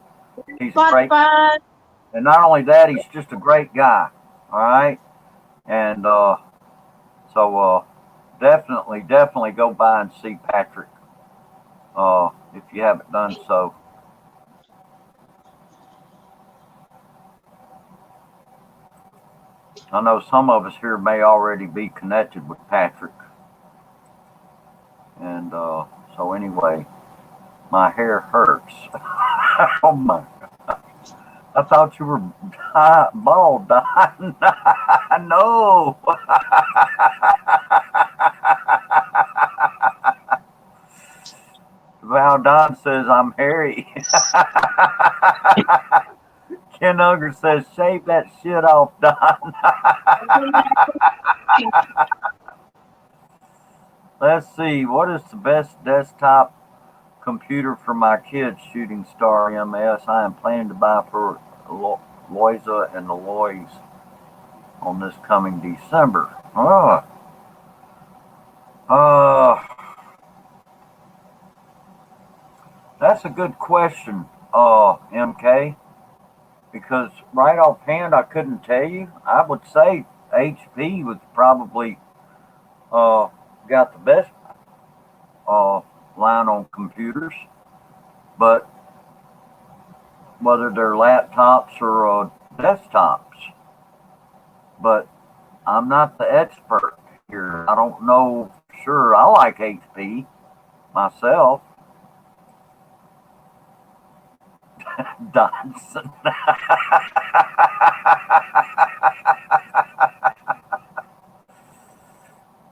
Speaker 2: He's a great, and not only that, he's just a great guy. All right, and so definitely go by and see Patrick if you haven't done so. I know some of us here may already be connected with Patrick. And so anyway, my hair hurts. Oh my God. I thought you were bald, Don. No. Val Don says I'm hairy. Ken Unger says, shave that shit off, Don. Let's see, what is the best desktop computer for my kids? Shooting Star MS. I am planning to buy for Loisa and the Loys on this coming December. That's a good question, MK. Because right offhand, I couldn't tell you. I would say HP was probably got the best line on computers, but whether they're laptops or desktops. But I'm not the expert here. I don't know. Sure, I like HP myself. Dodson.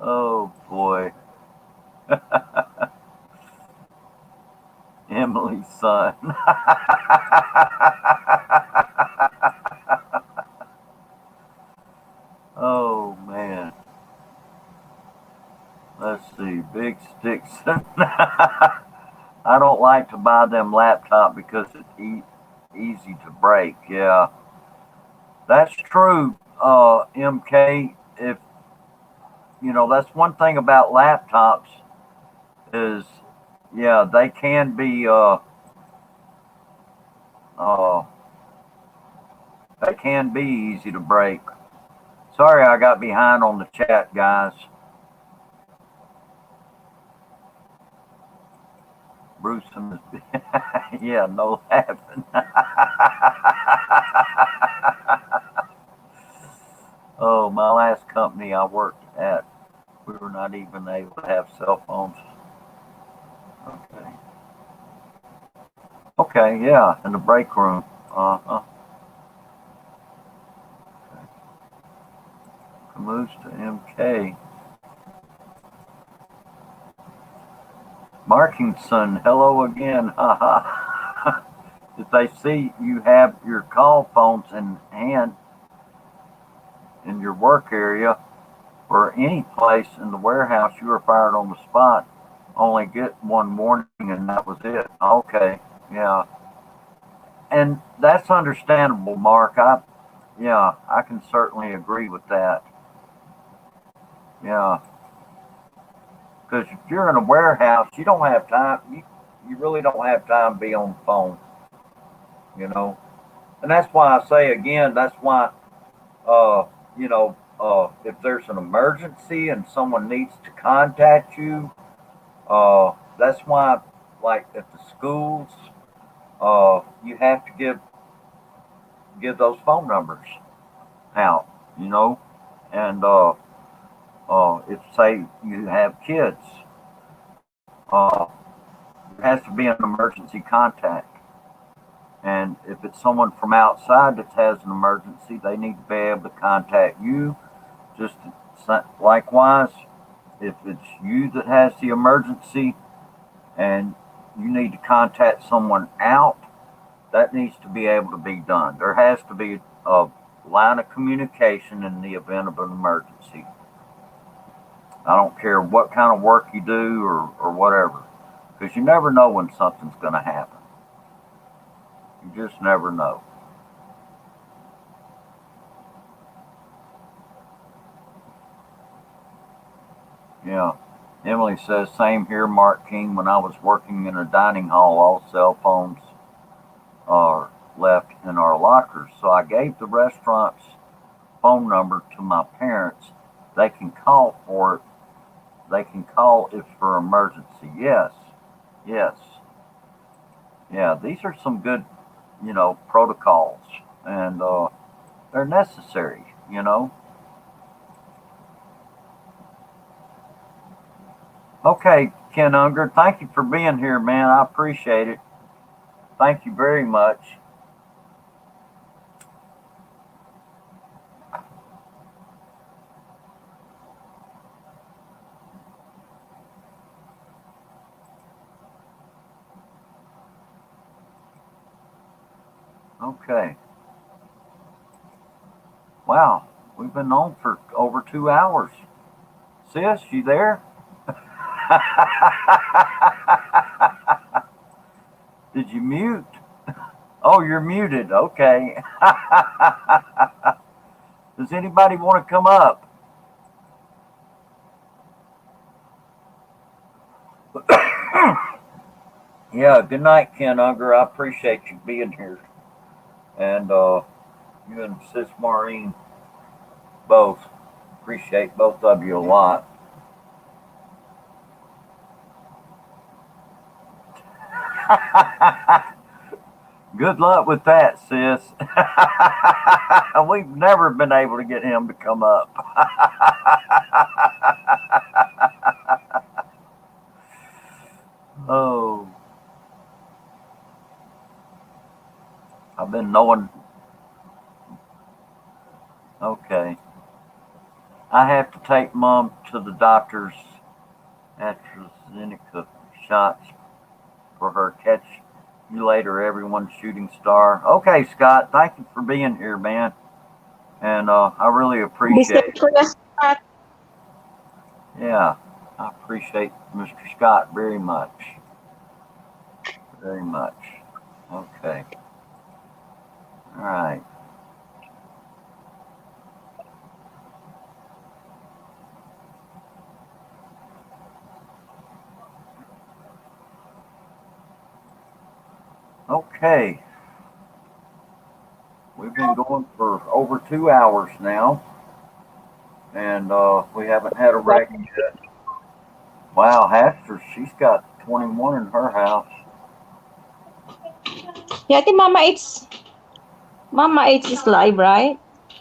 Speaker 2: Oh boy. Emily's son. Oh man. Let's see. Big sticks. I don't like to buy them laptop because it's easy to break. Yeah, that's true, MK. If you know, that's one thing about laptops is, yeah, they can be easy to break. Sorry, I got behind on the chat, guys. Bruce and yeah, no laughing. Oh, my last company I worked at, we were not even able to have cell phones. Okay. Okay, yeah, in the break room. Okay. Moves to MK. Markingson, hello again. Haha. If they see you have your call phones in hand in your work area or any place in the warehouse, you were fired on the spot. Only get one warning and that was it. Okay, yeah. And that's understandable, Mark. I can certainly agree with that. Yeah. Because if you're in a warehouse, you don't have time. You really don't have time to be on the phone. You know, and that's why I say again. That's why, if there's an emergency and someone needs to contact you, that's why, like at the schools, you have to give those phone numbers out, you know, and if say you have kids, there has to be an emergency contact. And if it's someone from outside that has an emergency, they need to be able to contact you. Just likewise, if it's you that has the emergency and you need to contact someone out, that needs to be able to be done. There has to be a line of communication in the event of an emergency. I don't care what kind of work you do or whatever, because you never know when something's going to happen. You just never know. Yeah. Emily says, same here, Mark King. When I was working in a dining hall, all cell phones are left in our lockers. So I gave the restaurant's phone number to my parents. They can call for it. They can call if for emergency. Yes. Yes. Yeah, these are some good, protocols, and they're necessary, Okay, Ken Unger, thank you for being here, man. I appreciate it. Thank you very much. Okay. Wow, we've been on for over 2 hours. Sis, you there? Did you mute? Oh, you're muted. Okay. Does anybody want to come up? Yeah, good night, Ken Unger. I appreciate you being here. And you and Sis Maureen both. Appreciate both of you a lot. Good luck with that, sis. We've never been able to get him to come up. Oh. I've been knowing. Okay. I have to take Mom to the doctor's AstraZeneca shots for her. Catch you later, everyone, shooting star. Okay, Scott, thank you for being here, man. And I really appreciate it. Yeah, I appreciate Mr. Scott very much. Very much. Okay. All right. Okay. We've been going for over 2 hours now, and we haven't had a wreck yet. Wow, Hester, she's got 21 in her house.
Speaker 6: Yeah, I think Mama H is live, right?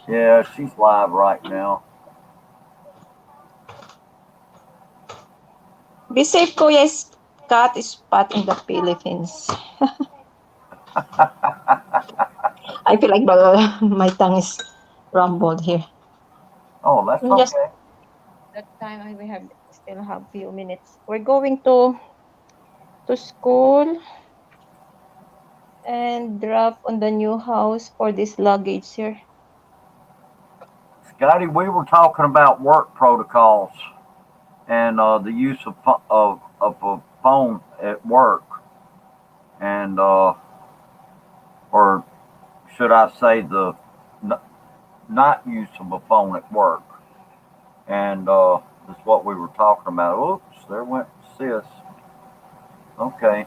Speaker 2: Yeah, she's live right now.
Speaker 6: Be safe, Kuya Scott is spot in the Philippines. I feel like my tongue is rumbled here.
Speaker 2: Oh, that's
Speaker 6: Just
Speaker 2: okay.
Speaker 6: that time we still have few minutes. We're going to school and drop on the new house for this luggage here.
Speaker 2: Scotty, we were talking about work protocols and the use of a phone at work, and or should I say the not use of a phone at work, and that's what we were talking about. Oops, there went Sis. Okay,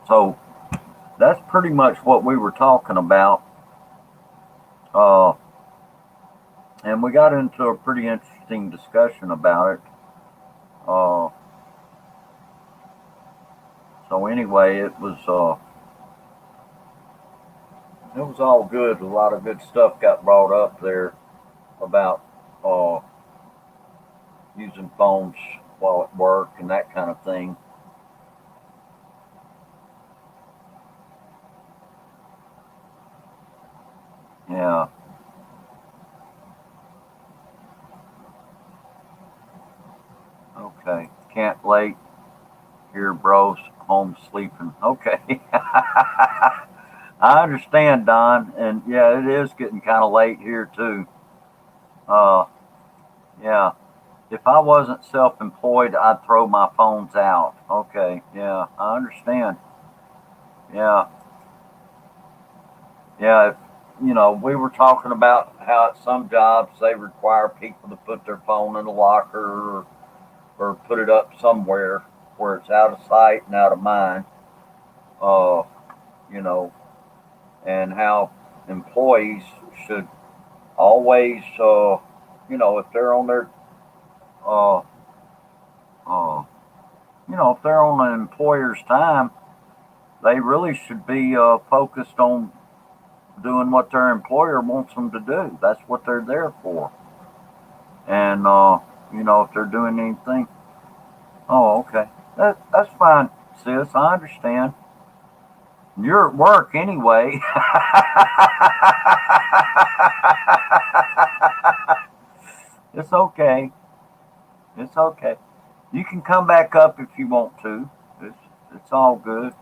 Speaker 2: so that's pretty much what we were talking about, And we got into a pretty interesting discussion about it. So anyway, it was all good. A lot of good stuff got brought up there about using phones while at work and that kind of thing. Yeah. Okay. Can't late here, bros. Home sleeping. Okay. I understand, Don. And yeah, it is getting kind of late here too. Yeah. If I wasn't self-employed, I'd throw my phones out. Okay. Yeah, I understand. Yeah. Yeah. If, we were talking about how at some jobs they require people to put their phone in a locker or put it up somewhere where it's out of sight and out of mind. Uh, you know, and how employees should always, if they're on their, uh, uh, if they're on an employer's time, they really should be focused on doing what their employer wants them to do. That's what they're there for. And if they're doing anything, oh, okay, that's fine, sis. I understand. You're at work anyway. It's okay. It's okay. You can come back up if you want to. It's all good.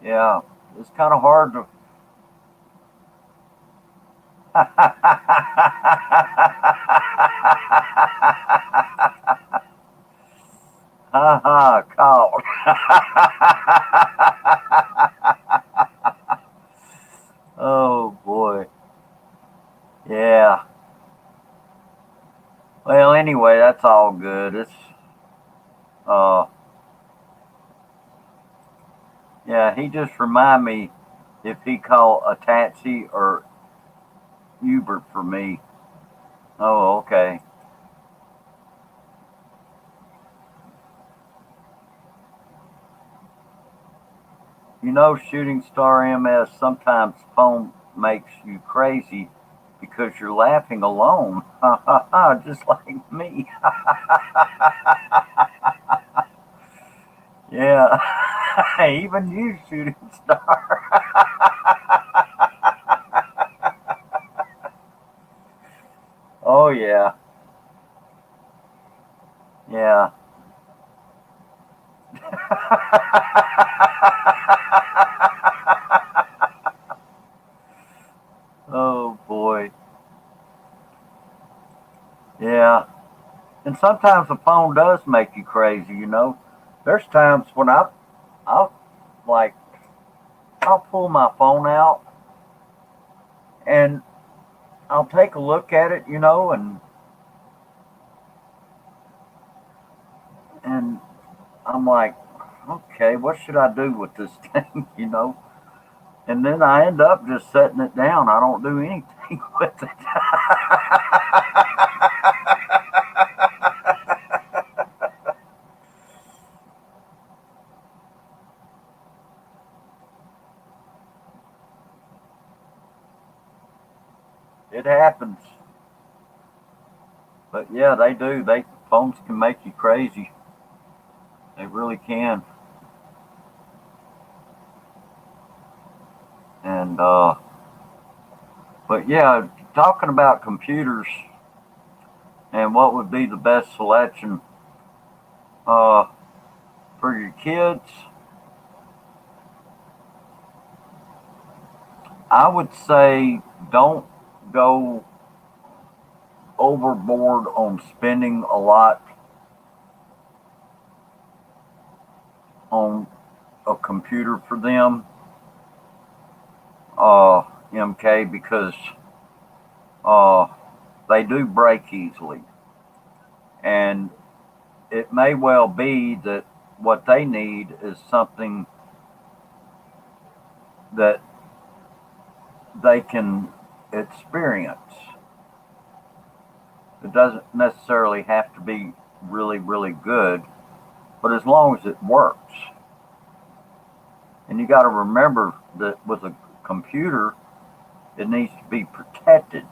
Speaker 2: Yeah, it's kind of hard to. Ha ha, caught. Oh boy. Yeah. Well, anyway, that's all good. It's uh yeah, he just remind me if he call a taxi or Uber for me. Oh, okay. Shooting Star MS, sometimes phone makes you crazy because you're laughing alone. Ha ha ha, just like me. Yeah. Even you, Shooting Star. Oh yeah. Yeah. Oh boy. Yeah. And sometimes the phone does make you crazy. There's times when I'll like I'll pull my phone out and I'll take a look at it, and I'm like, okay, what should I do with this thing? And then I end up just setting it down. I don't do anything with it. It happens. But yeah, they do. Phones can make you crazy. They really can. And but yeah, talking about computers and what would be the best selection uh, for your kids, I would say don't go overboard on spending a lot on a computer for them, MK, because uh, they do break easily. And it may well be that what they need is something that they can experience. It doesn't necessarily have to be really, really good, but as long as it works. And you got to remember that with a computer, it needs to be protected.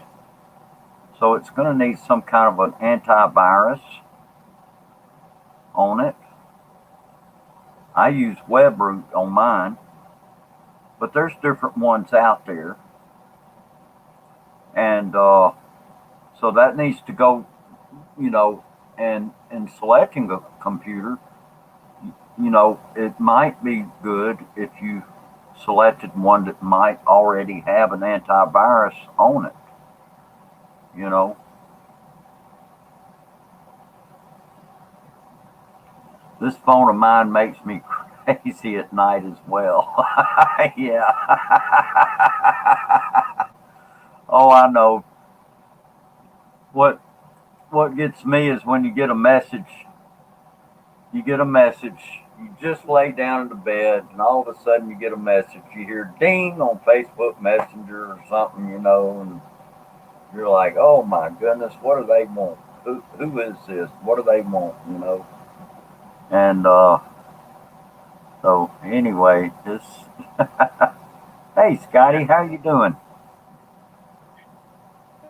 Speaker 2: So it's going to need some kind of an antivirus on it. I use WebRoot on mine, but there's different ones out there. And so that needs to go, you know, and in selecting a computer, you know, it might be good if you selected one that might already have an antivirus on it, you know. This phone of mine makes me crazy at night as well. Yeah. Oh, I know. What gets me is when you get a message. You get a message. You just lay down in the bed, and all of a sudden you get a message. You hear ding on Facebook Messenger or something, you know, and you're like, "Oh my goodness, what do they want? Who is this? What do they want?" You know. And so anyway, this. Hey, Scotty, how you doing?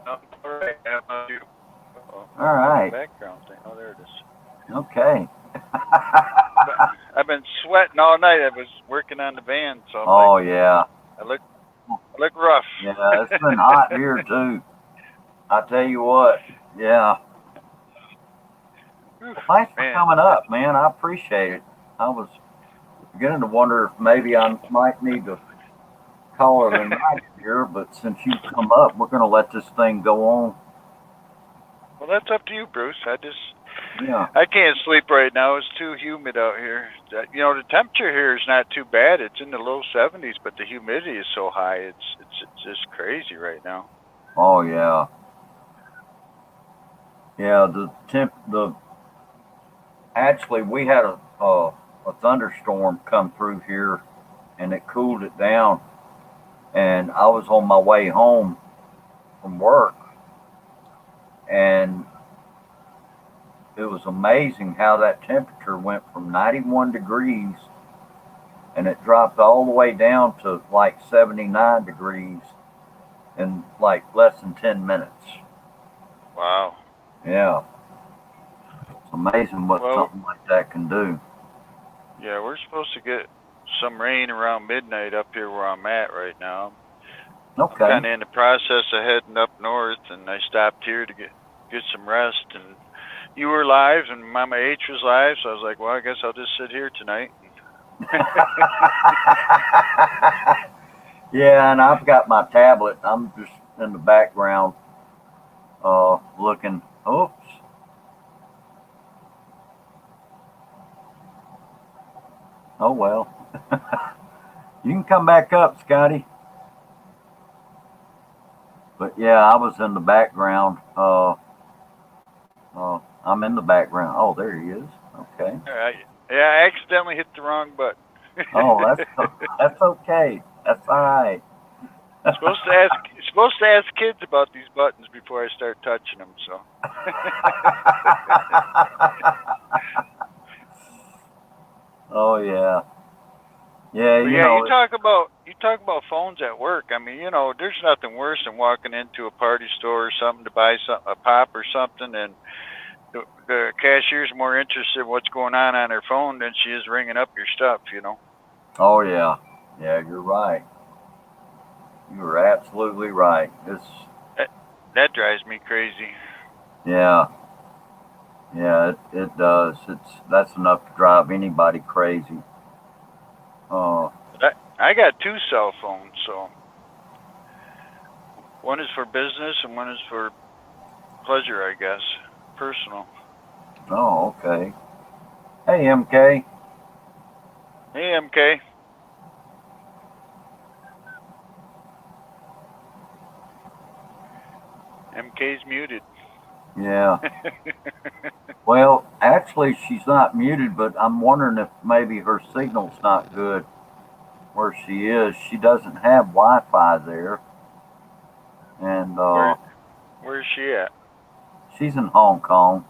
Speaker 7: All right. How about you?
Speaker 2: All right.
Speaker 7: Background thing. Oh, there it is.
Speaker 2: Okay.
Speaker 7: I've been sweating all night. I was working on the van, so I'm
Speaker 2: Oh
Speaker 7: like,
Speaker 2: yeah.
Speaker 7: I look rough.
Speaker 2: Yeah, it's been hot here too. I tell you what. Yeah. Well, thanks for coming up, man. I appreciate it. I was beginning to wonder if maybe I might need to call it a night here, but since you've come up, we're going to let this thing go on.
Speaker 7: Well, that's up to you, Bruce.
Speaker 2: Yeah.
Speaker 7: I can't sleep right now. It's too humid out here. You know, the temperature here is not too bad. It's in the low 70s, but the humidity is so high. It's just crazy right now.
Speaker 2: Oh yeah. Yeah. Actually, we had a thunderstorm come through here, and it cooled it down. And I was on my way home from work, and it was amazing how that temperature went from 91 degrees and it dropped all the way down to like 79 degrees in like less than 10 minutes.
Speaker 7: Wow.
Speaker 2: Yeah. It's amazing what something like that can do.
Speaker 7: Yeah, we're supposed to get some rain around midnight up here where I'm at right now.
Speaker 2: Okay.
Speaker 7: I'm kind of in the process of heading up north, and I stopped here to get some rest. And you were live, and Mama H was live, so I was like, well, I guess I'll just sit here tonight.
Speaker 2: Yeah, and I've got my tablet. I'm just in the background looking. Oops. Oh, well. You can come back up, Scotty. But yeah, I was in the background. I'm in the background. Oh, there he is. Okay.
Speaker 7: Yeah, I accidentally hit the wrong button.
Speaker 2: Oh, that's okay. That's all right.
Speaker 7: Supposed to ask kids about these buttons before I start touching them. So.
Speaker 2: Oh yeah. Yeah,
Speaker 7: you talk about phones at work. I mean, there's nothing worse than walking into a party store or something to buy a pop or something, and the cashier's more interested in what's going on her phone than she is ringing up your stuff.
Speaker 2: Oh yeah, yeah, you're right. You're absolutely right.
Speaker 7: That drives me crazy.
Speaker 2: Yeah. Yeah, it does. That's enough to drive anybody crazy.
Speaker 7: I got 2 cell phones, so one is for business and one is for pleasure, I guess, personal.
Speaker 2: Oh, okay. Hey, MK.
Speaker 7: Hey, MK. MK's muted.
Speaker 2: Yeah. Well, actually, she's not muted, but I'm wondering if maybe her signal's not good where she is. She doesn't have Wi-Fi there, and
Speaker 7: Where's she at?
Speaker 2: she's in Hong Kong.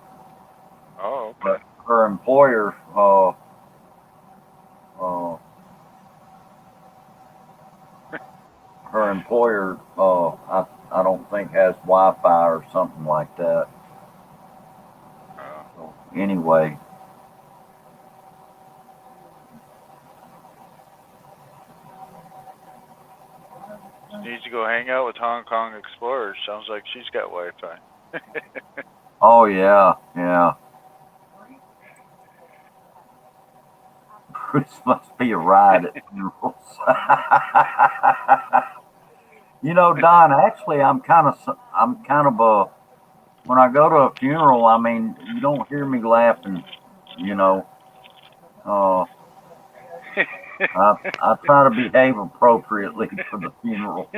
Speaker 7: Oh, okay.
Speaker 2: But her employer, uh, I don't think has Wi-Fi or something like that.
Speaker 7: Oh.
Speaker 2: So anyway,
Speaker 7: She needs to go hang out with Hong Kong Explorers. Sounds like she's got Wi-Fi.
Speaker 2: oh yeah, yeah. This must be a ride at funerals. You know, Don. Actually, I'm kind of a. When I go to a funeral, I mean, you don't hear me laughing. You know, uh, I try to behave appropriately for the funeral.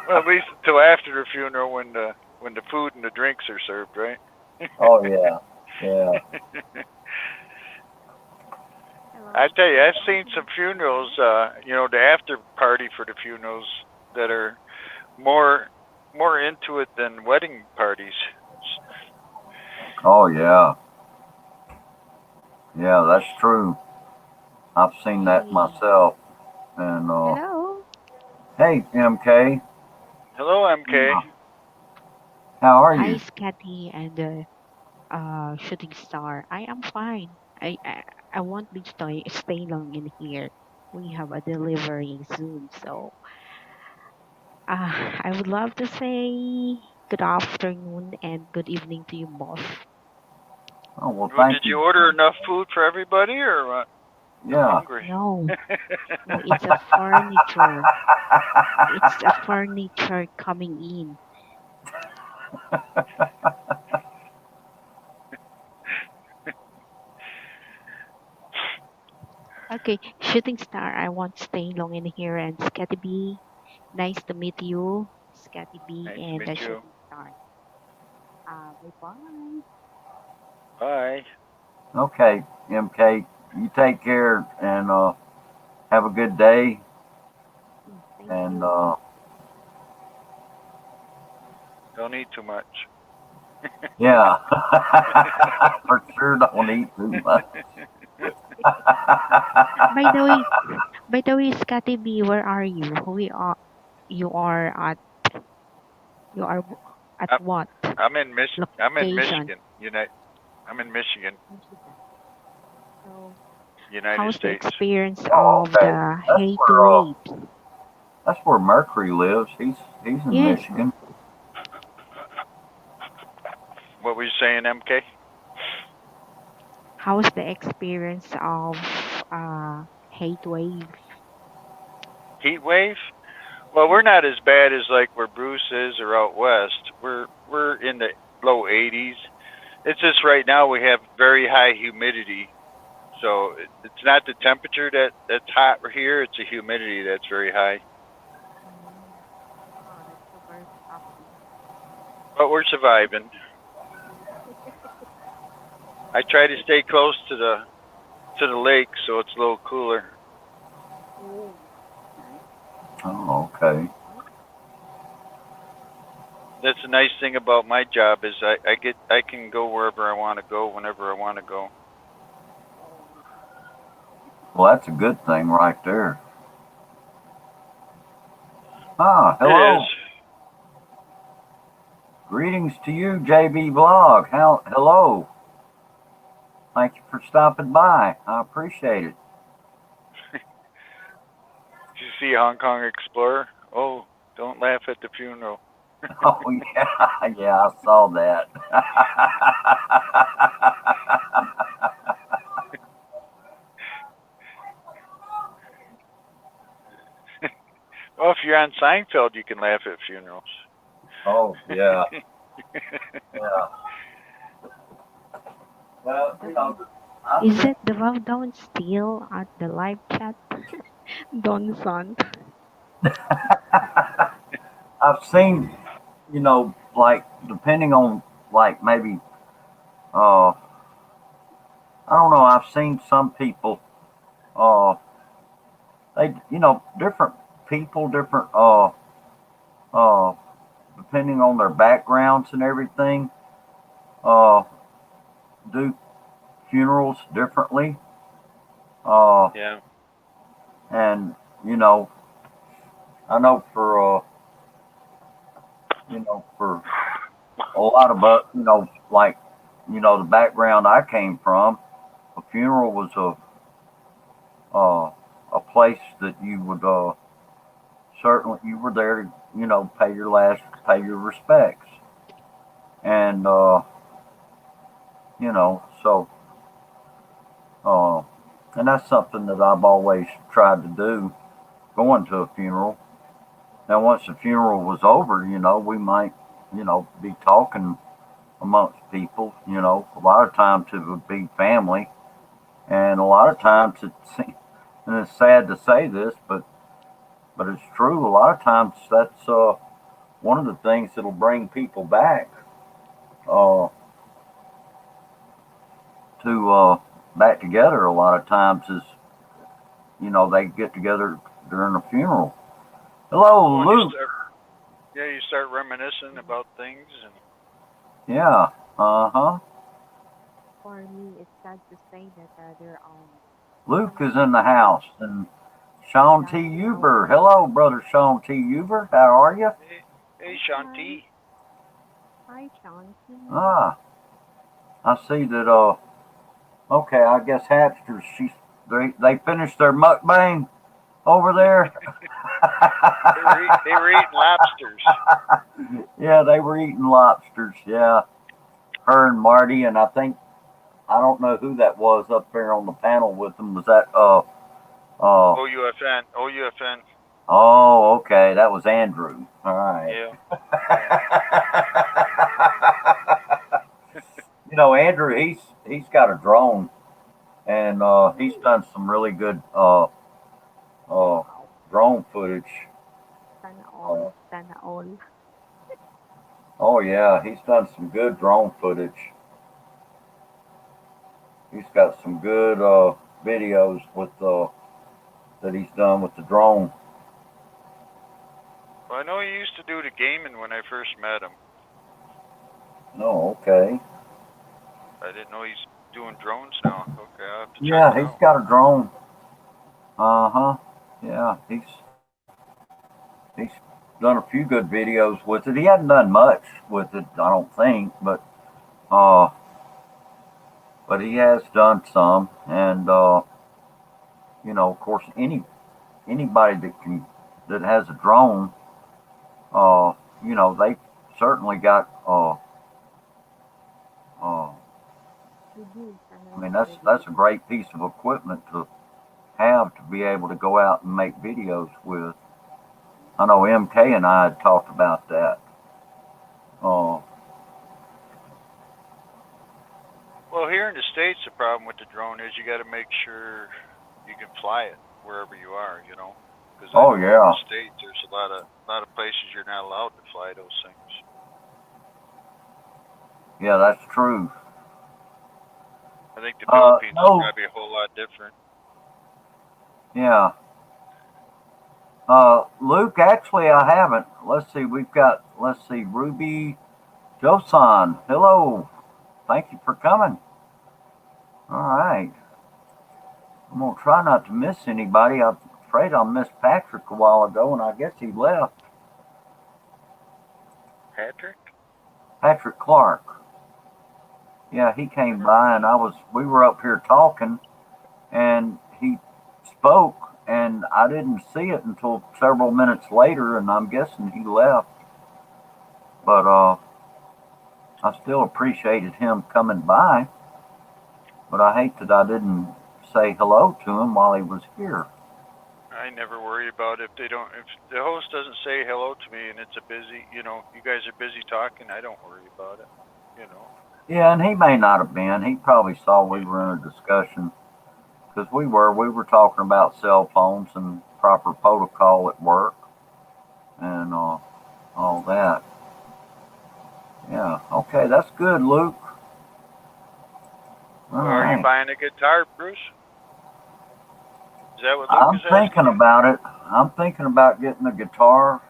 Speaker 7: Well, at least until after the funeral, when the food and the drinks are served, right?
Speaker 2: Oh yeah, yeah.
Speaker 7: I tell you, I've seen some funerals. The after party for the funerals that are more into it than wedding parties.
Speaker 2: Oh yeah, yeah. That's true. I've seen that myself. And
Speaker 8: Hello.
Speaker 2: hey, MK.
Speaker 7: Hello, MK.
Speaker 2: How are
Speaker 8: Hi,
Speaker 2: you?
Speaker 8: Scotty and Shooting Star. I am fine. I won't be stay long in here. We have a delivery soon, so I would love to say good afternoon and good evening to you both.
Speaker 2: Oh well,
Speaker 7: Well,
Speaker 2: thank
Speaker 7: did you
Speaker 2: you.
Speaker 7: order enough food for everybody, or what? I'm
Speaker 2: Yeah.
Speaker 7: hungry.
Speaker 8: No, no, it's a furniture. It's a furniture coming in. Okay, Shooting Star, I won't stay long in here. And Scotty B, nice to meet you, Scotty B
Speaker 7: Nice to
Speaker 8: and
Speaker 7: meet
Speaker 8: the
Speaker 7: you.
Speaker 8: Shooting Star. Bye-bye.
Speaker 7: Bye.
Speaker 2: Okay, MK. You take care and have a good day.
Speaker 8: Thank
Speaker 2: And
Speaker 8: you.
Speaker 7: Don't eat too much.
Speaker 2: yeah, for sure don't eat too much.
Speaker 8: By the way, Scotty B, where are you? You are at you are at
Speaker 7: I'm
Speaker 8: what
Speaker 7: I'm in
Speaker 8: location?
Speaker 7: Michigan. I'm in Michigan,
Speaker 8: Michigan. So,
Speaker 7: United
Speaker 8: how's the
Speaker 7: States.
Speaker 8: experience
Speaker 2: Oh,
Speaker 8: of
Speaker 2: okay.
Speaker 8: the heat waves?
Speaker 2: That's where Mercury lives. He's in
Speaker 8: Yes.
Speaker 2: Michigan.
Speaker 7: What were you saying, MK?
Speaker 8: How's the experience of heat wave?
Speaker 7: Heat wave? Well, we're not as bad as like where Bruce is or out west. We're in the low 80s. It's just right now we have very high humidity. So it's not the temperature that's hot here, it's the humidity that's very high.
Speaker 8: Oh, that's super shocking.
Speaker 7: But we're surviving. I try to stay close to the lake so it's a little cooler.
Speaker 8: Oh, nice.
Speaker 2: Oh, okay.
Speaker 7: That's the nice thing about my job is I can go wherever I want to go whenever I want to go.
Speaker 2: Well, that's a good thing right there. Ah,
Speaker 7: It
Speaker 2: hello.
Speaker 7: is.
Speaker 2: Greetings to you, JB Blog. Hello. Thank you for stopping by. I appreciate it.
Speaker 7: Did you see Hong Kong Explorer? Oh, don't laugh at the funeral.
Speaker 2: Oh yeah, yeah, I saw that.
Speaker 7: Well, if you're on Seinfeld, you can laugh at funerals.
Speaker 2: Oh yeah, yeah. Well, you know,
Speaker 8: Is it the Love still at the live chat? Don Son.
Speaker 2: I've seen, like depending on like maybe I don't know. I've seen some people uh they different people different uh depending on their backgrounds and everything uh do funerals differently
Speaker 7: Yeah.
Speaker 2: and you know I know for a lot of us like the background I came from, a funeral was uh, a place that you would certainly you were there to pay your respects, and so uh, and that's something that I've always tried to do, going to a funeral. Now, once the funeral was over, we might be talking amongst people. A lot of times it would be family, and a lot of times and it's sad to say this, but it's true. A lot of times that's one of the things that'll bring people back uh, to back together. A lot of times is they get together during a funeral. Hello,
Speaker 7: Well,
Speaker 2: Luke.
Speaker 7: you start reminiscing about things, and
Speaker 2: Yeah. Uh-huh.
Speaker 8: For me, it's sad to say that
Speaker 2: Luke
Speaker 8: some
Speaker 2: is in the house, and Sean T.
Speaker 8: that
Speaker 2: Uber. Hello, brother Sean T. Uber. How are you?
Speaker 7: hey,
Speaker 8: hi,
Speaker 7: Shanti.
Speaker 8: hi, Shanti.
Speaker 2: Ah, I see that. Okay, I guess Hapsters. They finished their mukbang over there.
Speaker 7: They were eating lobsters.
Speaker 2: Yeah, they were eating lobsters. Yeah, her and Marty, and I don't know who that was up there on the panel with them. Was that
Speaker 7: OUFN. OUFN.
Speaker 2: Oh, okay, that was Andrew. All right.
Speaker 7: Yeah. Yeah.
Speaker 2: Andrew, he's got a drone, and he's done some really good
Speaker 8: Wow.
Speaker 2: drone footage.
Speaker 8: Sana
Speaker 2: Uh,
Speaker 8: all. Sana all.
Speaker 2: oh yeah, he's done some good drone footage. He's got some good videos with that he's done with the drone.
Speaker 7: Well, I know he used to do the gaming when I first met him.
Speaker 2: Oh, okay.
Speaker 7: I didn't know he's doing drones now. Okay, I'll have to check
Speaker 2: Yeah,
Speaker 7: it
Speaker 2: he's
Speaker 7: out.
Speaker 2: got a drone. Uh huh. Yeah, he's done a few good videos with it. He hadn't done much with it, I don't think, uh, but he has done some. And of course, anybody that has a drone, uh, they certainly got. Uh,
Speaker 8: Sana
Speaker 2: I mean,
Speaker 8: all.
Speaker 2: that's a great piece of equipment to have to be able to go out and make videos with. I know MK and I had talked about that. Uh,
Speaker 7: Well, here in the States, the problem with the drone is you got to make sure you can fly it wherever you are, because I
Speaker 2: oh
Speaker 7: know in the
Speaker 2: yeah,
Speaker 7: States there's a lot of places you're not allowed to fly those things.
Speaker 2: yeah, that's true.
Speaker 7: I think the Philippines is
Speaker 2: No,
Speaker 7: probably a whole lot different.
Speaker 2: yeah. Luke, actually, I haven't. Let's see, Ruby Josan. Hello. Thank you for coming. All right. I'm going to try not to miss anybody. I'm afraid I missed Patrick a while ago, and I guess he left.
Speaker 7: Patrick?
Speaker 2: Patrick Clark. Yeah, he came by, and we were up here talking, and he spoke, and I didn't see it until several minutes later, and I'm guessing he left. But I still appreciated him coming by, but I hate that I didn't say hello to him while he was here.
Speaker 7: I never worry about if the host doesn't say hello to me and it's a busy, you guys are busy talking, I don't worry about it.
Speaker 2: Yeah, and he may not have been. He probably saw we were in a discussion, because we were talking about cell phones and proper protocol at work, and all that. Yeah. Okay, that's good, Luke. All
Speaker 7: Well, are you
Speaker 2: right.
Speaker 7: buying a guitar, Bruce? Is that what Luke
Speaker 2: I'm
Speaker 7: is
Speaker 2: thinking
Speaker 7: asking you?
Speaker 2: about it. I'm thinking about getting a guitar.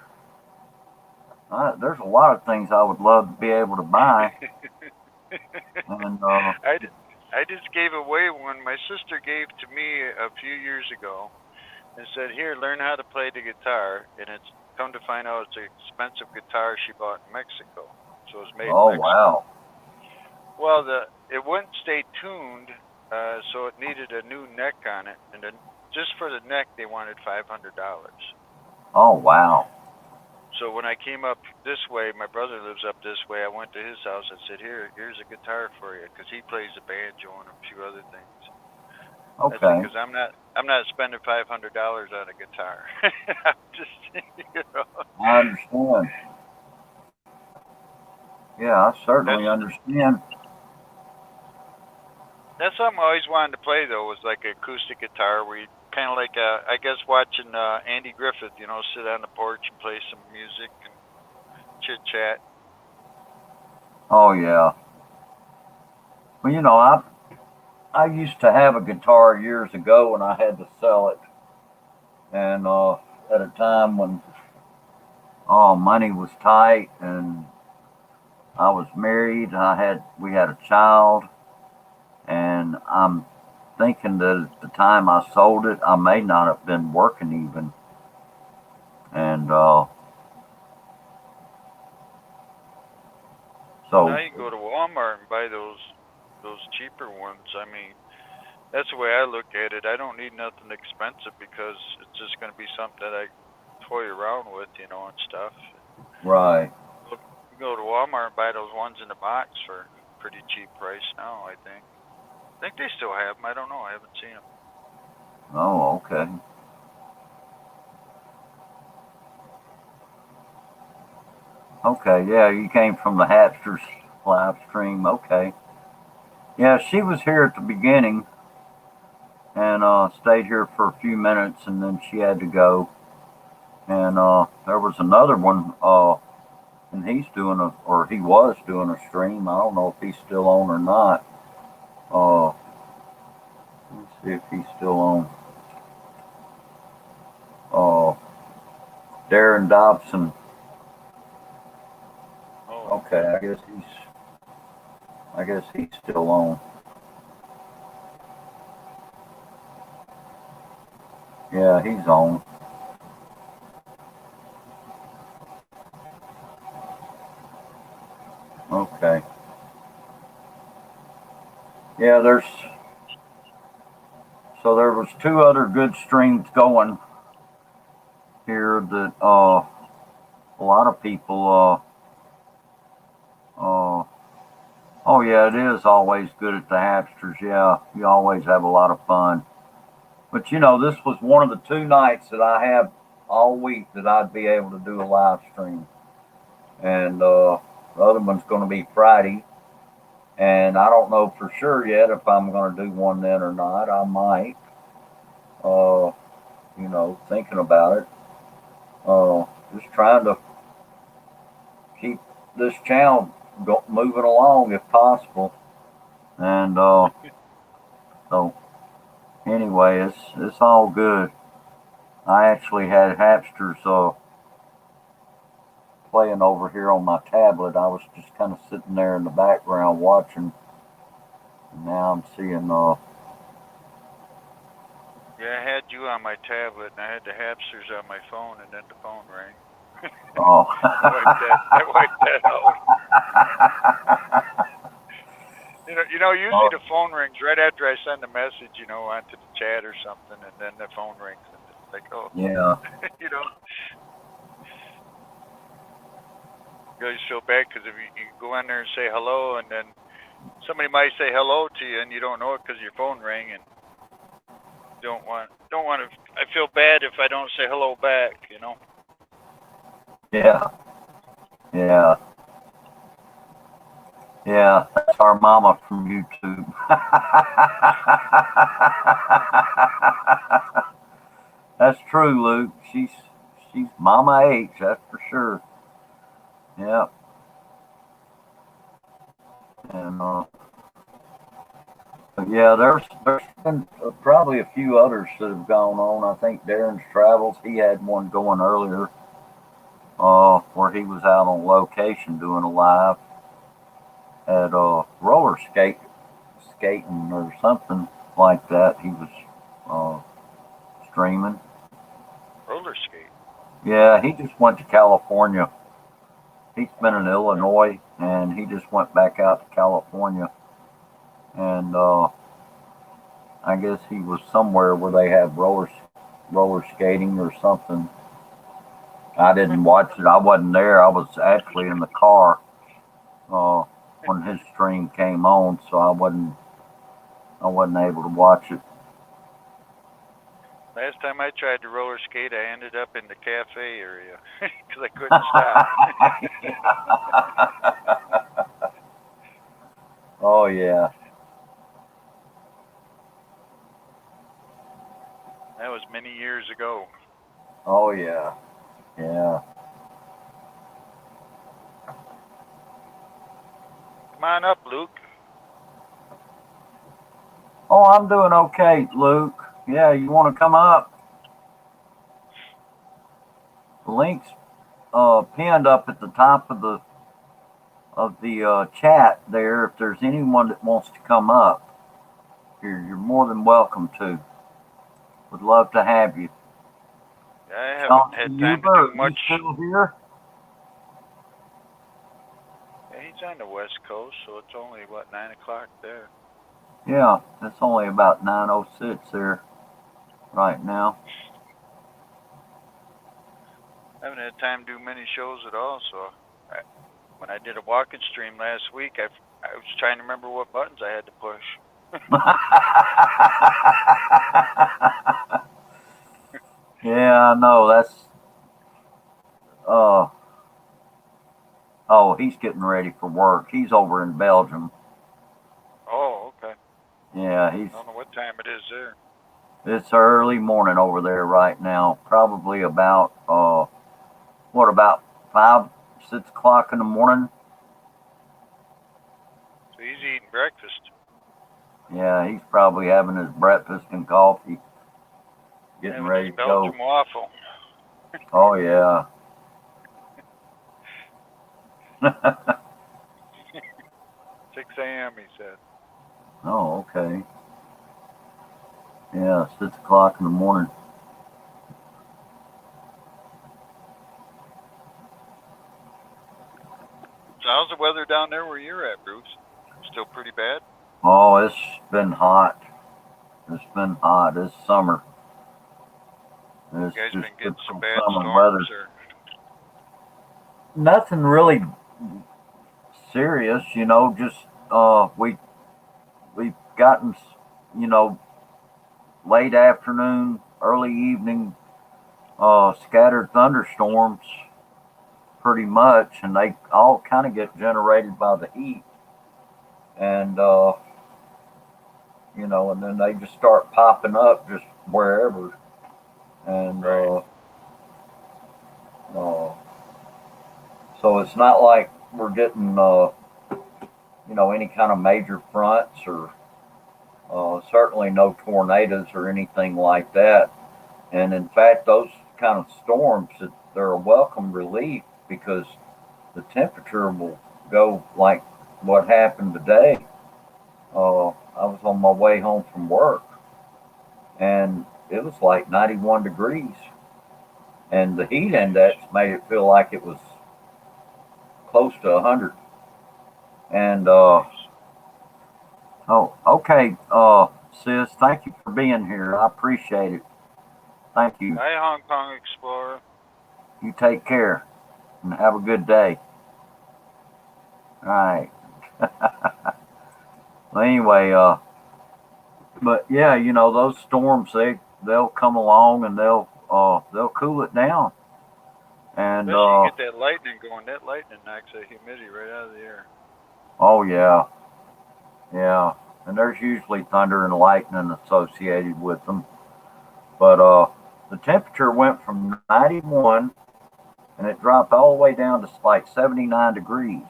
Speaker 2: There's a lot of things I would love to be able to buy, and
Speaker 7: I, I just gave away one my sister gave to me a few years ago and said, "Here, learn how to play the guitar." And it's come to find out it's an expensive guitar she bought in Mexico, so it's made in
Speaker 2: oh
Speaker 7: Mexico.
Speaker 2: wow,
Speaker 7: Well, it wouldn't stay tuned, so it needed a new neck on it, and then just for the neck they wanted $500.
Speaker 2: oh wow,
Speaker 7: So when I came up this way, my brother lives up this way. I went to his house. I said, "Here's a guitar for you," because he plays the banjo and a few other things. I said,
Speaker 2: okay,
Speaker 7: "Because I'm not spending $500 on a guitar." I'm just, you know,
Speaker 2: I understand. Yeah, I
Speaker 7: that's
Speaker 2: certainly understand.
Speaker 7: that's something I always wanted to play though. Was like an acoustic guitar where you kind of like, I guess watching Andy Griffith, sit on the porch and play some music and chit chat.
Speaker 2: Oh yeah. Well, I used to have a guitar years ago, and I had to sell it, and at a time when money was tight, and I was married, and we had a child, and I'm thinking that at the time I sold it, I may not have been working even, and
Speaker 7: Well, now
Speaker 2: so
Speaker 7: you can go to Walmart and buy those cheaper ones. I mean, that's the way I look at it. I don't need nothing expensive because it's just going to be something that I toy around with, and stuff.
Speaker 2: right.
Speaker 7: You go to Walmart and buy those ones in the box for a pretty cheap price now, I think. I think they still have them. I don't know. I haven't seen them.
Speaker 2: Oh, okay. Okay, yeah, you came from the Hapsters live stream. Okay. Yeah, she was here at the beginning and stayed here for a few minutes and then she had to go. And there was another one, and he was doing a stream. I don't know if he's still on or not. Uh, let's see if he's still on. Uh, Darren Dobson.
Speaker 7: Oh,
Speaker 2: Okay,
Speaker 7: okay.
Speaker 2: I guess he's still on. Yeah, he's on. Okay. Yeah, there was two other good streams going here that a lot of people oh yeah, it is always good at the Hapsters. Yeah, you always have a lot of fun. But this was one of the two nights that I have all week that I'd be able to do a live stream, and the other one's going to be Friday. And I don't know for sure yet if I'm going to do one then or not. I might, uh, thinking about it. Just trying to keep this channel moving along if possible. And so anyway, it's all good. I actually had Hapsters playing over here on my tablet. I was just kind of sitting there in the background watching. And now I'm seeing
Speaker 7: Yeah, I had you on my tablet, and I had the Hapsters on my phone, and then the phone rang.
Speaker 2: oh.
Speaker 7: I wiped that out. Usually
Speaker 2: Oh,
Speaker 7: the phone rings right after I send a message, onto the chat or something, and then the phone rings, and it's like, oh,
Speaker 2: yeah,
Speaker 7: you know, you always feel bad because if you go in there and say hello, and then somebody might say hello to you, and you don't know it because your phone rang, and don't want to. I feel bad if I don't say hello back.
Speaker 2: yeah, yeah, yeah. That's our mama from YouTube. That's true, Luke. She's Mama H. That's for sure. Yeah. And but yeah, there's been probably a few others that have gone on. I think Darren's Travels, he had one going earlier, where he was out on location doing a live at roller skating or something like that. He was streaming.
Speaker 7: Roller skate.
Speaker 2: Yeah, he just went to California. He's been in Illinois, and he just went back out to California, and I guess he was somewhere where they have roller skating or something. I didn't watch it. I wasn't there. I was actually in the car uh, when his stream came on, so I wasn't able to watch it.
Speaker 7: Last time I tried to roller skate, I ended up in the cafe area because I couldn't stop.
Speaker 2: Oh yeah.
Speaker 7: That was many years ago.
Speaker 2: Oh yeah. Yeah.
Speaker 7: Come on up, Luke.
Speaker 2: Oh, I'm doing okay, Luke. Yeah, you want to come up? The link's pinned up at the top of the chat there. If there's anyone that wants to come up, you're more than welcome to. Would love to have you.
Speaker 7: I haven't had time to do much.
Speaker 2: You still here?
Speaker 7: Yeah, he's on the West Coast, so it's only, 9 o'clock there.
Speaker 2: Yeah, it's only about 9:06 there right now.
Speaker 7: I haven't had time to do many shows at all, so when I did a walking stream last week, I was trying to remember what buttons I had to push.
Speaker 2: Yeah, I know. That's oh, he's getting ready for work. He's over in Belgium.
Speaker 7: Oh, okay.
Speaker 2: Yeah,
Speaker 7: I don't know what time it is there.
Speaker 2: It's early morning over there right now. Probably about about 5, 6 o'clock in the morning.
Speaker 7: So he's eating breakfast.
Speaker 2: Yeah, he's probably having his breakfast and coffee, getting ready to go.
Speaker 7: Belgium waffle.
Speaker 2: Oh yeah.
Speaker 7: 6 a.m. he said.
Speaker 2: Oh, okay. Yeah, 6 o'clock in the morning.
Speaker 7: So how's the weather down there where you're at, Bruce? Still pretty bad?
Speaker 2: Oh, it's been hot. It's been hot. It's summer. It's
Speaker 7: you guys been getting some bad
Speaker 2: storms
Speaker 7: weather.
Speaker 2: Nothing really serious, just we've gotten, late afternoon, early evening scattered thunderstorms pretty much, and they all kind of get generated by the heat, and and then they just start popping up just wherever, and so it's not like we're getting any kind of major fronts or certainly no tornadoes or anything like that. And in fact, those kind of storms, they're a welcome relief because the temperature will go like what happened today. I was on my way home from work, and it was like 91 degrees, and the heat index made it feel like it was close to 100. And okay, sis, thank you for being here. I appreciate it. Thank you.
Speaker 7: Hi, Hong Kong Explorer.
Speaker 2: You take care and have a good day. All right. Well, anyway, but yeah, those storms, they'll come along and they'll cool it down. And
Speaker 7: especially you get that lightning going. That lightning knocks that humidity right out of the air.
Speaker 2: Oh yeah, yeah. And there's usually thunder and lightning associated with them. But the temperature went from 91 and it dropped all the way down to like 79 degrees.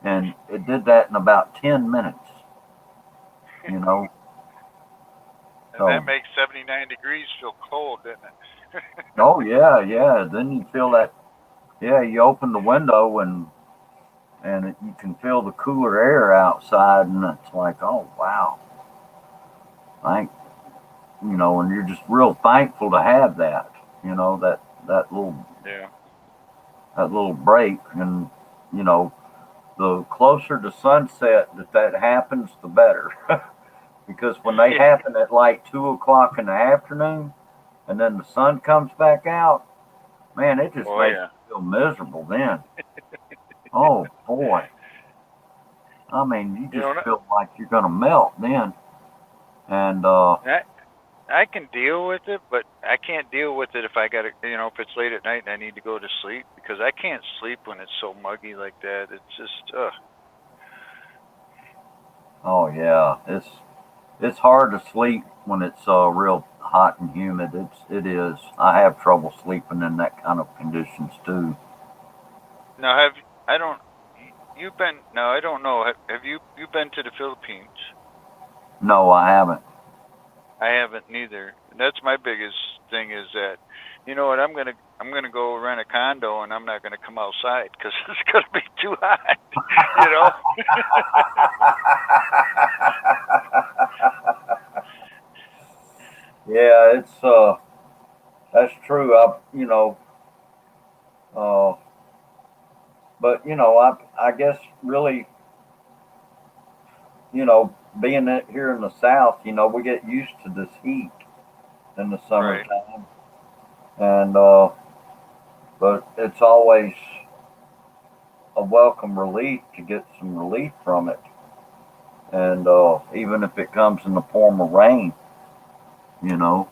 Speaker 2: And it did that in about 10 minutes, you know.
Speaker 7: And that makes 79 degrees feel cold, doesn't it?
Speaker 2: Oh, yeah, yeah. Then you feel that, yeah, you open the window and you can feel the cooler air outside, and it's like, oh, wow. Thank, you know, and you're just real thankful to have that, you know, that little,
Speaker 7: yeah,
Speaker 2: that little break. And, you know, the closer to sunset that happens, the better. Because when they happen at like 2 o'clock in the afternoon, and then the sun comes back out, man, it just makes you feel miserable then. Oh boy. I mean, you just feel like you're gonna melt then. And
Speaker 7: I can deal with it, but I can't deal with it if I got to, you know, if it's late at night and I need to go to sleep, because I can't sleep when it's so muggy like that. It's just,
Speaker 2: oh yeah, it's hard to sleep when it's real hot and humid. It is. I have trouble sleeping in that kind of conditions too.
Speaker 7: Now, you've been, no, I don't know. Have you been to the Philippines?
Speaker 2: No, I haven't.
Speaker 7: I haven't neither. That's my biggest thing is that, you know what, I'm gonna go rent a condo and I'm not gonna come outside because it's gonna be too hot, you know.
Speaker 2: Yeah, it's that's true. You know, but you know, I guess really, you know, being here in the South, you know, we get used to this heat in the summertime, and but it's always a welcome relief to get some relief from it, and even if it comes in the form of rain, you know,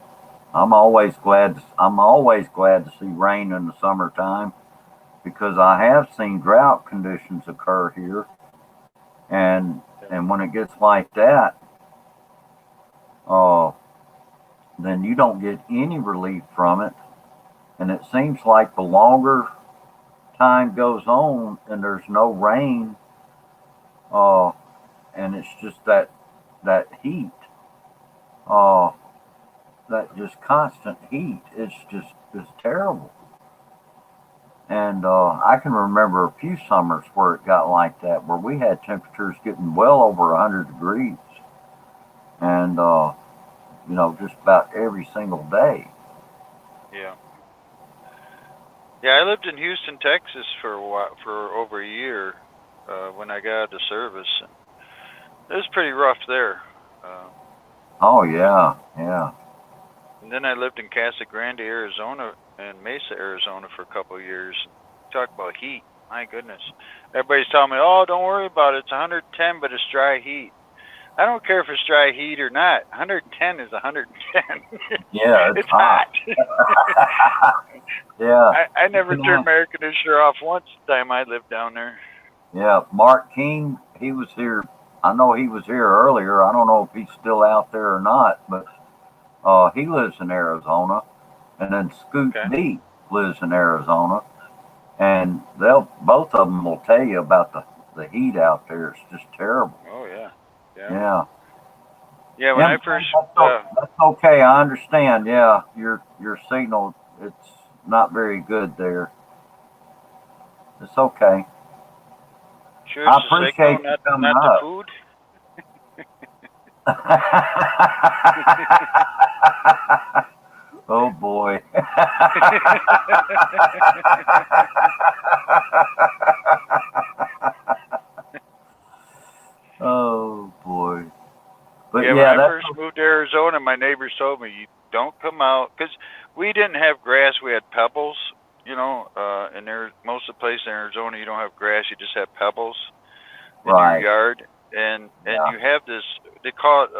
Speaker 2: I'm always glad to see rain in the summertime because I have seen drought conditions occur here, and when it gets like that, uh, then you don't get any relief from it, and it seems like the longer time goes on and there's no rain, and it's just that heat, uh, that just constant heat. It's terrible. And I can remember a few summers where it got like that, where we had temperatures getting well over 100 degrees, and you know, just about every single day.
Speaker 7: Yeah. Yeah, I lived in Houston, Texas for a while, for over a year when I got out of service. And it was pretty rough there.
Speaker 2: Oh yeah, yeah.
Speaker 7: And then I lived in Casa Grande, Arizona, and Mesa, Arizona for a couple of years. Talk about heat. My goodness. Everybody's telling me, oh, don't worry about it. It's 110, but it's dry heat. I don't care if it's dry heat or not. 110 is 110.
Speaker 2: Yeah,
Speaker 7: it's hot.
Speaker 2: Yeah.
Speaker 7: I never turned my air conditioner off once the time I lived down there.
Speaker 2: Yeah, Mark King, he was here. I know he was here earlier. I don't know if he's still out there or not, but he lives in Arizona. And then Scoot B lives in Arizona. And both of them will tell you about the heat out there. It's just terrible.
Speaker 7: Oh yeah.
Speaker 2: Yeah.
Speaker 7: Yeah, when I first
Speaker 2: that's okay. I understand. Yeah, your signal, it's not very good there. It's okay.
Speaker 7: Sure,
Speaker 2: I appreciate you coming
Speaker 7: not
Speaker 2: up.
Speaker 7: The food.
Speaker 2: Oh boy. Oh boy. But
Speaker 7: yeah, when I first moved to Arizona, my neighbors told me, you don't come out, because we didn't have grass, we had pebbles, you know, and most of the places in Arizona, you don't have grass, you just have pebbles in your yard, and you have this, they call it,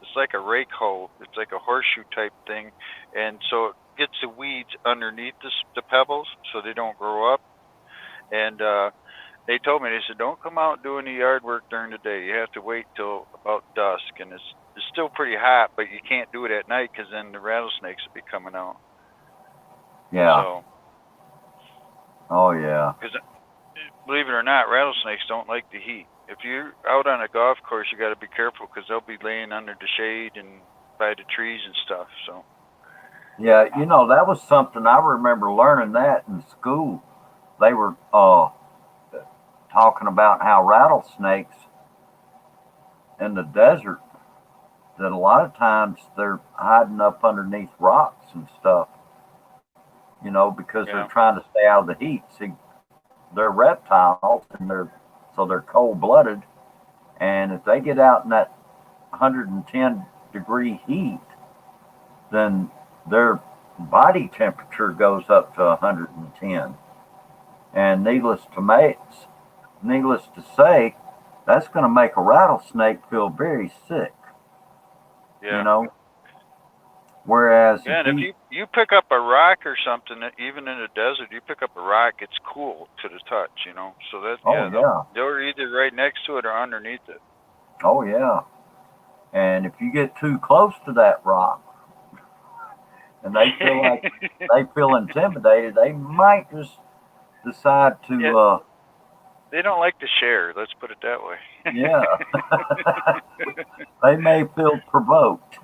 Speaker 7: it's like a rake hoe, it's like a horseshoe type thing, and so it gets the weeds underneath the pebbles, so they don't grow up, and they told me, they said, don't come out and do any yard work during the day. You have to wait till about dusk. And it's still pretty hot, but you can't do it at night because then the rattlesnakes will be coming out.
Speaker 2: Yeah.
Speaker 7: So,
Speaker 2: Oh yeah.
Speaker 7: Because believe it or not, rattlesnakes don't like the heat. If you're out on a golf course, you got to be careful because they'll be laying under the shade and by the trees and stuff. So
Speaker 2: Yeah, that was something I remember learning that in school. They were talking about how rattlesnakes in the desert, that a lot of times they're hiding up underneath rocks and stuff, because they're
Speaker 7: yeah,
Speaker 2: trying to stay out of the heat. See, they're reptiles and they're cold blooded, and if they get out in that 110-degree heat, then their body temperature goes up to 110. And needless to say, that's going to make a rattlesnake feel very sick, you
Speaker 7: yeah,
Speaker 2: know. Whereas
Speaker 7: yeah. And if you pick up a rock or something, even in the desert, you pick up a rock, it's cool to the touch. So that
Speaker 2: oh
Speaker 7: yeah,
Speaker 2: yeah,
Speaker 7: they're either right next to it or underneath it.
Speaker 2: oh yeah, and if you get too close to that rock and they feel intimidated, they might just decide
Speaker 7: Yeah,
Speaker 2: to,
Speaker 7: they don't like to share. Let's put it that way.
Speaker 2: yeah, they may feel provoked.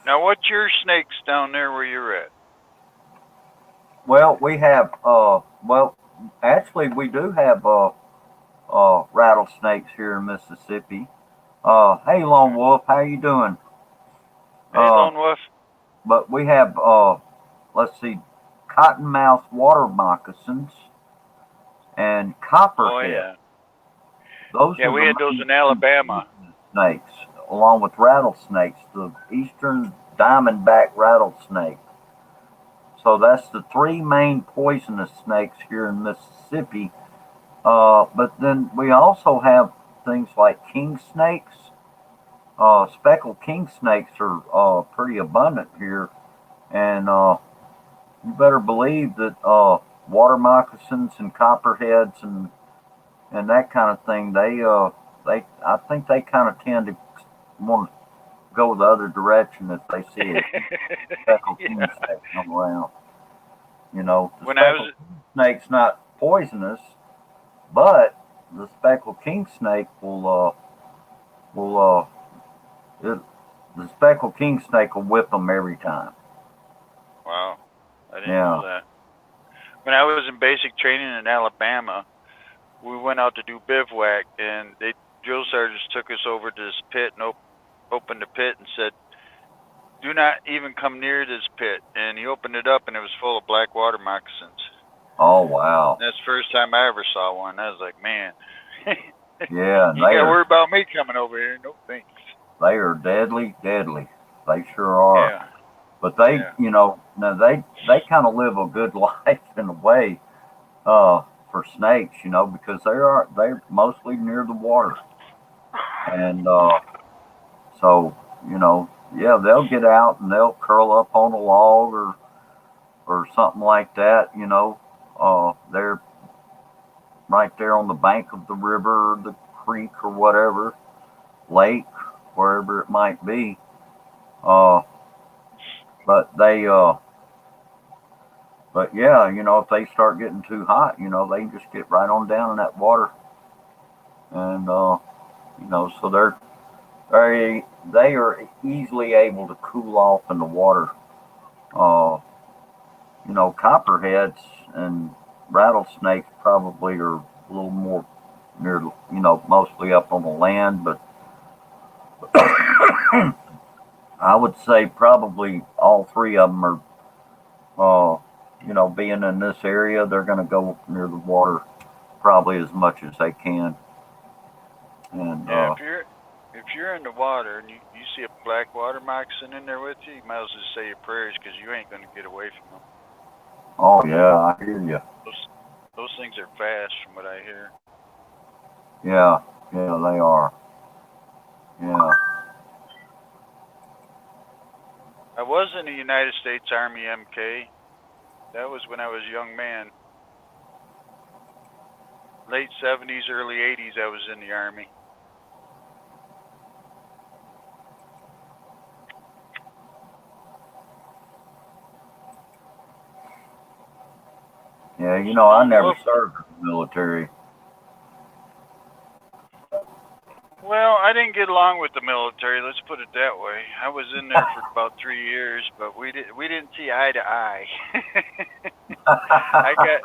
Speaker 7: Now, what's your snakes down there where you're at?
Speaker 2: Well, we have, actually, we do have rattlesnakes here in Mississippi. Hey, Lone Wolf, how you doing?
Speaker 7: Hey,
Speaker 2: Uh,
Speaker 7: Lone Wolf.
Speaker 2: but we have, let's see, cottonmouth water moccasins and
Speaker 7: Oh
Speaker 2: copperhead.
Speaker 7: yeah,
Speaker 2: Those
Speaker 7: yeah.
Speaker 2: are
Speaker 7: We
Speaker 2: the
Speaker 7: had those
Speaker 2: main
Speaker 7: in Alabama.
Speaker 2: snakes, along with rattlesnakes, the eastern diamondback rattlesnake. So that's the three main poisonous snakes here in Mississippi. But then we also have things like king snakes. Speckled king snakes are pretty abundant here, and you better believe that water moccasins and copperheads and that kind of thing. They I think they kind of tend to want to go the other direction if they see a speckled king
Speaker 7: Yeah.
Speaker 2: snake come around. The
Speaker 7: When I
Speaker 2: speckled
Speaker 7: was
Speaker 2: snake's not poisonous, but the speckled king snake will it, the speckled king snake will whip them every time.
Speaker 7: wow, I didn't know
Speaker 2: Yeah.
Speaker 7: that. When I was in basic training in Alabama, we went out to do bivouac, and drill sergeants took us over to this pit and opened the pit and said, "Do not even come near this pit." And he opened it up, and it was full of black water moccasins.
Speaker 2: Oh wow.
Speaker 7: That's the first time I ever saw one. I was like, man,
Speaker 2: Yeah,
Speaker 7: you got to worry about me coming over here. No thanks.
Speaker 2: they are deadly, deadly. They sure are.
Speaker 7: Yeah,
Speaker 2: But they,
Speaker 7: yeah.
Speaker 2: now they kind of live a good life in a way for snakes, because they're mostly near the water, and so yeah, they'll get out and they'll curl up on a log or something like that. They're right there on the bank of the river, or the creek, or whatever lake, wherever it might be. Uh, but yeah, if they start getting too hot, they can just get right on down in that water, and so they are easily able to cool off in the water. Uh, Copperheads and rattlesnakes probably are a little more near, mostly up on the land, but I would say probably all three of them are, being in this area, they're going to go near the water probably as much as they can. And
Speaker 7: Yeah, if you're in the water and you see a black water moccasin in there with you, you might as well just say your prayers because you ain't gonna get away from them.
Speaker 2: oh yeah, I hear you.
Speaker 7: Those things are fast, from what I hear.
Speaker 2: Yeah, yeah, they are. Yeah.
Speaker 7: I was in the United States Army MK. That was when I was a young man. Late 70s, early 80s, I was in the Army.
Speaker 2: Yeah, you know, I never
Speaker 7: Well,
Speaker 2: served in the military.
Speaker 7: well, I didn't get along with the military. Let's put it that way. I was in there for about 3 years, but we didn't see eye to eye. I got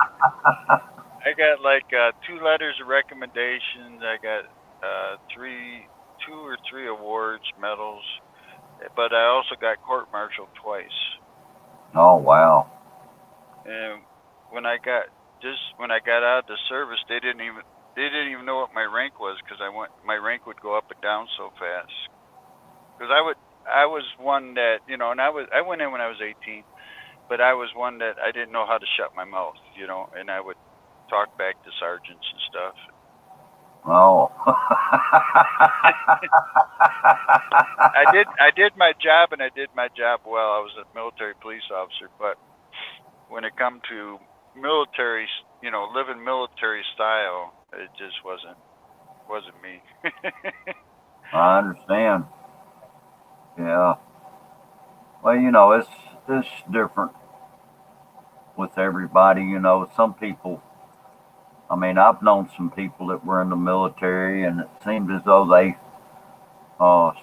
Speaker 7: I got like 2 letters of recommendations. I got two or three awards, medals, but I also got court-martialed twice.
Speaker 2: Oh, wow.
Speaker 7: And when I got out of the service, they didn't even know what my rank was because my rank would go up and down so fast. Because I was one that and I went in when I was 18, but I was one that I didn't know how to shut my mouth, and I would talk back to sergeants and stuff.
Speaker 2: Oh.
Speaker 7: I did my job and I did my job well. I was a military police officer, but when it come to military, living military style, it just wasn't me.
Speaker 2: I understand. Yeah. Well, you know, it's different with everybody. You know, some people. I mean, I've known some people that were in the military, and it seemed as though they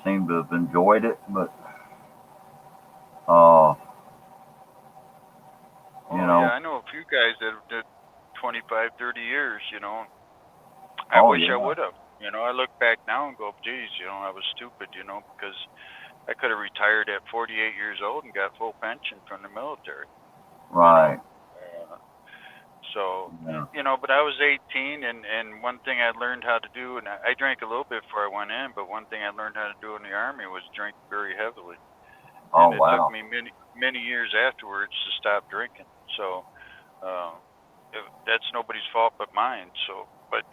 Speaker 2: seemed to have enjoyed it. But uh, you
Speaker 7: Oh yeah,
Speaker 2: know,
Speaker 7: I know a few guys that did 25, 30 years. I
Speaker 2: oh
Speaker 7: wish I
Speaker 2: yeah,
Speaker 7: would have. I look back now and go, geez, I was stupid. Because I could have retired at 48 years old and got full pension from the military.
Speaker 2: right.
Speaker 7: Uh, So,
Speaker 2: Yeah.
Speaker 7: but I was 18, and one thing I learned how to do, and I drank a little bit before I went in, but one thing I learned how to do in the Army was drink very heavily.
Speaker 2: Oh
Speaker 7: And it took
Speaker 2: wow.
Speaker 7: me many years afterwards to stop drinking. So, uh, that's nobody's fault but mine. So, but,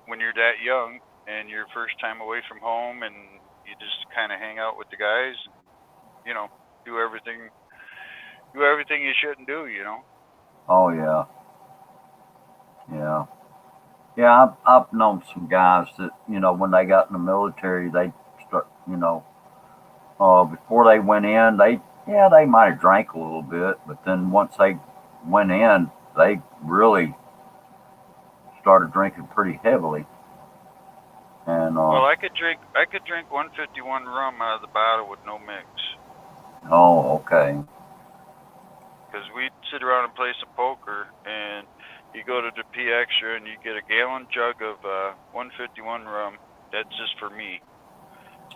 Speaker 7: when you're that young and your first time away from home and you just kind of hang out with the guys and, you know, do everything, do everything you shouldn't do.
Speaker 2: Oh yeah. Yeah. Yeah. I've known some guys that when they got in the military, they start before they went in, they might have drank a little bit, but then once they went in, they really started drinking pretty heavily. And
Speaker 7: Well, I could drink 151 rum out of the bottle with no mix.
Speaker 2: oh, okay.
Speaker 7: Because we'd sit around and play some poker, and you go to the P Extra and you get a gallon jug of 151 rum. That's just for me,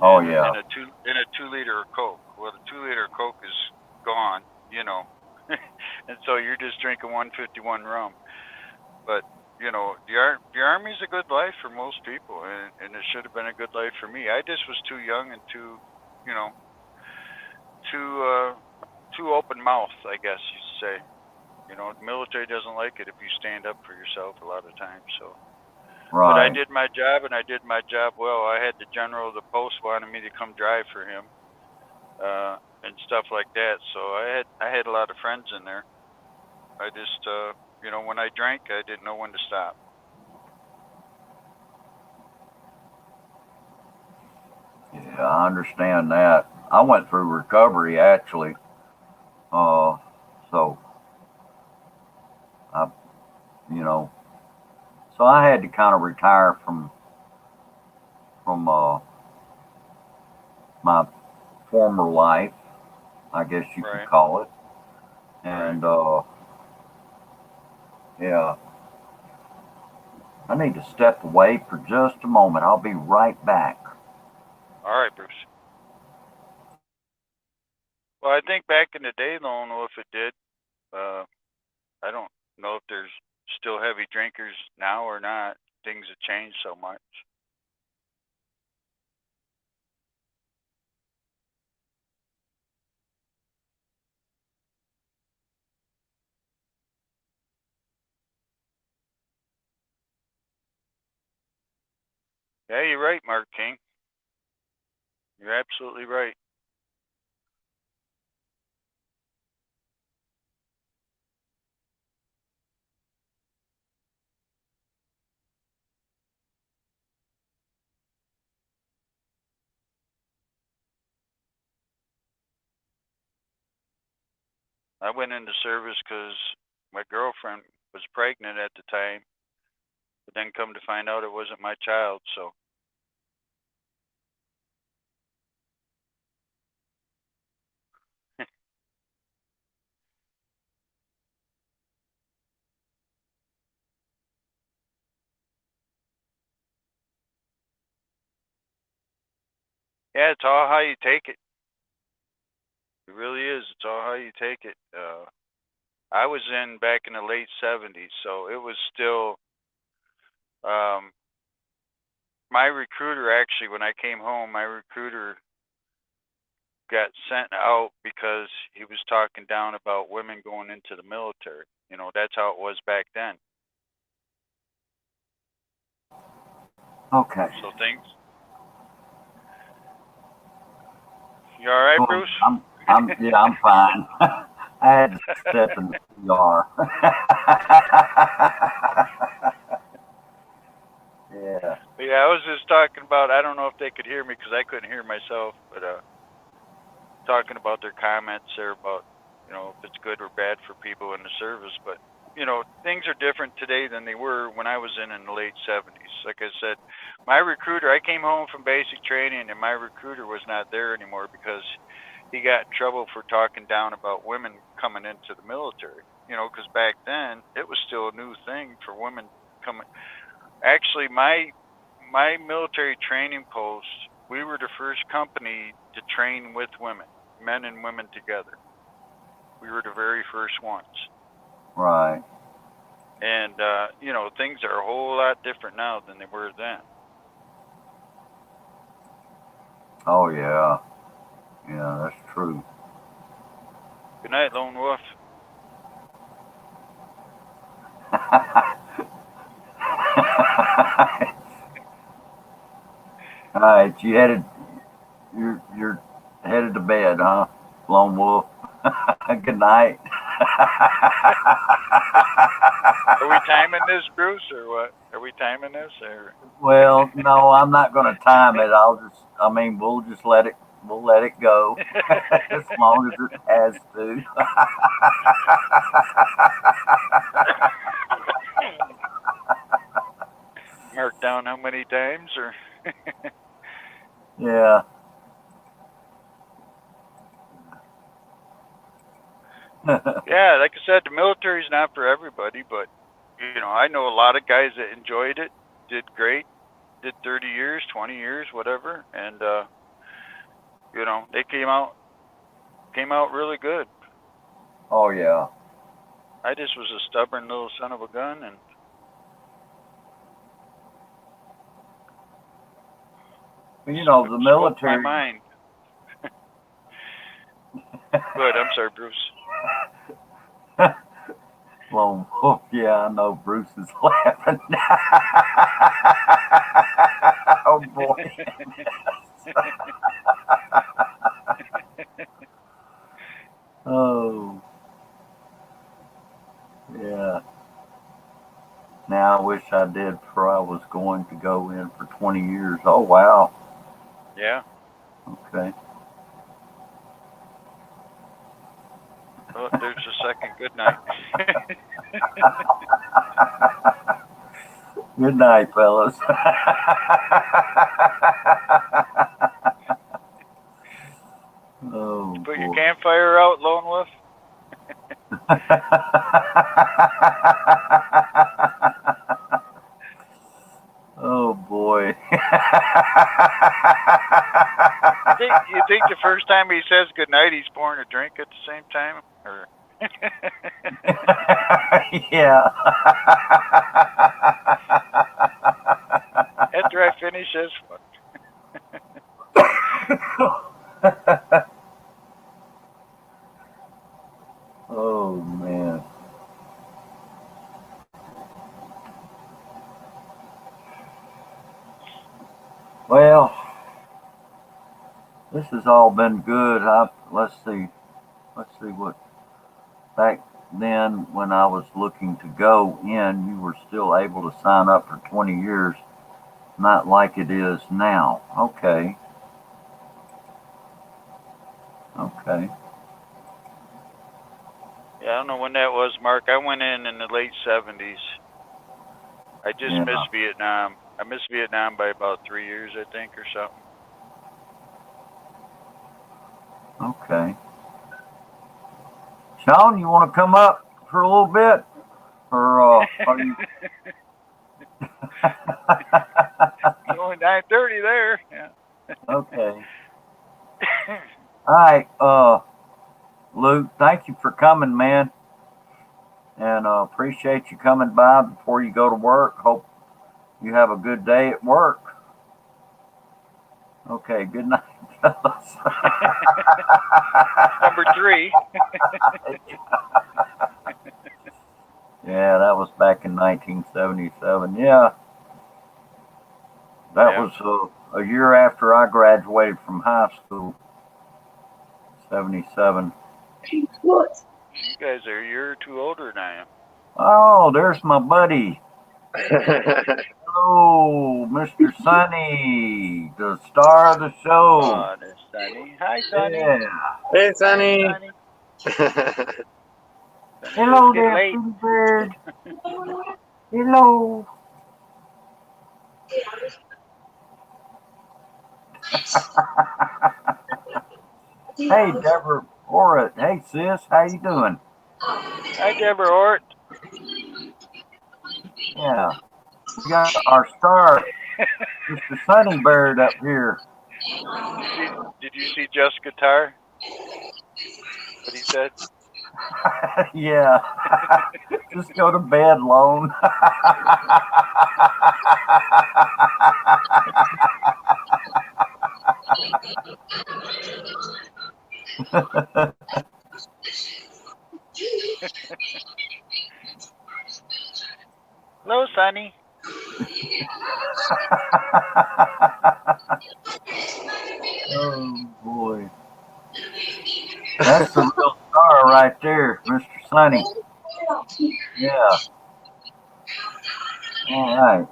Speaker 2: Oh
Speaker 7: and
Speaker 2: yeah.
Speaker 7: a 2 liter of Coke. Well, the 2 liter of Coke is gone, and so you're just drinking 151 rum. But the army's a good life for most people, and it should have been a good life for me. I just was too young and you know, too open mouth, I guess you'd say. The military doesn't like it if you stand up for yourself a lot of times. So, but I
Speaker 2: Right.
Speaker 7: did my job and I did my job well. I had the general of the post wanted me to come drive for him, and stuff like that. So I had a lot of friends in there. I just, when I drank, I didn't know when to stop.
Speaker 2: Yeah, I understand that. I went through recovery actually. Uh, so I, you know, so I had to kind of retire from my former life, I guess you could
Speaker 7: Right,
Speaker 2: call it.
Speaker 7: right.
Speaker 2: And yeah, I need to step away for just a moment. I'll be right back.
Speaker 7: All right, Bruce. Well, I think back in the day, I don't know if it did. Uh, I don't know if there's still heavy drinkers now or not. Things have changed so much. Yeah, you're right, Mark King. You're absolutely right. I went into service because my girlfriend was pregnant at the time, but then come to find out it wasn't my child. So yeah, it's all how you take it. It really is. It's all how you take it. I was in back in the late '70s, so it was still. Um, my recruiter actually, when I came home, my recruiter got sent out because he was talking down about women going into the military. You know, that's how it was back then.
Speaker 2: Okay.
Speaker 7: So things. You all right,
Speaker 2: Cool.
Speaker 7: Bruce?
Speaker 2: I'm fine. I had to step in the CR. Yeah.
Speaker 7: But yeah, I was just talking about. I don't know if they could hear me because I couldn't hear myself, but talking about their comments there about, you know, if it's good or bad for people in the service. But you know, things are different today than they were when I was in the late '70s. Like I said, my recruiter. I came home from basic training, and my recruiter was not there anymore because he got in trouble for talking down about women coming into the military. You know, because back then it was still a new thing for women coming. Actually, my military training post, we were the first company to train with women, men and women together. We were the very first ones.
Speaker 2: Right.
Speaker 7: And you know, things are a whole lot different now than they were then.
Speaker 2: Oh yeah. Yeah, that's true.
Speaker 7: Good night, Lone Wolf.
Speaker 2: All right, you're headed to bed, huh, Lone Wolf? Good night.
Speaker 7: Are we timing this, Bruce, or what? Are we timing this, or?
Speaker 2: Well, no, I'm not going to time it. We'll just we'll let it go as long as it has to.
Speaker 7: Mark down how many times, or?
Speaker 2: Yeah.
Speaker 7: Yeah, like I said, the military's not for everybody, but you know, I know a lot of guys that enjoyed it, did great, did 30 years, 20 years, whatever, and you know, they came out really good.
Speaker 2: Oh yeah.
Speaker 7: I just was a stubborn little son of a gun, and
Speaker 2: You know, the
Speaker 7: spoke my
Speaker 2: military.
Speaker 7: mind. Good. I'm sorry, Bruce.
Speaker 2: Lone Wolf. Yeah, I know Bruce is laughing. Oh boy. Oh yeah. Now I wish I did, for I was going to go in for 20 years. Oh wow.
Speaker 7: Yeah.
Speaker 2: Okay.
Speaker 7: Oh, there's a second. Good night.
Speaker 2: Good night, fellas. Oh
Speaker 7: Put your
Speaker 2: boy.
Speaker 7: campfire out, Lone Wolf.
Speaker 2: Oh boy.
Speaker 7: You think the first time he says good night, he's pouring a drink at the same time, or?
Speaker 2: Yeah.
Speaker 7: After I finish this one.
Speaker 2: Oh man. Well, this has all been good. Let's see. Let's see what back then when I was looking to go in, you were still able to sign up for 20 years, not like it is now. Okay. Okay.
Speaker 7: Yeah, I don't know when that was, Mark. I went in the late 70s. I just
Speaker 2: Yeah.
Speaker 7: missed Vietnam. I missed Vietnam by about 3 years, I think, or something.
Speaker 2: Okay. Sean, you want to come up for a little bit? Or are you...
Speaker 7: It's only 9:30 there. Yeah.
Speaker 2: Okay. All right, Luke, thank you for coming, man. And appreciate you coming by before you go to work. Hope you have a good day at work. Okay, good night, fellas.
Speaker 7: Number 3.
Speaker 2: Yeah, that was back in 1977. Yeah. That
Speaker 7: Yeah.
Speaker 2: was a year after I graduated from high school. 77.
Speaker 7: You guys are a year or two older than I am.
Speaker 2: Oh, there's my buddy. Hello, Mr. Sonny, the star of the show.
Speaker 7: Oh, there's Sonny. Hi, Sonny.
Speaker 2: Yeah.
Speaker 5: Hey, Sonny.
Speaker 7: Sonny.
Speaker 2: Hello
Speaker 7: It's getting
Speaker 2: there,
Speaker 7: late.
Speaker 2: pretty bird. Hello. Hey, Deborah Ora. Hey, sis. How you doing?
Speaker 7: Hi, Deborah Ort.
Speaker 2: Yeah. We got our star, Mr. Sunny Bird, up here.
Speaker 7: Did you see Just Guitar? What he said?
Speaker 2: Yeah. Just go to bed, Lone.
Speaker 7: Hello, Sonny.
Speaker 2: Oh, boy. That's the real star right there, Mr. Sonny. Yeah. All right.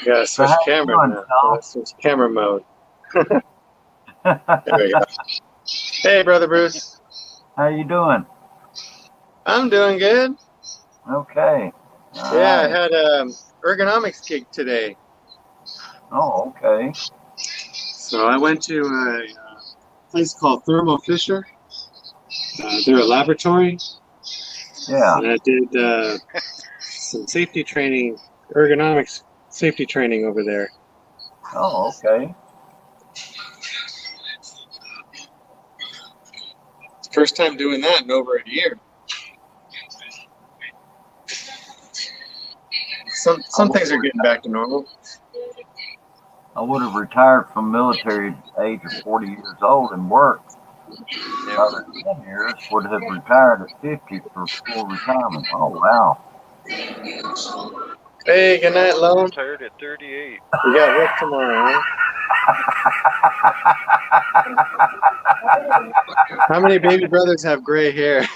Speaker 5: Gotta
Speaker 2: So
Speaker 5: switch
Speaker 2: how you
Speaker 5: camera
Speaker 2: doing,
Speaker 5: now.
Speaker 2: Sean?
Speaker 5: Gotta switch camera mode. There we go. Hey, Brother Bruce.
Speaker 2: How you doing?
Speaker 5: I'm doing good.
Speaker 2: Okay. All
Speaker 5: Yeah, I
Speaker 2: right.
Speaker 5: had ergonomics gig today.
Speaker 2: Oh, okay.
Speaker 5: So I went to a place called Thermo Fisher. They're a laboratory.
Speaker 2: Yeah.
Speaker 5: And I did some safety training, ergonomics safety training over there.
Speaker 2: Oh, okay.
Speaker 5: First time doing that in over a year. Some things are getting back to normal.
Speaker 2: I would have retired from military at the age of 40 years old and worked another 10 years, would have retired at 50 for full retirement. Oh, wow.
Speaker 5: Hey, good night, Lone.
Speaker 7: Retired at 38.
Speaker 5: We got work tomorrow, huh? How many baby brothers have gray hair?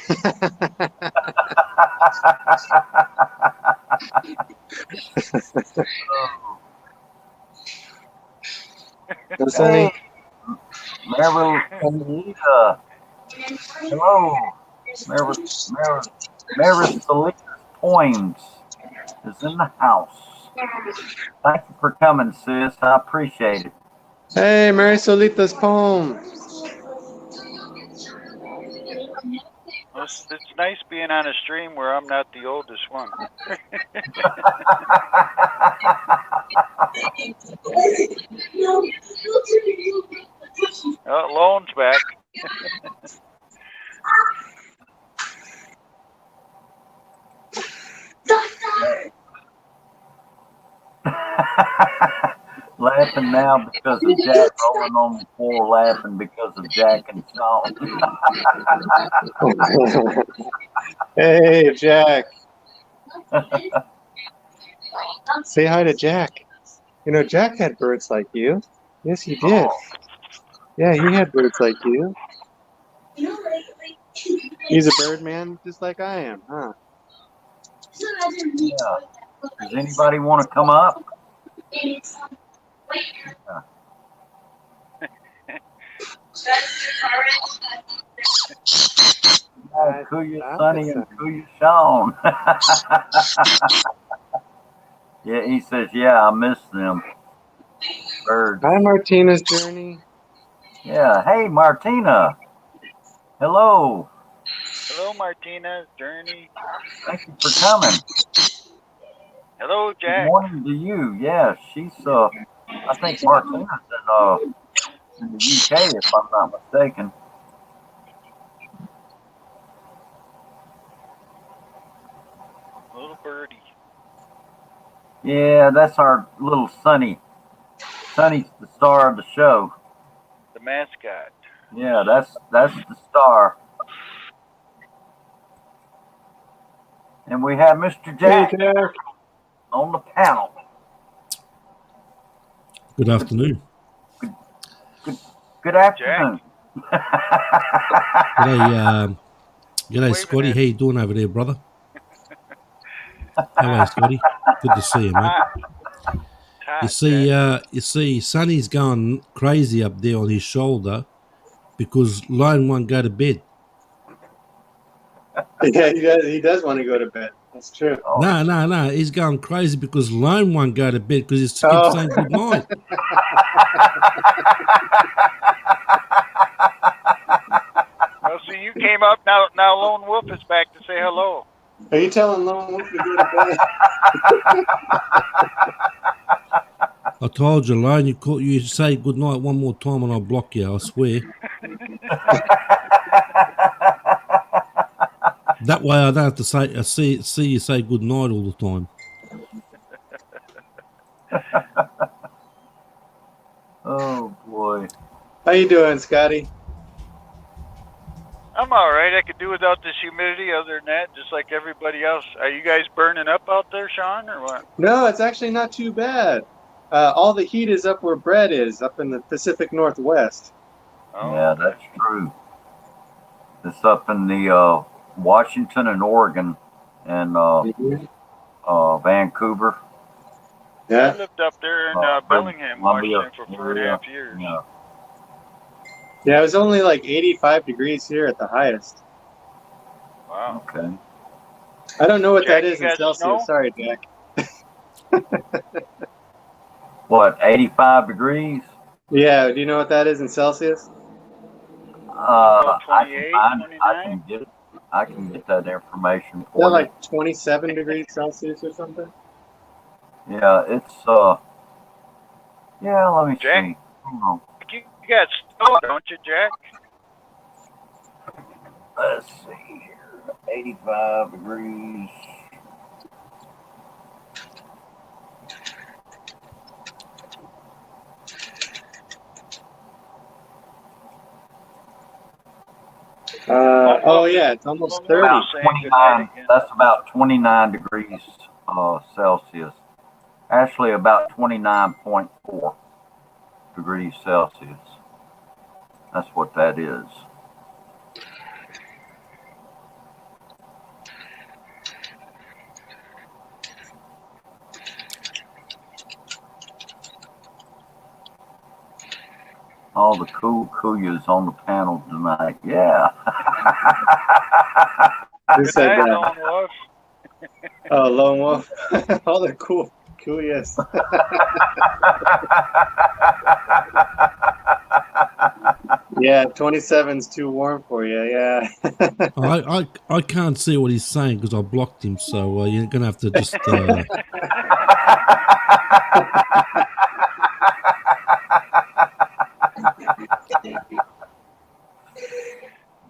Speaker 5: No, Sonny?
Speaker 2: Marilita. Hello. Marilita's Poems is in the house. Thank you for coming, sis. I appreciate it.
Speaker 5: Hey, Mary Solita's poem.
Speaker 7: Well, it's nice being on a stream where I'm not the oldest one. Oh, Lone's back.
Speaker 2: Laughing now because of Jack rolling on the floor, laughing because of Jack and Sean.
Speaker 5: Hey, Jack. Say hi to Jack. You know, Jack had birds like you. Yes, he did. Yeah, he had birds like you. He's a bird man just like I am, huh?
Speaker 2: Yeah. Does anybody want to come up? Yeah. Kuya Sonny and Kuya Sean. Yeah, he says, yeah, I miss them birds.
Speaker 9: Hi, Martina's Journey.
Speaker 2: Yeah, hey, Martina. Hello.
Speaker 7: Hello, Martina, Journey.
Speaker 2: Thank you for coming.
Speaker 7: Hello,
Speaker 2: Good
Speaker 7: Jack.
Speaker 2: morning to you. Yeah, she's I think Martina's in the UK, if I'm not mistaken.
Speaker 7: Little birdie.
Speaker 2: Yeah, that's our little Sonny. Sonny's the star of the show.
Speaker 7: The mascot.
Speaker 2: Yeah, that's the star. And we have Mr. Jack
Speaker 9: Hey, Jack.
Speaker 2: on the panel.
Speaker 10: Good afternoon.
Speaker 2: Good afternoon.
Speaker 10: G'day, Scotty. How you doing over there, brother? How are you, Scotty? Good to see you, mate. You see, Sonny's going crazy up there on his shoulder because Lone won't go to bed.
Speaker 9: Yeah, he does want to go to bed. That's true.
Speaker 2: Oh.
Speaker 10: No. He's going crazy because Lone won't go to bed because he keeps saying good night.
Speaker 7: Well, see, you came up now. Now Lone Wolf is back to say hello.
Speaker 9: Are you telling Lone Wolf to go to bed?
Speaker 10: I told you, Lone, you say good night one more time and I'll block you, I swear. That way I don't have to see you say good night all the time.
Speaker 2: Oh, boy.
Speaker 9: How you doing, Scotty?
Speaker 7: I'm all right. I could do without this humidity. Other than that, just like everybody else. Are you guys burning up out there, Sean, or what?
Speaker 9: No, it's actually not too bad. All the heat is up where Brett is, up in the Pacific Northwest.
Speaker 7: Oh.
Speaker 2: Yeah, that's true. It's up in the Washington and Oregon and Vancouver.
Speaker 9: Yeah.
Speaker 7: I lived up there in Bellingham, Washington for 4.5 years.
Speaker 9: Yeah, it was only like 85 degrees here at the highest.
Speaker 7: Wow.
Speaker 2: Okay.
Speaker 9: I don't know what
Speaker 7: Jack,
Speaker 9: that is
Speaker 7: you
Speaker 9: in
Speaker 7: got
Speaker 9: Celsius.
Speaker 7: snow?
Speaker 9: Sorry, Jack.
Speaker 2: What, 85 degrees?
Speaker 9: Yeah, do you know what that is in Celsius?
Speaker 7: About
Speaker 2: I
Speaker 7: 28,
Speaker 2: can
Speaker 7: 29?
Speaker 2: I can get that information
Speaker 9: Is
Speaker 2: for
Speaker 9: that
Speaker 2: you.
Speaker 9: like 27 degrees Celsius or something?
Speaker 2: Yeah, it's yeah, let me
Speaker 7: Jack?
Speaker 2: see. Hang on.
Speaker 7: You got snow, don't you, Jack?
Speaker 2: Let's see here. 85 degrees.
Speaker 9: Oh yeah, it's almost 30.
Speaker 2: About 29, that's about 29 degrees Celsius. Actually, about 29.4 degrees Celsius. That's what that is. All the cool Kuyas on the panel tonight. Yeah.
Speaker 9: Who said
Speaker 7: Good night,
Speaker 9: that?
Speaker 7: Lone Wolf.
Speaker 9: Oh, Lone Wolf. All the cool yes. Yeah, 27's too warm for you. Yeah.
Speaker 10: I can't see what he's saying because I blocked him, so you're gonna have to just.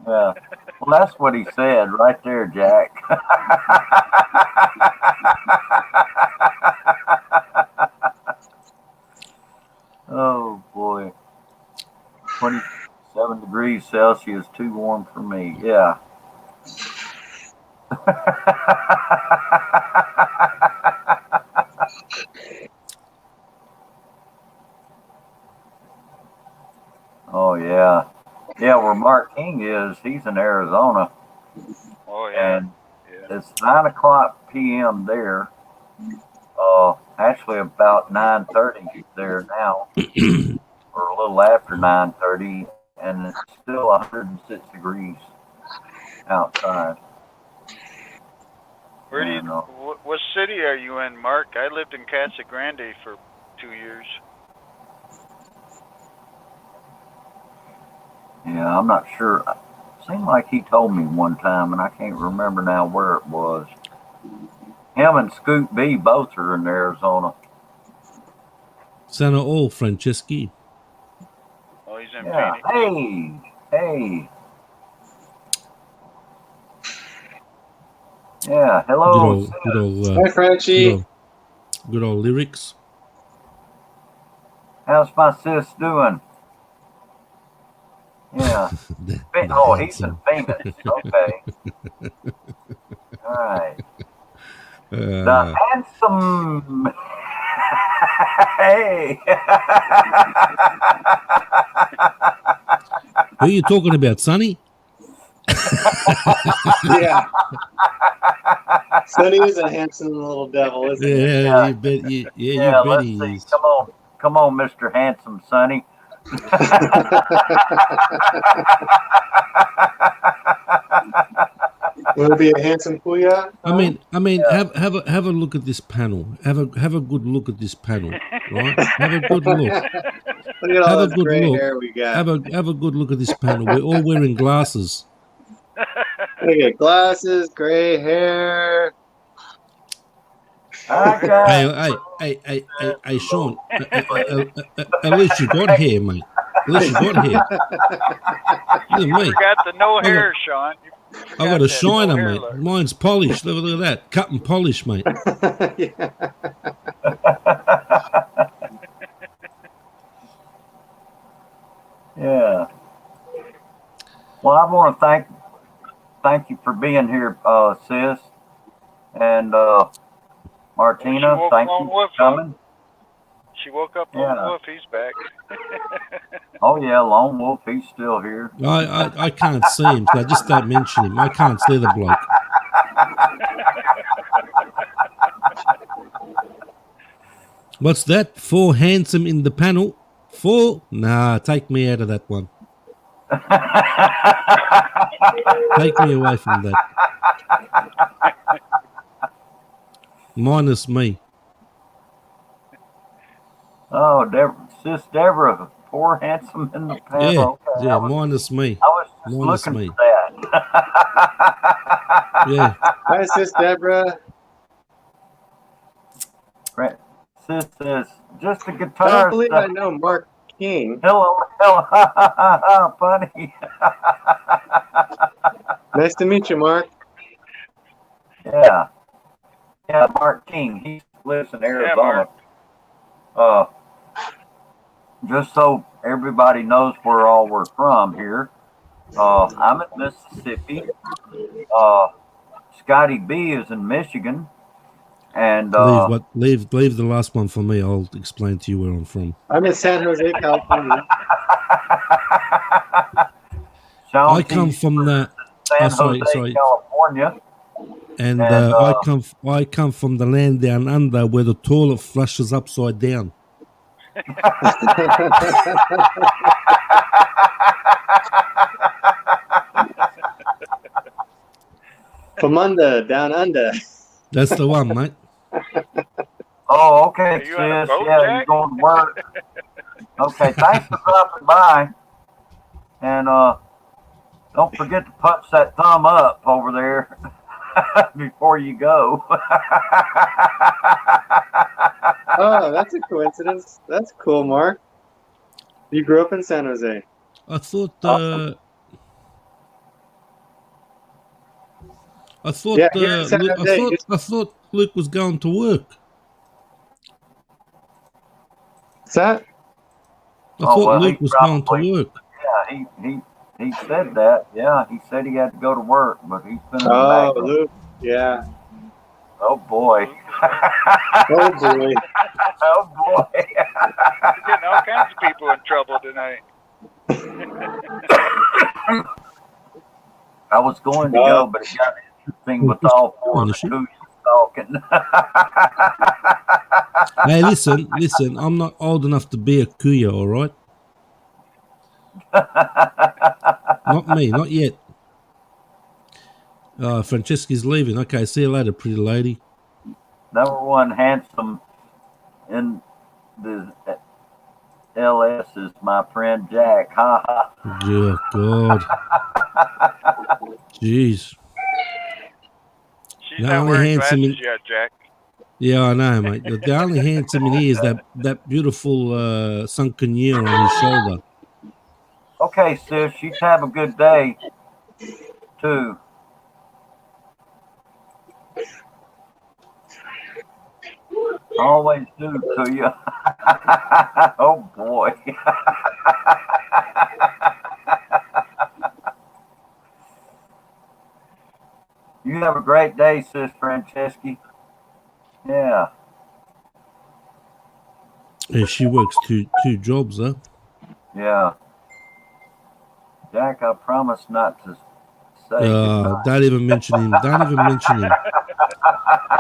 Speaker 2: Yeah. Well, that's what he said right there, Jack. Oh, boy. 27 degrees Celsius, too warm for me. Yeah. Oh, yeah. Yeah, where Mark King is, he's in Arizona.
Speaker 7: Oh, yeah.
Speaker 2: And it's 9 o'clock p.m. there. Actually, about 9:30 there now, or a little after 9:30, and it's still 106 degrees. outside.
Speaker 7: Where do you?
Speaker 2: And,
Speaker 7: What city are you in, Mark? I lived in Casa Grande for 2 years.
Speaker 2: yeah, I'm not sure. Seemed like he told me one time, and I can't remember now where it was. Him and Scoot B both are in Arizona.
Speaker 10: Santa O, Franceschi.
Speaker 7: Oh, he's in
Speaker 2: Yeah.
Speaker 7: Phoenix.
Speaker 2: Hey. Yeah.
Speaker 10: Good
Speaker 2: Hello.
Speaker 10: old, good old,
Speaker 9: Hi, Frenchie.
Speaker 10: good old lyrics.
Speaker 2: How's my sis doing? Yeah.
Speaker 10: The
Speaker 2: He's in
Speaker 10: handsome.
Speaker 2: Phoenix. Okay. All right. The handsome. Hey.
Speaker 10: Who are you talking about, Sonny?
Speaker 9: Yeah. Sonny is a handsome little devil, isn't he?
Speaker 10: Yeah, you bet. You bet
Speaker 2: Let's
Speaker 10: he
Speaker 2: see.
Speaker 10: is.
Speaker 2: Come on, Mr. Handsome Sonny.
Speaker 9: Will it be a handsome kuya?
Speaker 10: I mean, have a look at this panel. Have a good look at this panel, right? Have a good look.
Speaker 9: Look at all
Speaker 10: Have a
Speaker 9: this
Speaker 10: good
Speaker 9: gray
Speaker 10: look.
Speaker 9: hair we got.
Speaker 10: Have a good look at this panel. We're all wearing glasses.
Speaker 9: Look at glasses, gray hair.
Speaker 10: Hey, Sean. At least you got hair, mate. At least you got hair. Look at
Speaker 7: You
Speaker 10: me.
Speaker 7: forgot the no hair, Sean.
Speaker 10: I got a shiner, mate. Mine's polished. Look at that. Cut and polish, mate.
Speaker 9: Yeah.
Speaker 2: Yeah. Well, I want to thank you for being here, sis, and Martina. Thank you for coming.
Speaker 7: She woke up Lone Wolf. He's back.
Speaker 2: Oh yeah, Lone Wolf. He's still here.
Speaker 10: I can't see him, so just don't mention him. I can't see the bloke. What's that? 4 handsome in the panel? 4? Nah, take me out of that one. Take me away from that. Minus me.
Speaker 2: Oh, Sis Deborah, 4 handsome in the panel.
Speaker 10: Yeah,
Speaker 2: Okay,
Speaker 10: yeah, minus me.
Speaker 2: I was just
Speaker 10: Minus
Speaker 2: looking
Speaker 10: me.
Speaker 2: for that.
Speaker 10: Yeah.
Speaker 9: Hi, Sis Deborah.
Speaker 2: Sis says, just a
Speaker 9: I
Speaker 2: guitar.
Speaker 9: don't believe I know Mark King.
Speaker 2: Hello. Funny.
Speaker 9: Nice to meet you, Mark.
Speaker 2: Yeah, Mark King. He lives in Arizona. Just so everybody knows where all we're from here. I'm in Mississippi. Scotty B is in Michigan. And
Speaker 10: leave the last one for me. I'll explain to you where I'm from.
Speaker 9: I'm in San Jose, California.
Speaker 10: I come from the
Speaker 2: San Jose, California.
Speaker 10: And I come from the land down under where the toilet flushes upside down.
Speaker 9: From under, down under.
Speaker 10: That's the one, mate.
Speaker 2: Oh, okay, sis. Yeah, you're going to work. Okay, thanks for dropping by. And don't forget to punch that thumb up over there before you go.
Speaker 9: Oh, that's a coincidence. That's cool, Mark. You grew up in San Jose.
Speaker 10: I thought I thought Luke was going to work.
Speaker 9: What's that?
Speaker 10: I thought Luke was going to work.
Speaker 2: Yeah, he said that. Yeah, he said he had to go to work, but he's been in the back.
Speaker 9: Luke. Yeah.
Speaker 2: Oh boy.
Speaker 9: Oh boy.
Speaker 2: Oh boy.
Speaker 7: You're getting all kinds of people in trouble tonight.
Speaker 2: I was going to go, but it got interesting with all 4 of the Cougars talking.
Speaker 10: Hey, listen. I'm not old enough to be a Kuya, all right? Not me, not yet. Francesca's leaving. Okay, see you later, pretty lady.
Speaker 2: Number one handsome in the LS is my friend Jack. Ha ha.
Speaker 10: Yeah, God. Jeez.
Speaker 7: She's
Speaker 10: The
Speaker 7: not
Speaker 10: only
Speaker 7: wearing
Speaker 10: handsome
Speaker 7: glasses
Speaker 10: in,
Speaker 7: yet, Jack.
Speaker 10: yeah, I know, mate. The only handsome in here is that beautiful sunken year on his shoulder.
Speaker 2: Okay, sis, you have a good day too. Always do to you. Oh boy. You have a great day, sis Franceschi. Yeah.
Speaker 10: And she works two jobs, huh?
Speaker 2: Yeah. Jack, I promise not to say goodnight.
Speaker 10: Don't even mention him. Don't even mention him.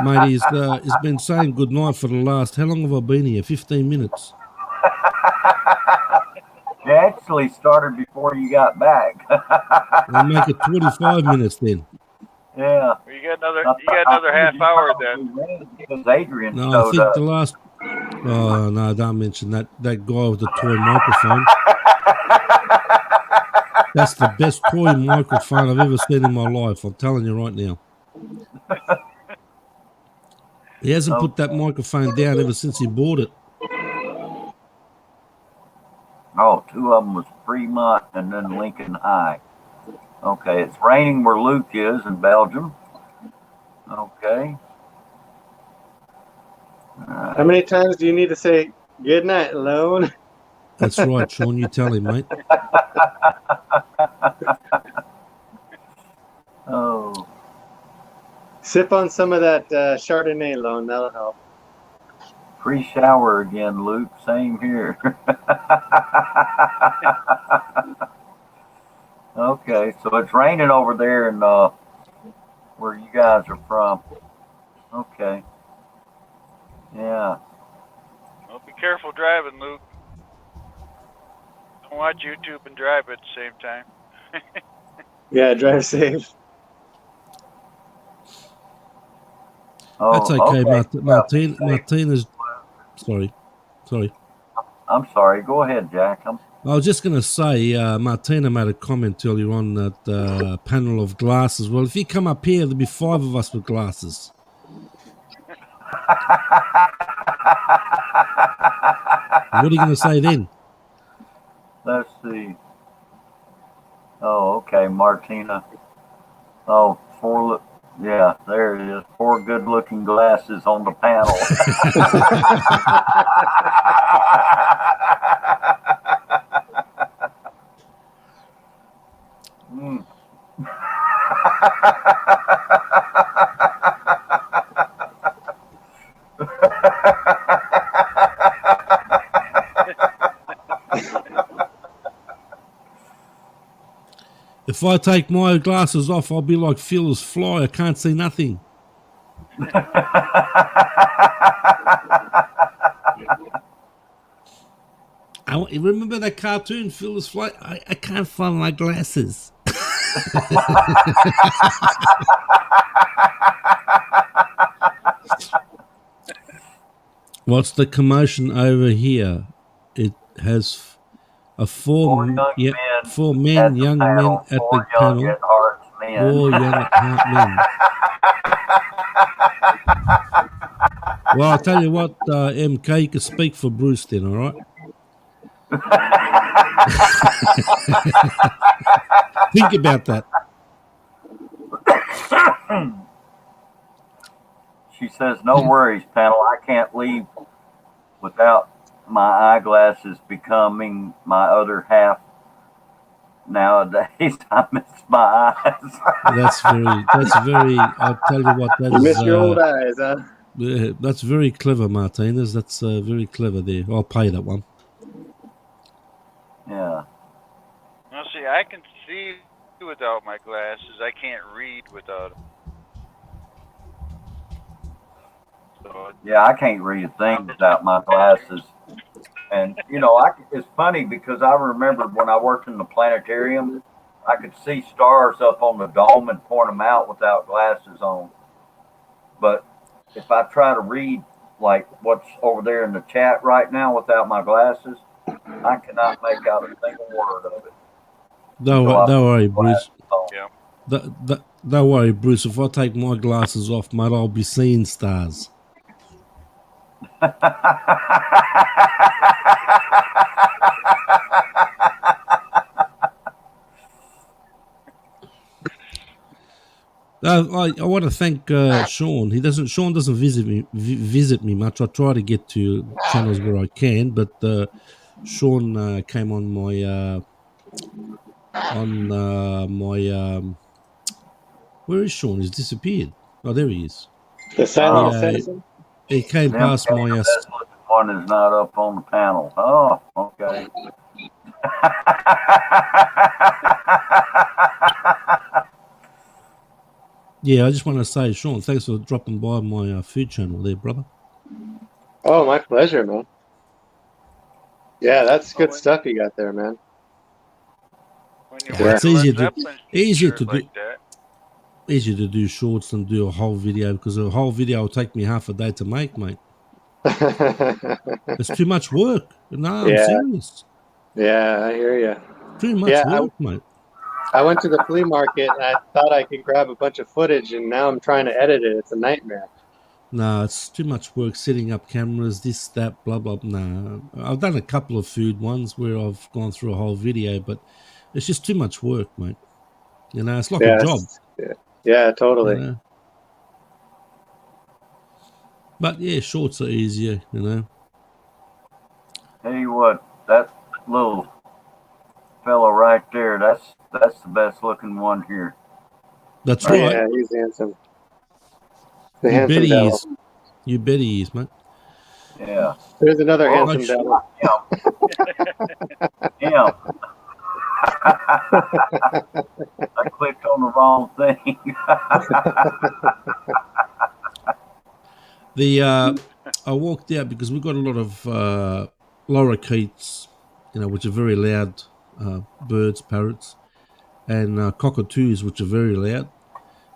Speaker 10: Mate, he's been saying goodnight for the last, how long have I been here? 15 minutes.
Speaker 2: It actually started before you got back.
Speaker 10: I'll make it 25 minutes then.
Speaker 2: Yeah.
Speaker 7: You got another half hour then.
Speaker 2: Because Adrian
Speaker 10: No, I
Speaker 2: showed
Speaker 10: think
Speaker 2: up.
Speaker 10: the last, oh, no, don't mention that guy with the toy microphone. That's the best toy microphone I've ever seen in my life. I'm telling you right now. He hasn't put that microphone down ever since he bought it.
Speaker 2: Oh, two of them was Fremont and then Lincoln High. Okay, it's raining where Luke is in Belgium. Okay.
Speaker 9: How many times do you need to say good night, Lone?
Speaker 10: That's right, Sean. You tell him, mate.
Speaker 2: Oh.
Speaker 9: Sip on some of that Chardonnay, Lone. That'll help.
Speaker 2: Pre-shower again, Luke. Same here. Okay, so it's raining over there in where you guys are from. Okay. Yeah.
Speaker 7: Well, be careful driving, Luke. Don't watch YouTube and drive at the same time.
Speaker 9: Yeah, drive safe.
Speaker 2: Oh,
Speaker 10: That's okay,
Speaker 2: okay.
Speaker 10: Martina's. Sorry.
Speaker 2: I'm sorry. Go ahead, Jack.
Speaker 10: I was just going to say, Martina made a comment earlier on that panel of glasses. Well, if you come up here, there'll be 5 of us with glasses. What are you going to say then?
Speaker 2: Let's see. Oh, okay, Martina. Oh, 4. Yeah, there it is. 4 good-looking glasses on the panel. Mm.
Speaker 10: If I take my glasses off, I'll be like Phil's fly. I can't see nothing. Remember that cartoon, Phil's fly? I can't find my glasses. What's the commotion over here? It has a 4 men, young men at the panel. 4 young at heart men. Well, I'll tell you what, MK, you can speak for Bruce then, all right? Think about that.
Speaker 2: She says, no worries, panel. I can't leave without my eyeglasses becoming my other half. Nowadays, I miss my eyes.
Speaker 10: That's very, I'll tell you what, that
Speaker 9: you
Speaker 10: is...
Speaker 9: miss your old eyes, huh?
Speaker 10: Yeah, that's very clever, Martinez. That's very clever there. I'll pay that one.
Speaker 2: Yeah.
Speaker 7: Well, see, I can see without my glasses. I can't read without them. So,
Speaker 2: yeah, I can't read a thing without my glasses. And, you know, it's funny because I remember when I worked in the planetarium I could see stars up on the dome and point them out without glasses on. But if I try to read like what's over there in the chat right now without my glasses, I cannot make out a single word of it.
Speaker 10: Don't worry, Bruce.
Speaker 7: Yeah.
Speaker 10: Don't worry, Bruce. If I take my glasses off, mate, I'll be seeing stars. I want to thank Sean. Sean doesn't visit me much. I try to get to channels where I can, but Sean came on my where is Sean? He's disappeared. Oh, there he is.
Speaker 9: The silent assassin.
Speaker 10: He came past my.
Speaker 2: One is not up on the panel. Oh, okay.
Speaker 10: Yeah, I just want to say, Sean, thanks for dropping by my food channel there, brother.
Speaker 9: Oh, my pleasure, man. Yeah, that's good stuff you got there, man.
Speaker 10: Yeah, it's easier to do shorts than do a whole video, because a whole video will take me half a day to make, mate. It's too much work. No, I'm serious.
Speaker 9: Yeah, I hear you.
Speaker 10: Too much work, mate.
Speaker 9: I went to the flea market and I thought I could grab a bunch of footage, and now I'm trying to edit it. It's a nightmare.
Speaker 10: No, it's too much work setting up cameras, this, that, blah, blah. No, I've done a couple of food ones where I've gone through a whole video, but it's just too much work, mate. You know, it's like a job.
Speaker 9: Yeah, totally.
Speaker 10: You know? But yeah, shorts are easier, you know.
Speaker 2: Tell you what, that little fellow right there, that's the best looking one here.
Speaker 10: That's right.
Speaker 9: Yeah, he's handsome.
Speaker 10: You bet he is, mate.
Speaker 2: Yeah.
Speaker 9: There's another handsome devil.
Speaker 2: Yeah. I clicked on the wrong thing.
Speaker 10: I walked out because we've got a lot of lorikeets, you know, which are very loud birds, parrots, and cockatoos, which are very loud.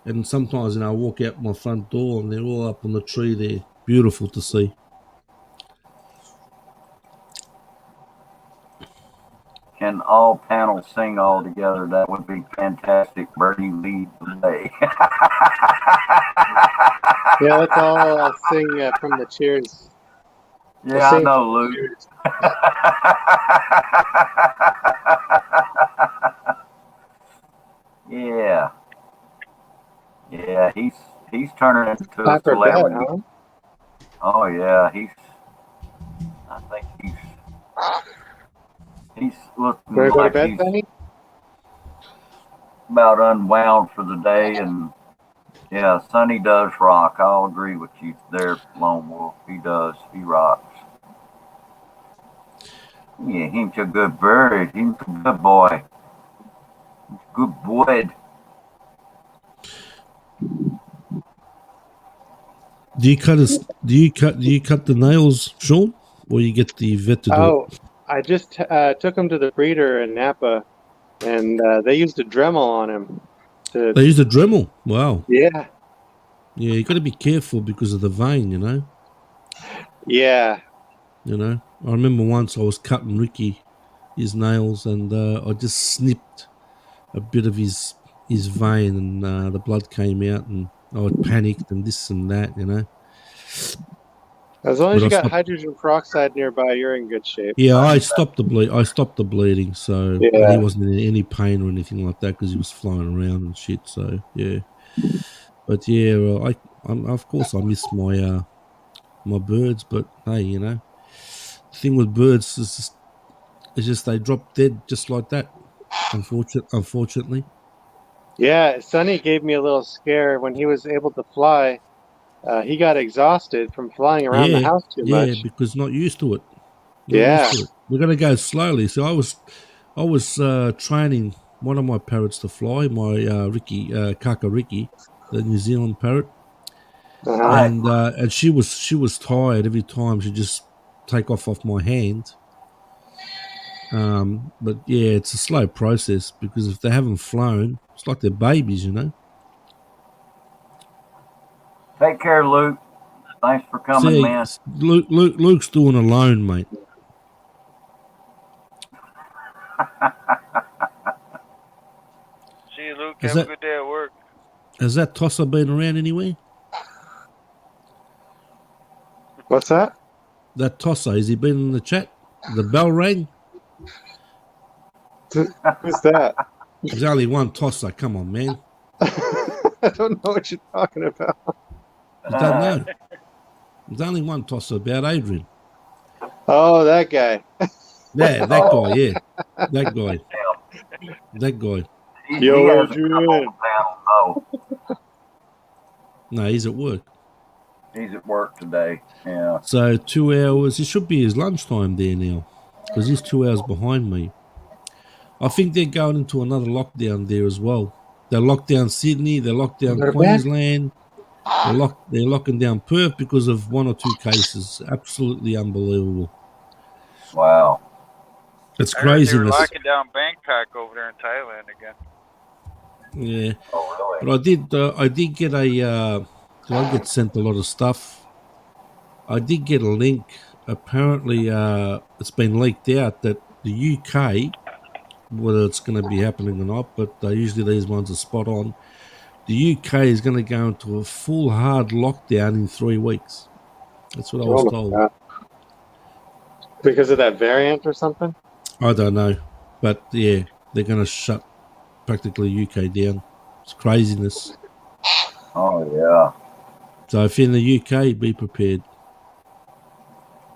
Speaker 10: And sometimes, you know, I walk out my front door and they're all up on the tree there. Beautiful to see.
Speaker 2: Can all panels sing all together? That would be fantastic. Bernie leads the day.
Speaker 9: Yeah, let's all sing from the cheers.
Speaker 2: Yeah, I know, Luke. Yeah. Yeah, he's turning into a celebrity.
Speaker 9: Huh?
Speaker 2: Oh yeah, I think he's looking like he's about unwound for the day, and yeah, Sonny does rock. I'll agree with you there, Lone Wolf. He does. He rocks. Yeah, he's a good bird. He's a good boy. Good boy.
Speaker 10: Do you cut the nails, Sean, or you get the vet to do it?
Speaker 9: I just took him to the breeder in Napa, and they used a Dremel on him.
Speaker 10: They used a Dremel? Wow.
Speaker 9: Yeah.
Speaker 10: Yeah, you got to be careful because of the vein, you know.
Speaker 9: Yeah.
Speaker 10: You know, I remember once I was cutting Ricky his nails, and I just snipped a bit of his vein, and the blood came out, and I panicked and this and that, you know.
Speaker 9: As long as you got hydrogen peroxide nearby, you're in good shape.
Speaker 10: Yeah, I stopped the bleeding, so he wasn't in any pain or anything like that because he was flying around and shit. So yeah, but yeah, I'm of course I miss my my birds, but hey, you know, the thing with birds is just they drop dead just like that. Unfortunately.
Speaker 9: Yeah, Sonny gave me a little scare when he was able to fly. He got exhausted from flying around the house too much.
Speaker 10: Yeah, because not used to it. We're going to go slowly. So I was training one of my parrots to fly, my Kaka Ricky, the New Zealand parrot, and she was tired every time. She'd just take off my hand, But yeah, it's a slow process because if they haven't flown, it's like they're babies, you know.
Speaker 2: Take care, Luke. Thanks for coming,
Speaker 10: See,
Speaker 2: man.
Speaker 10: Luke's doing a loan, mate.
Speaker 7: See you, Luke.
Speaker 10: Is
Speaker 7: Have a
Speaker 10: that-
Speaker 7: good day at work.
Speaker 10: Has that tosser been around anywhere?
Speaker 9: What's that?
Speaker 10: That tosser, has he been in the chat? The bell rang?
Speaker 9: Who's that?
Speaker 10: There's only one tosser. Come on, man.
Speaker 9: I don't know what you're talking about.
Speaker 10: You don't know. There's only one tosser about Adrian.
Speaker 9: Oh, that guy.
Speaker 10: Yeah, that guy, yeah. That guy. That guy.
Speaker 9: Yo,
Speaker 2: he hasn't come on
Speaker 9: Adrian.
Speaker 2: the panel, no.
Speaker 10: No, he's at work.
Speaker 2: He's at work today. Yeah.
Speaker 10: So 2 hours. It should be his lunchtime there now because he's 2 hours behind me. I think they're going into another lockdown there as well. They locked down Sydney. They locked down Queensland. They're locking down Perth because of 1 or 2 cases. Absolutely unbelievable.
Speaker 2: Wow.
Speaker 10: It's
Speaker 7: I heard they were
Speaker 10: craziness.
Speaker 7: locking down Bangkok over there in Thailand again.
Speaker 10: Yeah.
Speaker 2: Oh, really?
Speaker 10: But I did get a, 'cause I get sent a lot of stuff. I did get a link. Apparently, it's been leaked out that the UK, whether it's going to be happening or not, but usually these ones are spot on. The UK is going to go into a full hard lockdown in 3 weeks. That's what I was told.
Speaker 9: God. Because of that variant or something?
Speaker 10: I don't know. But yeah, they're going to shut practically UK down. It's craziness.
Speaker 2: Oh, yeah.
Speaker 10: So if you're in the UK, be prepared.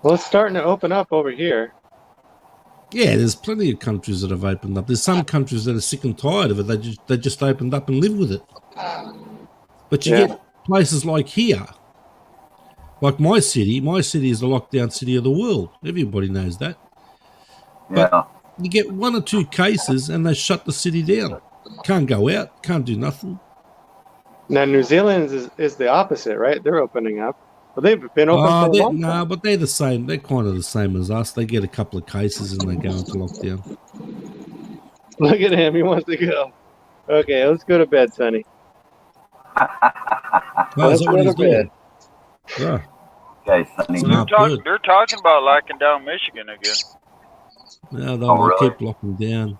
Speaker 9: Well, it's starting to open up over here.
Speaker 10: Yeah, there's plenty of countries that have opened up. There's some countries that are sick and tired of it. They just opened up and live with it. But you get places like here, like my city. My city is the lockdown city of the world. Everybody knows that.
Speaker 2: Yeah.
Speaker 10: But you get 1 or 2 cases and they shut the city down. Can't go out. Can't do nothing.
Speaker 9: Now, New Zealand is the opposite, right? They're opening up. Well, they've been open for a long time.
Speaker 10: But they're the same. They're kind of the same as us. They get a couple of cases and they go into lockdown.
Speaker 9: Look at him. He wants to go. Okay, let's go to bed, Sonny.
Speaker 10: Oh, is that what he's doing?
Speaker 2: Yeah. Okay, Sonny.
Speaker 10: So
Speaker 7: They're talking about locking down Michigan again.
Speaker 10: No, they'll keep locking down.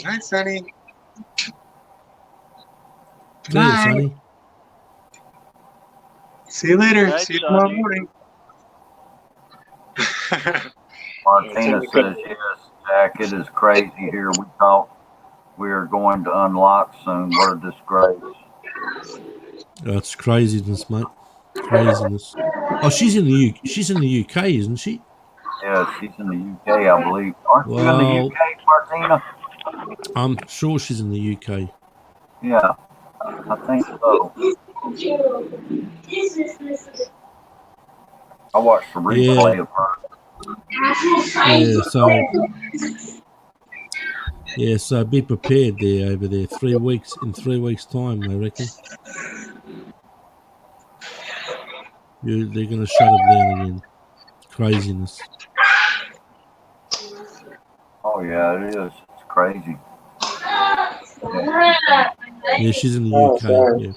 Speaker 9: Hi, Sonny.
Speaker 10: Later, Sonny.
Speaker 9: See you later.
Speaker 7: Night,
Speaker 9: See you tomorrow
Speaker 7: Sonny.
Speaker 9: morning.
Speaker 2: Martina says, yes, Jack, it is crazy here. We thought we are going to unlock soon. What a disgrace.
Speaker 10: It's craziness, mate. Craziness. Oh, she's in the UK, isn't she?
Speaker 2: Yeah, she's in the UK, I believe. Aren't you in the UK, Martina?
Speaker 10: I'm sure she's in the UK.
Speaker 2: Yeah, I think so. I watched the replay of her.
Speaker 10: So be prepared there over there. 3 weeks, in 3 weeks' time, I reckon. They're going to shut it down again. Craziness.
Speaker 2: Oh, yeah, it is. It's crazy.
Speaker 10: Yeah, she's in the UK. Yeah.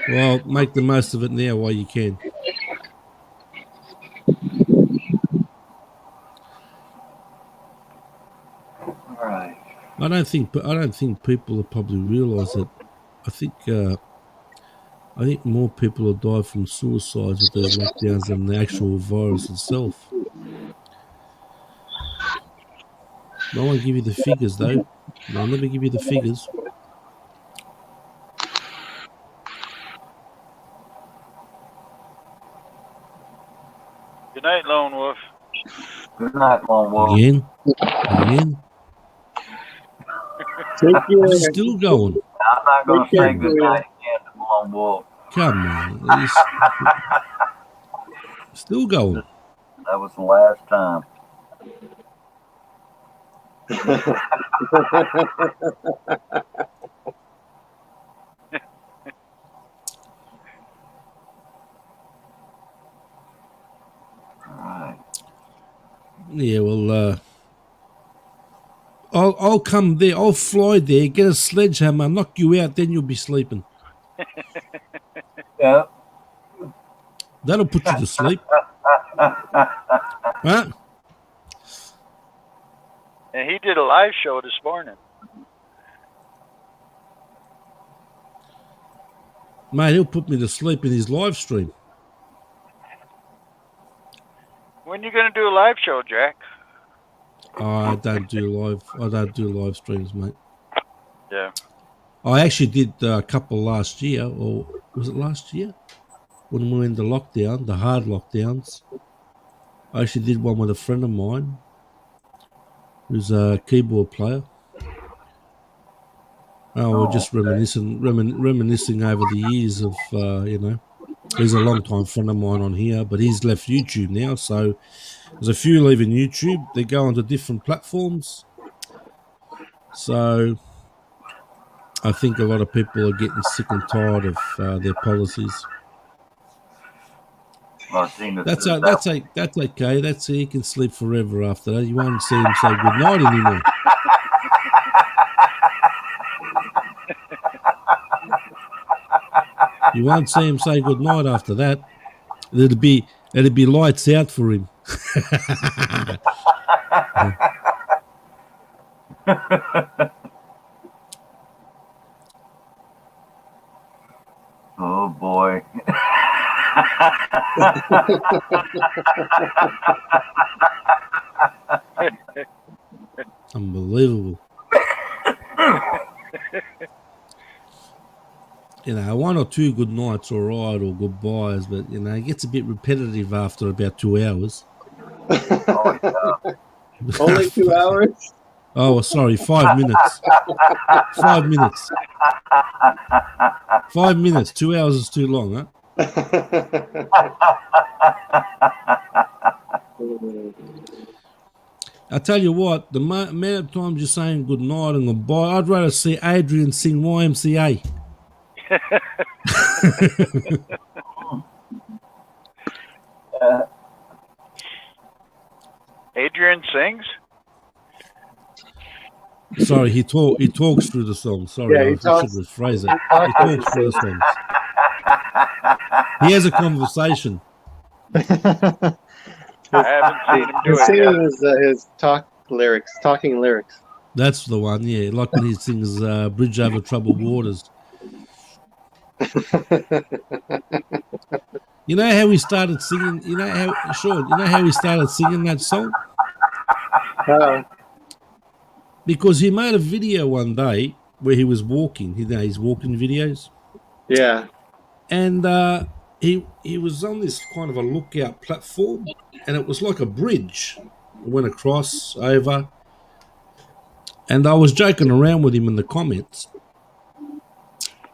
Speaker 10: Well, make the most of it now while you can.
Speaker 2: All right.
Speaker 10: I don't think people have probably realised that. I think more people have died from suicides with those lockdowns than the actual virus itself. I won't give you the figures though. I'll never give you the figures.
Speaker 7: Good night, Lone Wolf.
Speaker 2: Good night, Lone Wolf.
Speaker 10: Again? It's still going.
Speaker 2: I'm not going to say good night again to Lone Wolf.
Speaker 10: Come on. Still going.
Speaker 2: That was the last time. Right.
Speaker 10: Yeah, well, I'll come there. I'll fly there, get a sledgehammer, knock you out, then you'll be sleeping.
Speaker 2: Yeah.
Speaker 10: That'll put you to sleep. Huh?
Speaker 7: And he did a live show this morning.
Speaker 10: Mate, he'll put me to sleep in his live stream.
Speaker 7: When you gonna do a live show, Jack?
Speaker 10: I don't do live streams, mate.
Speaker 7: Yeah.
Speaker 10: I actually did a couple last year, or was it last year? When we were in the lockdown, the hard lockdowns. I actually did one with a friend of mine who's a keyboard player. We're just reminiscing over the years of, he's a long-time friend of mine on here, but he's left YouTube now, so there's a few leaving YouTube. They go onto different platforms. So I think a lot of people are getting sick and tired of their policies. That's okay. That's he can sleep forever after that. You won't see him say good night anymore. You won't see him say good night after that. It'll be lights out for him.
Speaker 2: Oh boy.
Speaker 10: Unbelievable. One or two good nights all right, or goodbyes, but it gets a bit repetitive after about 2 hours.
Speaker 9: Only 2 hours?
Speaker 10: Oh, sorry, 5 minutes. 5 minutes. 5 minutes. 2 hours is too long, huh? I tell you what, the amount of times you're saying good night and goodbye, I'd rather see Adrian sing YMCA.
Speaker 7: Adrian sings?
Speaker 10: Sorry, he talks through the song. Sorry,
Speaker 9: Yeah,
Speaker 10: I should rephrase it. He talks through the songs. He has a conversation.
Speaker 7: I haven't seen him do
Speaker 9: His
Speaker 7: it
Speaker 9: singing
Speaker 7: yet.
Speaker 9: is his talking lyrics.
Speaker 10: That's the one, yeah. Like when he sings Bridge Over Troubled Waters. You know how he started singing? Sean, you know how he started singing that song? Because he made a video one day where he was walking. He's walking videos.
Speaker 9: Yeah.
Speaker 10: And he was on this kind of a lookout platform, and it was like a bridge. It went across, over. And I was joking around with him in the comments.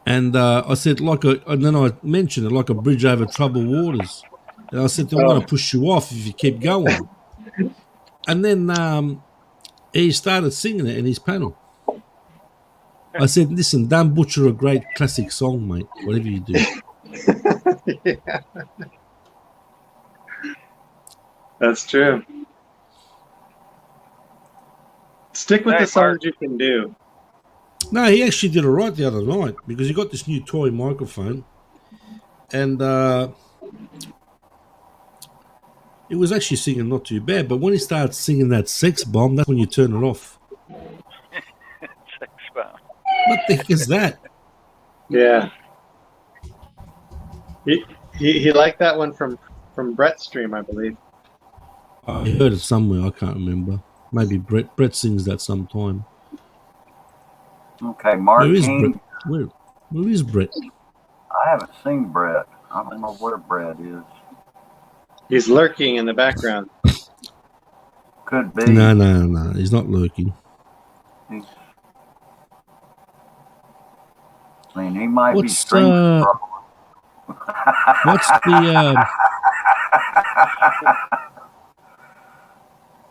Speaker 10: And I said, and then I mentioned it, like a bridge over troubled waters. And I said, I'm going to push you off if you keep going. And then he started singing it in his panel. I said, listen, don't butcher a great classic song, mate, whatever you do.
Speaker 9: Yeah. That's true. Stick with the songs you can do.
Speaker 10: No, he actually did it right the other night because he got this new toy microphone, and it was actually singing not too bad. But when he starts singing that sex bomb, that's when you turn it off.
Speaker 7: Sex bomb.
Speaker 10: What the heck is that?
Speaker 9: Yeah. He liked that one from Brett's stream, I believe.
Speaker 10: I heard it somewhere. I can't remember. Maybe Brett sings that sometime.
Speaker 2: Okay, Mark.
Speaker 10: Where is Brett? Where is Brett?
Speaker 2: I haven't seen Brett. I don't know where Brett is.
Speaker 9: He's lurking in the background.
Speaker 2: Could be.
Speaker 10: No. He's not lurking.
Speaker 2: I mean, he might be streaming.
Speaker 10: What's the?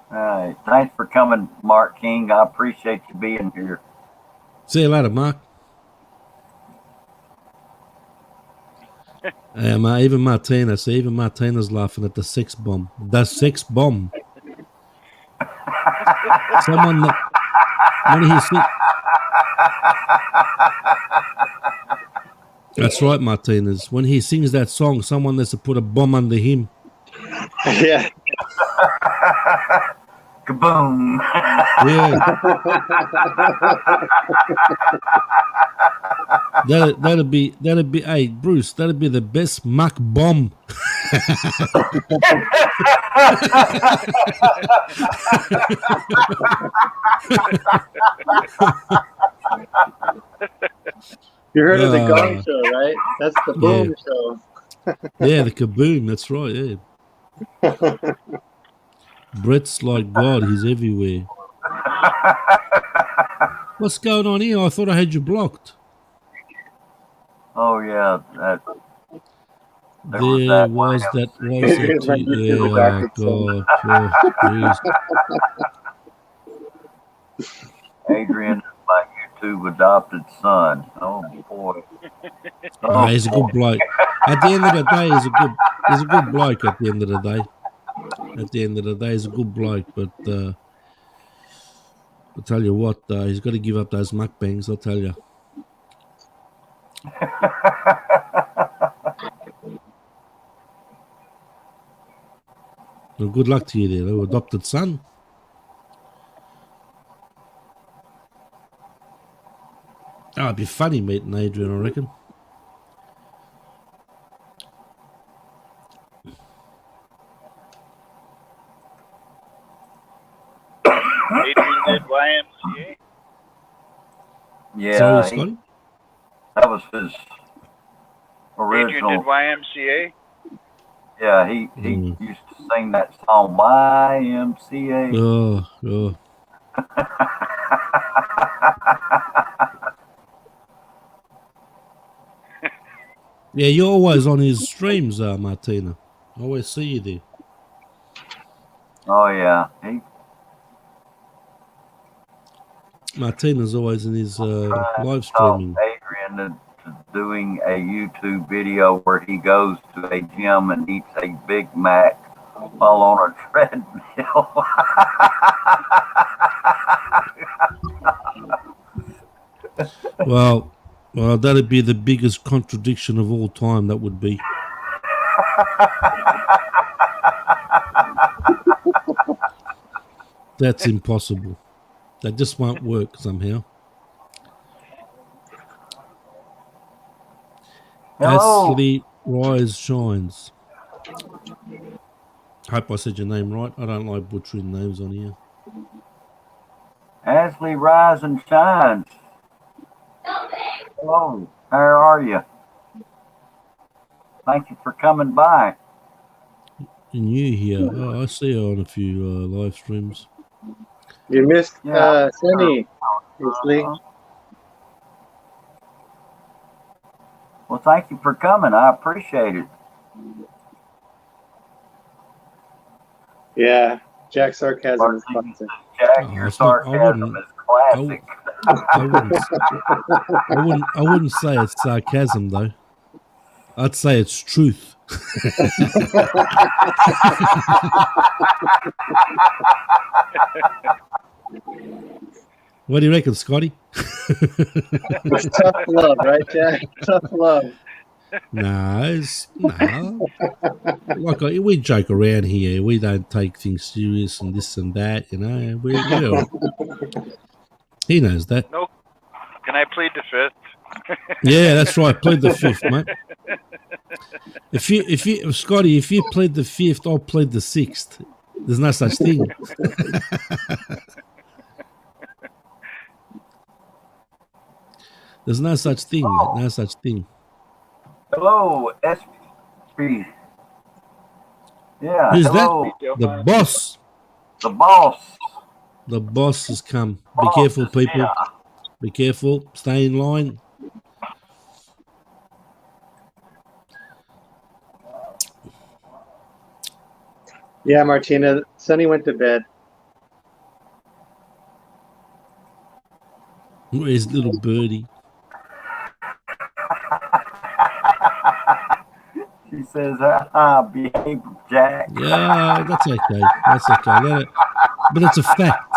Speaker 2: Right. Thanks for coming, Mark King. I appreciate you being here.
Speaker 10: See you later, Mark. Even Martina. See, even Martina's laughing at the sex bomb. The sex bomb. Someone that when he sing. That's right, Martinez. When he sings that song, someone has to put a bomb under him.
Speaker 9: Yeah.
Speaker 2: Kaboom.
Speaker 10: Yeah. That'd be. Hey, Bruce, that'd be the best Mach bomb.
Speaker 9: You heard of the Gong Show, right? That's the Boom Show.
Speaker 10: Yeah, the Kaboom. That's right. Yeah. Brett's like God. He's everywhere. What's going on here? I thought I had you blocked.
Speaker 2: Oh yeah,
Speaker 10: there was that too. Yeah, God. Oh,
Speaker 2: Adrian is my YouTube adopted son. Oh boy.
Speaker 10: He's a good bloke. At the end of the day, he's a good bloke. At the end of the day, he's a good bloke. But I'll tell you what, he's got to give up those mukbangs. I'll tell you. Well, good luck to you there, little adopted son. Oh, it'd be funny meeting Adrian, I reckon.
Speaker 7: Adrian did YMCA?
Speaker 2: Yeah.
Speaker 10: Sorry, Scotty?
Speaker 2: That was his original.
Speaker 7: Adrian did YMCA?
Speaker 2: Yeah, he used to sing that song YMCA.
Speaker 10: Oh. Yeah, you're always on his streams, Martina. I always see you there.
Speaker 2: Oh yeah,
Speaker 10: Martina's always in his live streaming.
Speaker 2: Adrian to doing a YouTube video where he goes to a gym and eats a Big Mac while on a treadmill.
Speaker 10: Well, that'd be the biggest contradiction of all time. That would be. That's impossible. That just won't work somehow. Ashley Rise Shines. Hope I said your name right. I don't like butchering names on here.
Speaker 2: Ashley Rise and Shines. Hello, how are you? Thank you for coming by.
Speaker 10: And you here? Oh, I see you on a few live streams.
Speaker 9: You missed Sunny, Ashley.
Speaker 2: Well, thank you for coming. I appreciate it.
Speaker 9: Yeah, Jack's sarcasm is classic.
Speaker 2: Jack, your sarcasm is classic.
Speaker 10: I wouldn't say it's sarcasm though. I'd say it's truth. What do you reckon, Scotty?
Speaker 9: It's tough love, right, Jack? Tough love.
Speaker 10: No. Like we joke around here. We don't take things serious and this and that. You know, he knows that.
Speaker 7: No. Can I plead the fifth?
Speaker 10: Yeah, that's right. Plead the fifth, mate. If you, Scotty, if you plead the fifth, I'll plead the sixth. There's no such thing. There's no such thing, mate. No such thing.
Speaker 2: Hello, SP. Yeah.
Speaker 10: Who's
Speaker 2: hello.
Speaker 10: that? The boss.
Speaker 2: The boss.
Speaker 10: The boss has come. Be careful, people.
Speaker 2: Yeah.
Speaker 10: Be careful. Stay in line.
Speaker 9: Yeah, Martina. Sonny went to bed.
Speaker 10: Where's little birdie?
Speaker 2: She says, behave, Jack.
Speaker 10: Yeah, that's okay. That's okay. But it's a fact.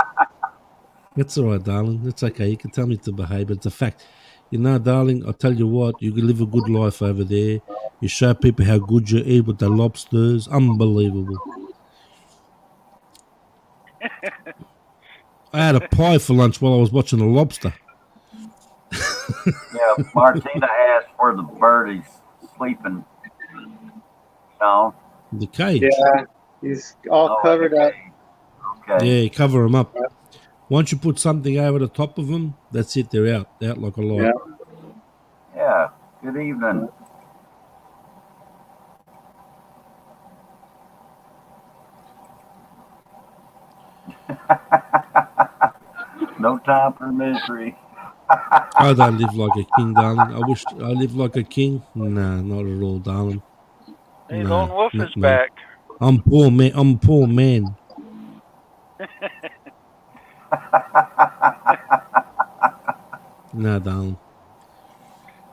Speaker 10: That's all right, darling. That's okay. You can tell me to behave, but it's a fact. You know, darling, I'll tell you what, you can live a good life over there. You show people how good you eat with the lobsters. Unbelievable. I had a pie for lunch while I was watching the lobster.
Speaker 2: Yeah, Martina asked where the birdie's sleeping. No.
Speaker 10: The cage.
Speaker 9: Yeah, he's all covered up.
Speaker 2: Okay.
Speaker 10: Yeah, cover them up. Once you put something over the top of them, that's it. They're out like a light.
Speaker 2: Yeah. Good evening. No time for misery.
Speaker 10: I don't live like a king, darling. I wish I lived like a king. Nah, not at all, darling.
Speaker 7: Hey,
Speaker 10: Nah,
Speaker 7: Lone Wolf
Speaker 10: not
Speaker 7: is
Speaker 10: me.
Speaker 7: back.
Speaker 10: I'm poor man. I'm a poor man. Nah, darling.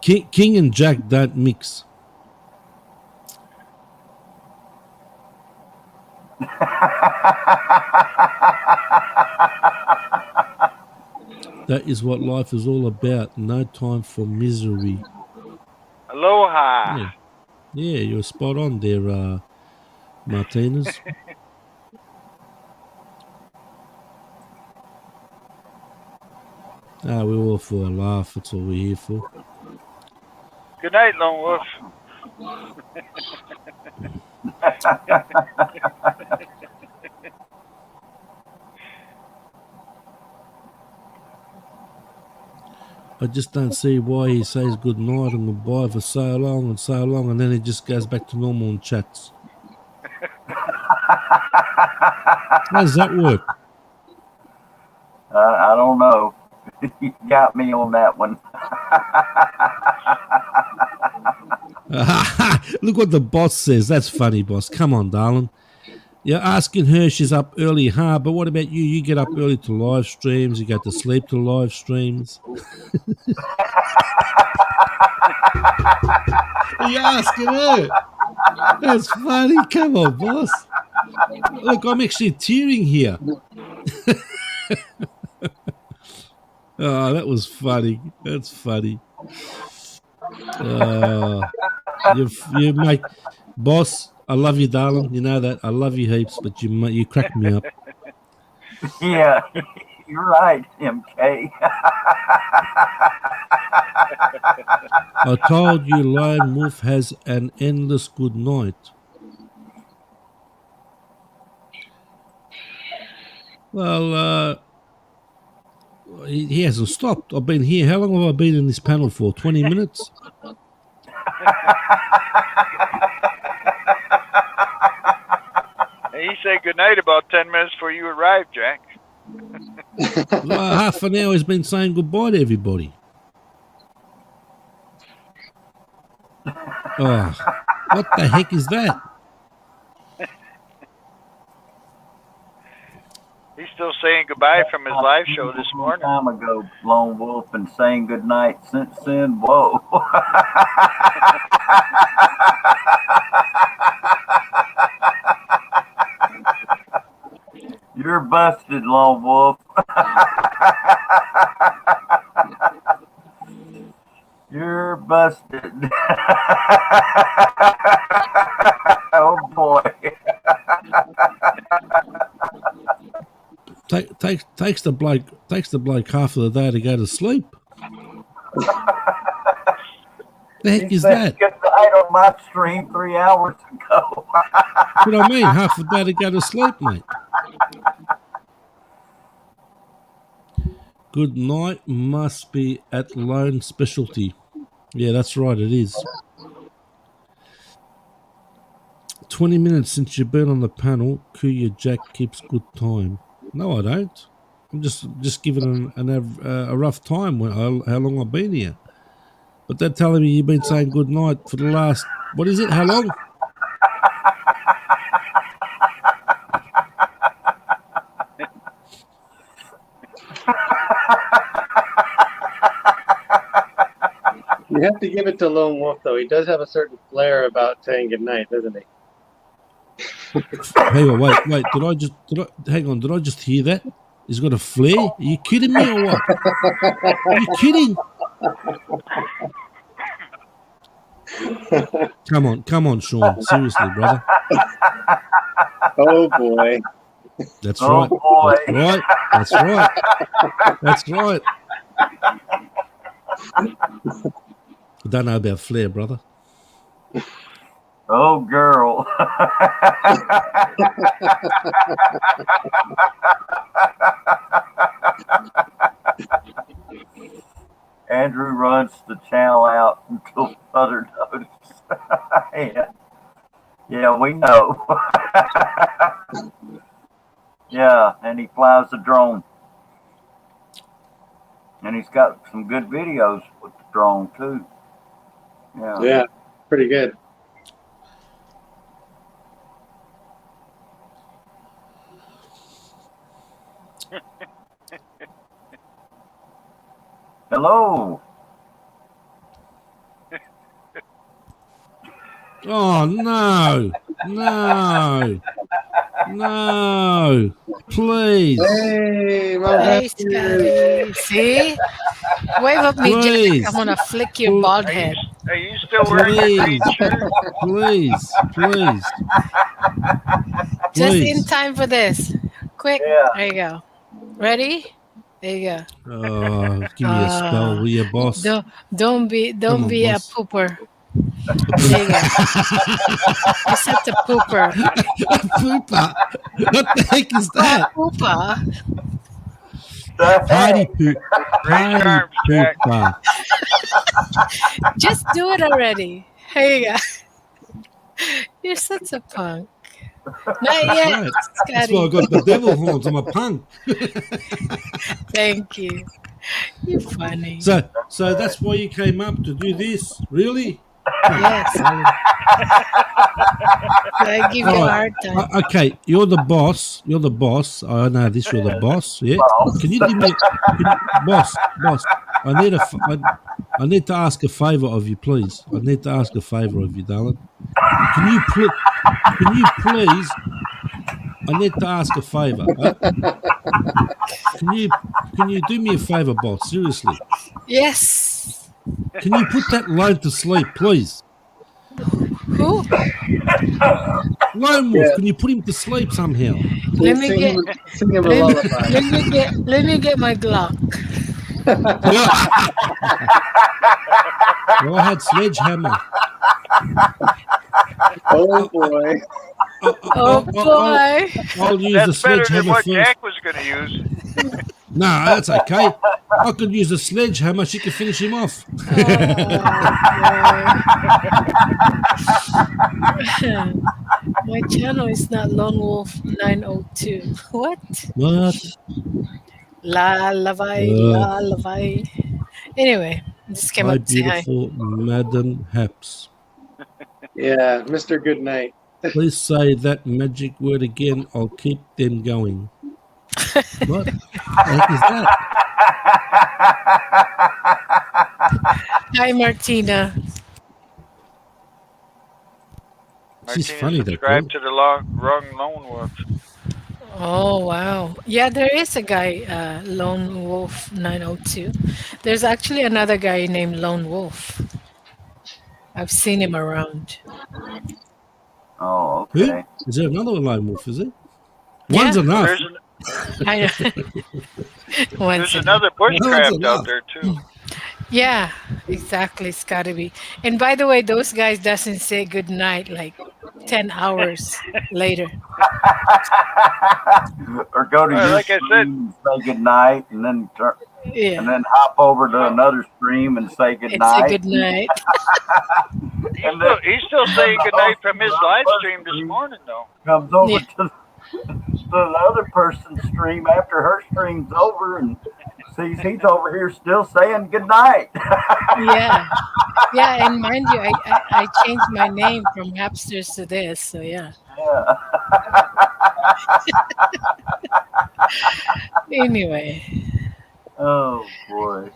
Speaker 10: King and Jack don't mix. That is what life is all about. No time for misery.
Speaker 7: Aloha.
Speaker 10: Yeah, you're spot on there, Martinez. We're all for a laugh. That's all we're here for.
Speaker 7: Good night, Lone Wolf.
Speaker 10: I just don't see why he says good night and goodbye for so long, and then he just goes back to normal and chats. How does that work?
Speaker 2: I don't know. You got me on that one.
Speaker 10: Look what the boss says. That's funny, boss. Come on, darling. You're asking her, she's up early, huh? But what about you? You get up early to live streams. You go to sleep to live streams. You're asking her. That's funny. Come on, boss. Look, I'm actually tearing here. Oh, that was funny. That's funny. You mate, boss. I love you, darling. You know that. I love you heaps, but you crack me up.
Speaker 2: Yeah, you're right, MK.
Speaker 10: I told you, Lone Wolf has an endless good night. Well, he hasn't stopped. I've been here. How long have I been in this panel for? 20 minutes?
Speaker 7: He said good night about 10 minutes before you arrived, Jack.
Speaker 10: Well, half an hour he's been saying goodbye to everybody. Oh, what the heck is that?
Speaker 7: He's still saying goodbye from his live show this morning.
Speaker 2: A long time ago, Lone Wolf, and saying goodnight since then. Whoa. You're busted, Lone Wolf. You're busted. Oh boy.
Speaker 10: Takes the bloke half of the day to go to sleep. The heck is that?
Speaker 2: Good night on my stream 3 hours ago.
Speaker 10: What I mean, half a day to go to sleep, mate. Good night must be at Lone Specialty. Yeah, that's right, it is. 20 minutes since you've been on the panel. Kuya Jack keeps good time. No, I don't. I'm just giving a rough time how long I've been here. But they're telling me you've been saying good night for the last, what is it, how long?
Speaker 9: have to give it to Lone Wolf, though. He does have a certain flair about saying goodnight, doesn't he?
Speaker 10: Hang on, wait. Did I just hear that? He's got a flare? Are you kidding me or what? Are you kidding? Come on, Sean. Seriously, brother.
Speaker 9: Oh boy.
Speaker 10: That's
Speaker 2: Oh,
Speaker 10: right.
Speaker 2: boy.
Speaker 10: That's right. That's right. I don't know about flare, brother.
Speaker 2: Oh, girl. Andrew runs the channel out until further notice. Yeah, we know. Yeah, and he flies the drone. And he's got some good videos with the drone, too.
Speaker 9: Yeah, pretty good.
Speaker 2: Hello.
Speaker 10: Oh, no. Please.
Speaker 9: Hey,
Speaker 11: Hey, Scotty. See? Wave at me, Jack.
Speaker 10: Please.
Speaker 11: I'm gonna flick your bald head.
Speaker 7: Are you still wearing your green
Speaker 10: Please.
Speaker 7: shirt?
Speaker 10: Please.
Speaker 11: Just in time for this. Quick.
Speaker 2: Yeah.
Speaker 11: There you go. Ready? There you go.
Speaker 10: Oh, give me a spell, will you, boss?
Speaker 11: Don't be
Speaker 10: Come on,
Speaker 11: a
Speaker 10: boss.
Speaker 11: pooper. There you go. You said the pooper.
Speaker 10: Pooper? What the heck is that?
Speaker 11: Pooper.
Speaker 10: Party poop.
Speaker 7: Great charms, Jack.
Speaker 10: Pooper.
Speaker 11: Just do it already. Here you go. You're such a punk. Not yet,
Speaker 10: Right. That's
Speaker 11: Scotty.
Speaker 10: why I got the devil horns. I'm a punk.
Speaker 11: Thank you. You're funny.
Speaker 10: So that's why you came up to do this? Really?
Speaker 11: Yes. I give you a hard time.
Speaker 10: Okay, you're the boss. I know this. You're the boss. Yeah. Can you do me, boss? I need to ask a favor of you, please. I need to ask a favor of you, darling. Can you please? I need to ask a favor. Can you do me a favor, boss? Seriously.
Speaker 11: Yes.
Speaker 10: Can you put that lone to sleep, please?
Speaker 11: Who?
Speaker 10: Lone Wolf. Can you put him to sleep somehow?
Speaker 11: Let me get.
Speaker 9: Sing him a lullaby.
Speaker 11: Let me get my Glock.
Speaker 10: Well, I had sledgehammer.
Speaker 9: Oh boy.
Speaker 11: Oh boy.
Speaker 10: I'll use
Speaker 7: That's
Speaker 10: the
Speaker 7: better than
Speaker 10: sledgehammer
Speaker 7: what
Speaker 10: first.
Speaker 7: Jack was going to use.
Speaker 10: No, that's okay. I could use a sledgehammer. She could finish him off.
Speaker 11: My channel is not Lone Wolf 902. What?
Speaker 10: What?
Speaker 11: La lavai. Anyway, just came
Speaker 10: Hi,
Speaker 11: up to say hi.
Speaker 10: beautiful Madam Haps.
Speaker 9: Yeah, Mr. Goodnight.
Speaker 10: Please say that magic word again. I'll keep them going. What the heck is that?
Speaker 11: Hi, Martina.
Speaker 10: She's
Speaker 7: Martina
Speaker 10: funny, that
Speaker 7: subscribed
Speaker 10: girl.
Speaker 7: to the wrong Lone Wolf.
Speaker 11: Oh, wow. Yeah, there is a guy, Lone Wolf 902. There's actually another guy named Lone Wolf. I've seen him around.
Speaker 2: Oh,
Speaker 10: Who?
Speaker 2: okay.
Speaker 10: Is there another Lone Wolf, is it? One's enough.
Speaker 11: I know.
Speaker 7: There's another bushcraft out there, too.
Speaker 11: Yeah, exactly. It's got to be. And by the way, those guys doesn't say good night like 10 hours later.
Speaker 2: Or go to your
Speaker 7: like I
Speaker 2: stream and say good night, and then
Speaker 11: Yeah.
Speaker 2: and then hop over to another stream and say good
Speaker 11: It's
Speaker 2: night.
Speaker 11: a good night.
Speaker 7: He's still saying goodnight from his live stream this morning, though.
Speaker 2: Comes over to the other person's stream after her stream's over and sees he's over here still saying good night.
Speaker 11: Yeah. Yeah, and mind you, I changed my name from Hapsters to this, so yeah. Anyway.
Speaker 2: Oh boy.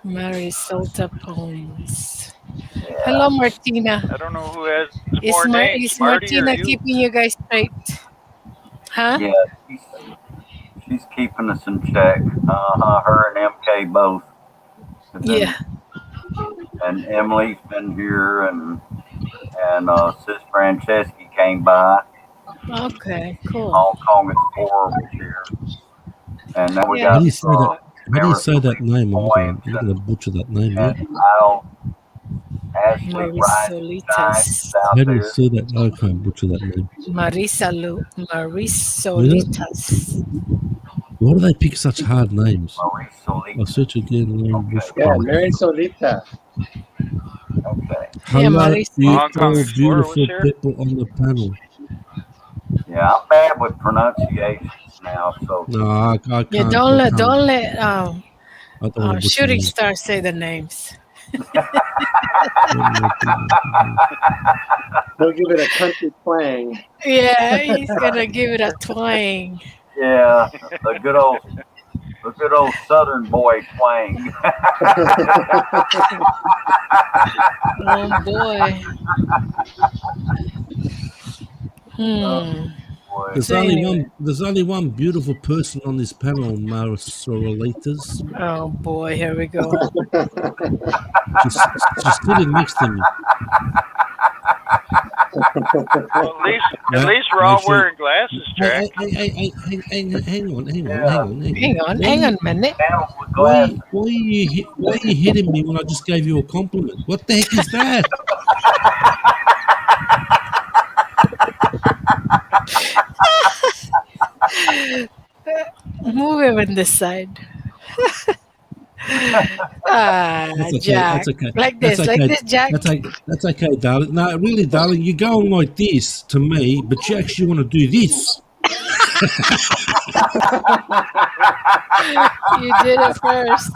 Speaker 11: Marisol Poems.
Speaker 2: Yeah.
Speaker 11: Hello, Martina.
Speaker 7: I don't know who has more names,
Speaker 11: Is
Speaker 7: Marty or
Speaker 11: Martina
Speaker 7: you.
Speaker 11: keeping you guys straight? Huh?
Speaker 2: Yeah, she's keeping us in check. Her and MK both have
Speaker 11: Yeah.
Speaker 2: and Emily's been here, and Sis Franceschi came by.
Speaker 11: Okay, cool.
Speaker 2: Hong Kong Explorer was here, and then we
Speaker 11: Yeah.
Speaker 10: How
Speaker 2: got
Speaker 10: do you say that? How do you say that
Speaker 2: Marisol
Speaker 10: name?
Speaker 2: Points
Speaker 10: I'm gonna butcher that name. Yeah.
Speaker 2: and Al Ashley Rise and Shine. She's
Speaker 11: Marisolitas.
Speaker 2: out
Speaker 10: How do you
Speaker 2: there.
Speaker 10: say that? I can't butcher that name. You know,
Speaker 11: Marisolitas.
Speaker 10: why do they pick such hard names?
Speaker 2: Marisol.
Speaker 10: I'll search again. Name
Speaker 2: Okay.
Speaker 9: Yeah,
Speaker 10: bushcraft.
Speaker 9: Mary Solita.
Speaker 2: Okay.
Speaker 11: Yeah,
Speaker 10: Hello, you
Speaker 7: Hong Kong
Speaker 10: all
Speaker 7: Explorer was
Speaker 10: beautiful
Speaker 7: here.
Speaker 10: people on the panel.
Speaker 2: Yeah, I'm bad with pronunciations now, so
Speaker 10: No, I
Speaker 11: Yeah,
Speaker 10: can't.
Speaker 11: don't
Speaker 10: I
Speaker 11: let
Speaker 10: can't.
Speaker 11: um
Speaker 10: I don't want to butcher
Speaker 11: shooting
Speaker 10: names.
Speaker 11: star say the names.
Speaker 9: He'll give it a country twang.
Speaker 11: Yeah, he's gonna give it a twang.
Speaker 2: yeah, a good old Southern boy twang.
Speaker 11: Oh boy.
Speaker 2: Boy.
Speaker 10: There's
Speaker 11: So anyway.
Speaker 10: There's only one beautiful person on this panel, Marisolitas.
Speaker 11: Oh boy, here we go.
Speaker 10: She's sitting next to me.
Speaker 7: Well, at least we're all wearing glasses, Jack.
Speaker 10: Hang on.
Speaker 11: Hang on a minute.
Speaker 10: Why are you hitting me when I just gave you a compliment? What the heck is that?
Speaker 11: Move him on this side.
Speaker 10: That's okay.
Speaker 11: Jack.
Speaker 10: That's okay.
Speaker 11: Like
Speaker 10: That's
Speaker 11: this,
Speaker 10: okay.
Speaker 11: like this, Jack.
Speaker 10: That's okay, darling. No, really, darling, you're going like this to me, but you actually want to do this.
Speaker 11: You did it first.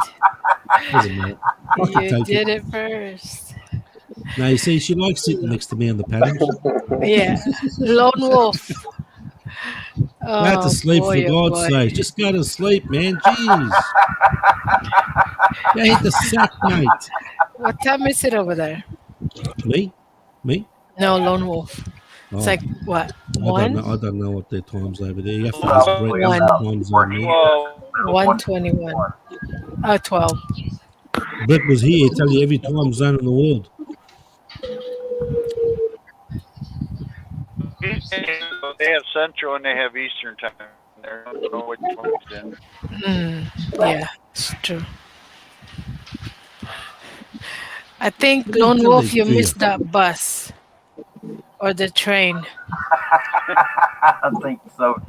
Speaker 10: Doesn't matter.
Speaker 11: You did it first.
Speaker 10: No, you see, she likes sitting next to me on the panels.
Speaker 11: Yeah. Lone wolf.
Speaker 10: I had to sleep,
Speaker 11: boy,
Speaker 10: for God's sake. Just go to sleep, man. Jeez. You hit the sack, mate.
Speaker 11: What time is it over there?
Speaker 10: Me?
Speaker 11: No, lone wolf. It's
Speaker 10: Oh,
Speaker 11: like what?
Speaker 10: I don't know what their time's over there. You have to ask Brett what time's on there.
Speaker 11: 1:21. 12.
Speaker 10: Brett was here. Tell you every time zone in the world.
Speaker 7: They have Central and they have Eastern time. I don't know which one's in.
Speaker 11: Yeah, it's true. I think Lone Wolf, you missed that bus or the train.
Speaker 2: I think so too.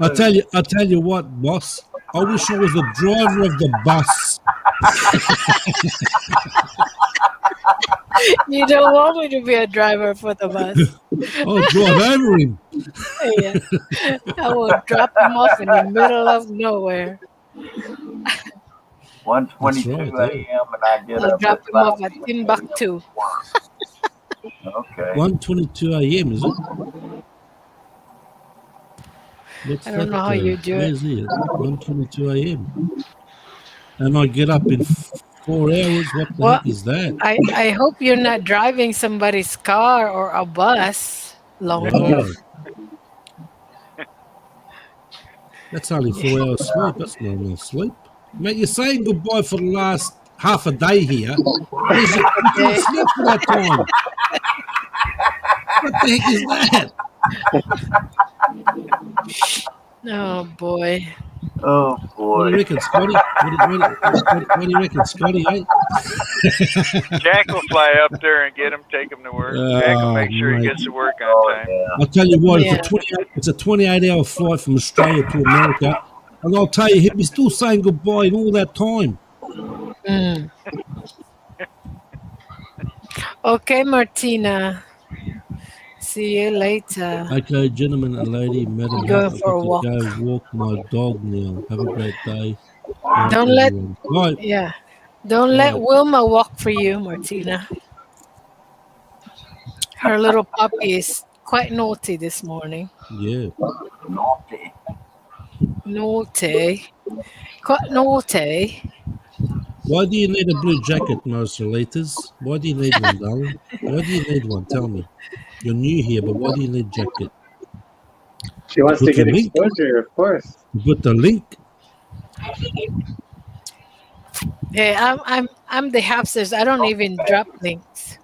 Speaker 10: I tell you what, boss. I wish I was the driver of the bus.
Speaker 11: You don't want me to be a driver for the bus.
Speaker 10: I'll drive over him.
Speaker 11: Yeah. I will drop him off in the middle of nowhere.
Speaker 2: 1:22 a.m. and I get
Speaker 11: I'll
Speaker 2: up
Speaker 11: drop
Speaker 2: at
Speaker 11: him off at Timbuktu.
Speaker 2: Okay.
Speaker 10: 1:22 a.m. is it? What's
Speaker 11: I don't know how you do it.
Speaker 10: Where's it? 1:22 a.m. And I get up in 4 hours. What the heck is that?
Speaker 11: I hope you're not driving somebody's car or a bus. Long
Speaker 10: No. That's only 4 hours sleep. That's not enough sleep. Mate, you're saying goodbye for the last half a day here. You can't sleep for that time. What the heck is that?
Speaker 11: Oh boy.
Speaker 2: Oh boy.
Speaker 10: What do you reckon, Scotty? What do you reckon, Scotty? Eh?
Speaker 7: Jack will fly up there and get him, take him to work. Jack will make sure he gets to work on time.
Speaker 10: I'll tell you what, it's a 28-hour flight from Australia to America, and I'll tell you, he'll be still saying goodbye in all that time.
Speaker 11: Okay, Martina. See you later.
Speaker 10: Okay, gentlemen and lady, madam,
Speaker 11: Go
Speaker 10: I've
Speaker 11: for a
Speaker 10: got
Speaker 11: walk.
Speaker 10: to go walk my dog now. Have a great day.
Speaker 11: Don't let
Speaker 10: Bye.
Speaker 11: Yeah. Don't let Wilma walk for you, Martina. Her little puppy is quite naughty this morning.
Speaker 10: Yeah.
Speaker 2: Naughty.
Speaker 11: Naughty. Quite naughty.
Speaker 10: Why do you need a blue jacket, Marcelitas? Why do you need one, darling? Why do you need one? Tell me. You're new here, but why do you need jacket?
Speaker 9: She wants to
Speaker 10: Put the
Speaker 9: get
Speaker 10: link.
Speaker 9: exposure, of course.
Speaker 10: Put the link.
Speaker 11: Hey, I'm the hamsters. I don't even drop links.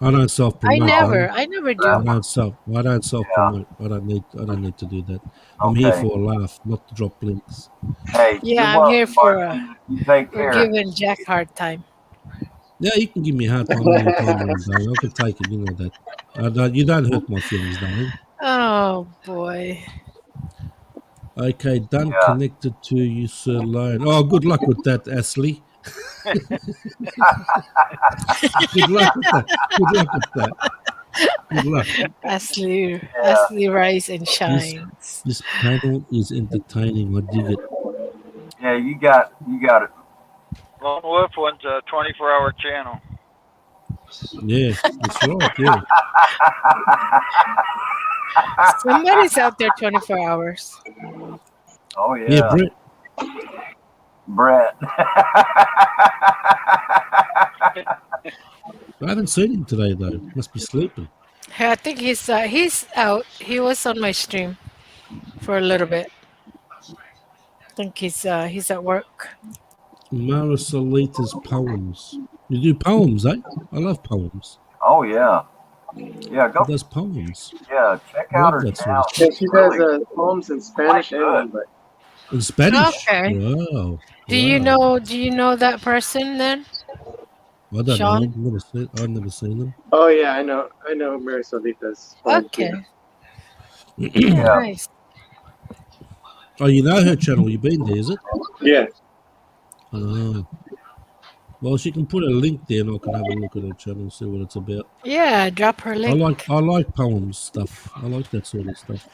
Speaker 10: I don't self
Speaker 11: I
Speaker 10: promote,
Speaker 11: never.
Speaker 10: darling.
Speaker 11: I never
Speaker 10: I
Speaker 11: do.
Speaker 10: don't self
Speaker 2: Yeah.
Speaker 10: promote. I don't need to do that. I'm here
Speaker 2: Okay.
Speaker 10: for a laugh, not to drop links.
Speaker 2: Hey, you're
Speaker 11: Yeah, I'm here
Speaker 2: welcome,
Speaker 11: for
Speaker 2: Martina. You take
Speaker 11: for
Speaker 2: care.
Speaker 11: giving Jack hard time.
Speaker 10: Yeah, you can give me a hard time anytime you want, darling. I can take it, you know that. You don't hurt my feelings, darling.
Speaker 11: Oh boy.
Speaker 10: Okay, done.
Speaker 2: Yeah.
Speaker 10: Connected to you, Sir Lone. Oh, good luck with that, Ashley. Good luck with that. Good luck with that. Good luck.
Speaker 11: Ashley rise and
Speaker 10: This
Speaker 11: shines.
Speaker 10: this panel is entertaining. I dig it.
Speaker 2: Yeah, you got it.
Speaker 7: Lone Wolf one's a 24-hour channel.
Speaker 10: Yeah, that's right. Yeah.
Speaker 11: Somebody's out there 24 hours.
Speaker 2: Oh
Speaker 10: Yeah,
Speaker 2: yeah,
Speaker 10: Brett.
Speaker 2: Brett.
Speaker 10: I haven't seen him today though. Must be sleeping.
Speaker 11: Hey, I think he's out. He was on my stream for a little bit. I think he's at work.
Speaker 10: Marisolita's poems. You do poems, eh? I love poems.
Speaker 2: Oh yeah, yeah.
Speaker 10: He
Speaker 2: Go.
Speaker 10: does poems.
Speaker 2: Yeah, check
Speaker 10: I
Speaker 2: out
Speaker 10: love
Speaker 2: her
Speaker 10: that sort of
Speaker 2: channel.
Speaker 10: stuff.
Speaker 9: Yeah, she does poems in Spanish and
Speaker 2: Good.
Speaker 9: English.
Speaker 10: In Spanish.
Speaker 11: Okay.
Speaker 10: Wow.
Speaker 11: Do you
Speaker 10: Wow.
Speaker 11: know that person then?
Speaker 10: I don't know.
Speaker 11: Sean?
Speaker 10: I've never seen them.
Speaker 9: Oh yeah, I know Mary Solita's poems.
Speaker 11: Okay.
Speaker 2: Yeah.
Speaker 11: Nice.
Speaker 10: Oh, you know her channel. You've been there, is it?
Speaker 9: Yeah.
Speaker 10: Oh. Well, she can put a link there, and I can have a look at her channel and see what it's about.
Speaker 11: Yeah, drop her link.
Speaker 10: I like poems stuff. I like that sort of stuff.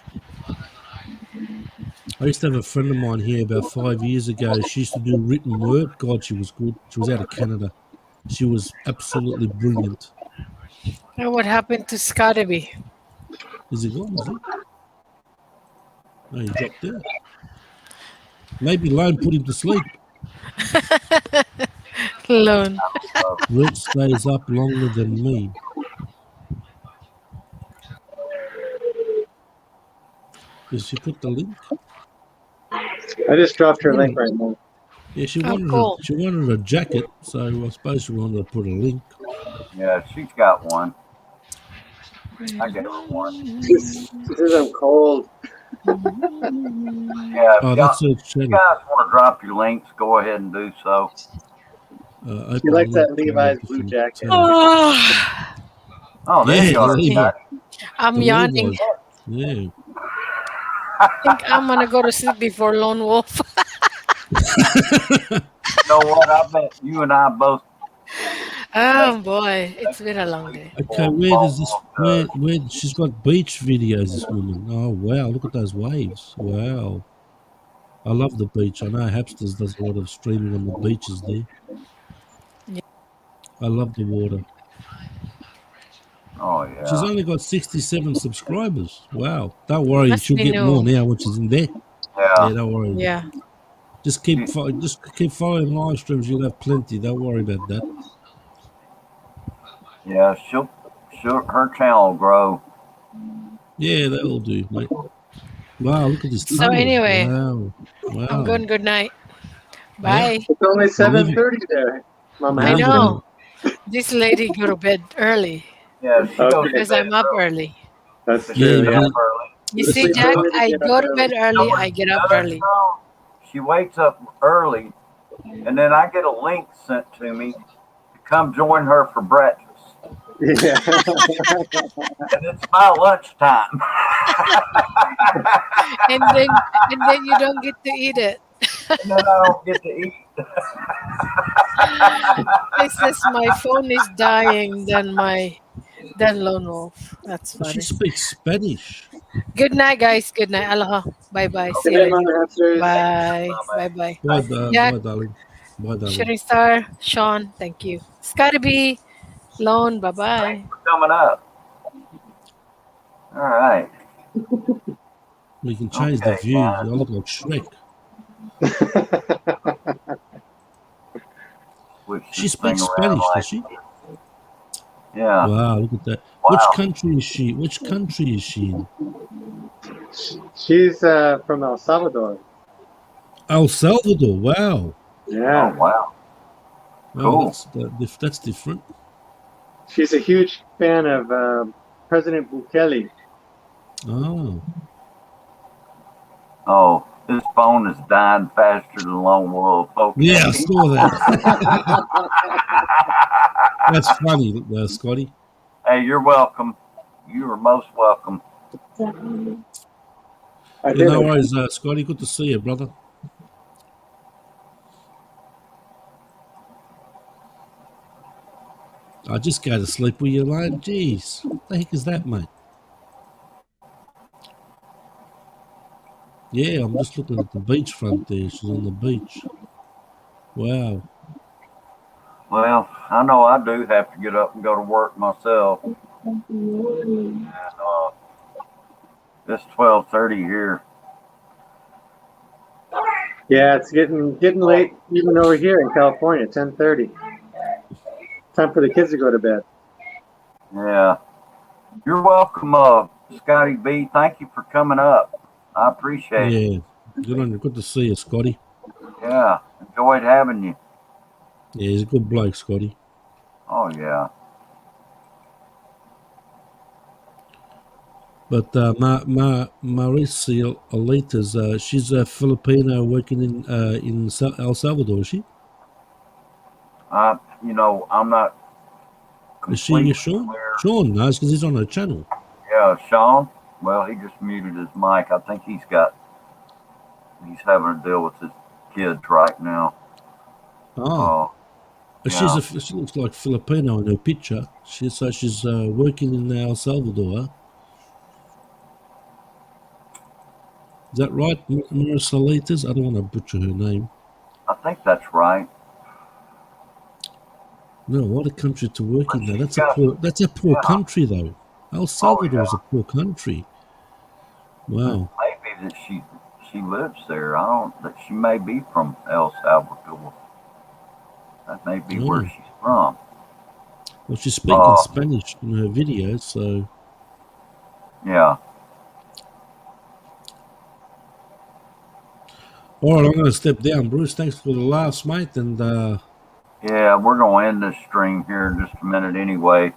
Speaker 10: I used to have a friend of mine here about 5 years ago. She used to do written work. God, she was good. She was out of Canada. She was absolutely brilliant.
Speaker 11: And what happened to Scotty?
Speaker 10: Is he gone? Is he? No, he dropped out. Maybe Lone put him to sleep.
Speaker 11: Lone.
Speaker 10: Brett stays up longer than me. Did she put the link?
Speaker 9: I just dropped her link right now.
Speaker 10: Yeah, she
Speaker 11: Oh, cool.
Speaker 10: she wanted a jacket, so I suppose she wanted to put a link.
Speaker 2: Yeah, she's got one. I get her one.
Speaker 9: She says I'm cold.
Speaker 2: Yeah.
Speaker 10: Oh,
Speaker 2: If
Speaker 10: that's her
Speaker 2: you
Speaker 10: channel.
Speaker 2: guys want to drop your links, go ahead and do so.
Speaker 9: She likes that Levi's blue jacket.
Speaker 11: Oh,
Speaker 2: Oh, there
Speaker 10: Yeah,
Speaker 2: you are.
Speaker 10: Levi.
Speaker 11: I'm
Speaker 10: The
Speaker 11: yawning.
Speaker 10: Levi's. Yeah.
Speaker 11: I think I'm gonna go to sleep before Lone Wolf.
Speaker 2: You know what? I bet you and I both.
Speaker 11: Oh boy, it's been a long day.
Speaker 10: Okay, where does this? Where she's got beach videos? This woman. Oh wow! Look at those waves. Wow. I love the beach. I know Hapsters does a lot of streaming on the beaches there.
Speaker 11: Yeah.
Speaker 10: I love the water.
Speaker 2: Oh yeah.
Speaker 10: She's only got 67 subscribers. Wow. Don't worry,
Speaker 11: Must
Speaker 10: she'll
Speaker 11: be
Speaker 10: get more
Speaker 11: new.
Speaker 10: now when she's in there.
Speaker 2: Yeah.
Speaker 10: Yeah, don't worry.
Speaker 11: Yeah.
Speaker 10: Just keep following live streams. You'll have plenty. Don't worry about that.
Speaker 2: Yeah. She'll her channel will grow.
Speaker 10: Yeah, that'll do, mate. Wow, look at this.
Speaker 11: So
Speaker 10: tunnel.
Speaker 11: anyway,
Speaker 10: Wow. Wow.
Speaker 11: I'm going. Good night. Bye.
Speaker 9: It's only 7:30 there, Mama.
Speaker 11: I
Speaker 10: Leave it
Speaker 11: know. This lady go to bed early
Speaker 2: Yeah. She goes to
Speaker 11: because
Speaker 2: bed
Speaker 11: I'm up
Speaker 2: early.
Speaker 11: early.
Speaker 9: That's
Speaker 10: Yeah,
Speaker 9: true. Yeah.
Speaker 10: but
Speaker 11: You
Speaker 9: Just
Speaker 11: see,
Speaker 9: sleep
Speaker 11: Jack,
Speaker 9: early to
Speaker 11: I
Speaker 9: get up
Speaker 11: go to
Speaker 9: early.
Speaker 11: bed early, I get up early.
Speaker 2: She wakes up early, and then I get a link sent to me to come join her for breakfast.
Speaker 9: Yeah.
Speaker 2: And it's my lunchtime.
Speaker 11: And then you don't get to eat it.
Speaker 2: And then I don't get to eat.
Speaker 11: It says my phone is dying than Lone Wolf. That's
Speaker 10: she
Speaker 11: funny.
Speaker 10: speaks Spanish.
Speaker 11: Good night, guys. Good night. Aloha. Bye bye. See
Speaker 9: Good
Speaker 11: you
Speaker 9: night,
Speaker 11: later.
Speaker 9: Mama Hamsters.
Speaker 11: Bye. Bye bye.
Speaker 10: Bye, darling. Bye, darling.
Speaker 11: Shooting Star, Sean, thank you. Scotty B, Lone, bye bye.
Speaker 2: Thanks for coming up. All right.
Speaker 10: We can change the
Speaker 2: Okay,
Speaker 10: view.
Speaker 2: guys.
Speaker 10: I look like Shrek. She
Speaker 2: this thing
Speaker 10: speaks
Speaker 2: around
Speaker 10: Spanish,
Speaker 2: like,
Speaker 10: does she?
Speaker 2: yeah.
Speaker 10: Wow, look at that. Which
Speaker 2: Wow.
Speaker 10: country is she? Which country is she in?
Speaker 9: She's from El Salvador.
Speaker 10: El Salvador. Wow.
Speaker 9: Yeah.
Speaker 2: Oh, wow.
Speaker 10: Wow,
Speaker 2: Cool.
Speaker 10: that's different.
Speaker 9: She's a huge fan of President Bukele.
Speaker 10: Oh.
Speaker 2: Oh, this phone is dying faster than Lone Wolf. Okay.
Speaker 10: Yeah, I saw that. That's funny, Scotty.
Speaker 2: Hey, you're welcome. You are most welcome.
Speaker 10: Yeah, no worries, Scotty. Good to see you, brother. I just go to sleep with you alone. Jeez, what the heck is that, mate? Yeah, I'm just looking at the beachfront there. She's on the beach. Wow.
Speaker 2: Well, I know I do have to get up and go to work myself. And, it's 12:30 here.
Speaker 9: Yeah, it's getting late even over here in California. 10:30. Time for the kids to go to bed.
Speaker 2: Yeah. You're welcome, Scotty B. Thank you for coming up. I appreciate it.
Speaker 10: Yeah, good on you. Good to see you, Scotty.
Speaker 2: Yeah, enjoyed having you.
Speaker 10: Yeah, he's a good bloke, Scotty.
Speaker 2: Oh, yeah.
Speaker 10: But Marisa Alitas, she's a Filipino working in El Salvador, is she?
Speaker 2: I'm not
Speaker 10: Is she
Speaker 2: completely
Speaker 10: Sean?
Speaker 2: clear.
Speaker 10: Sean knows because he's on her channel.
Speaker 2: Yeah, Sean. Well, he just muted his mic. I think he's having to deal with his kids right now.
Speaker 10: Oh.
Speaker 2: Yeah.
Speaker 10: She looks like Filipino in her picture. She's working in El Salvador. Huh? Is that right, Marisa Alitas? I don't want to butcher her name.
Speaker 2: I think that's right.
Speaker 10: No, what a country to work in, though. That's a poor country, though. El Salvador's a poor country. Wow.
Speaker 2: Maybe that she lives there. That she may be from El Salvador. That may be where she's from.
Speaker 10: Well, she's speaking Spanish in her videos, so.
Speaker 2: Yeah.
Speaker 10: All right, I'm going to step down. Bruce, thanks for the laughs, mate. And
Speaker 2: yeah, we're going to end this stream here in just a minute anyway.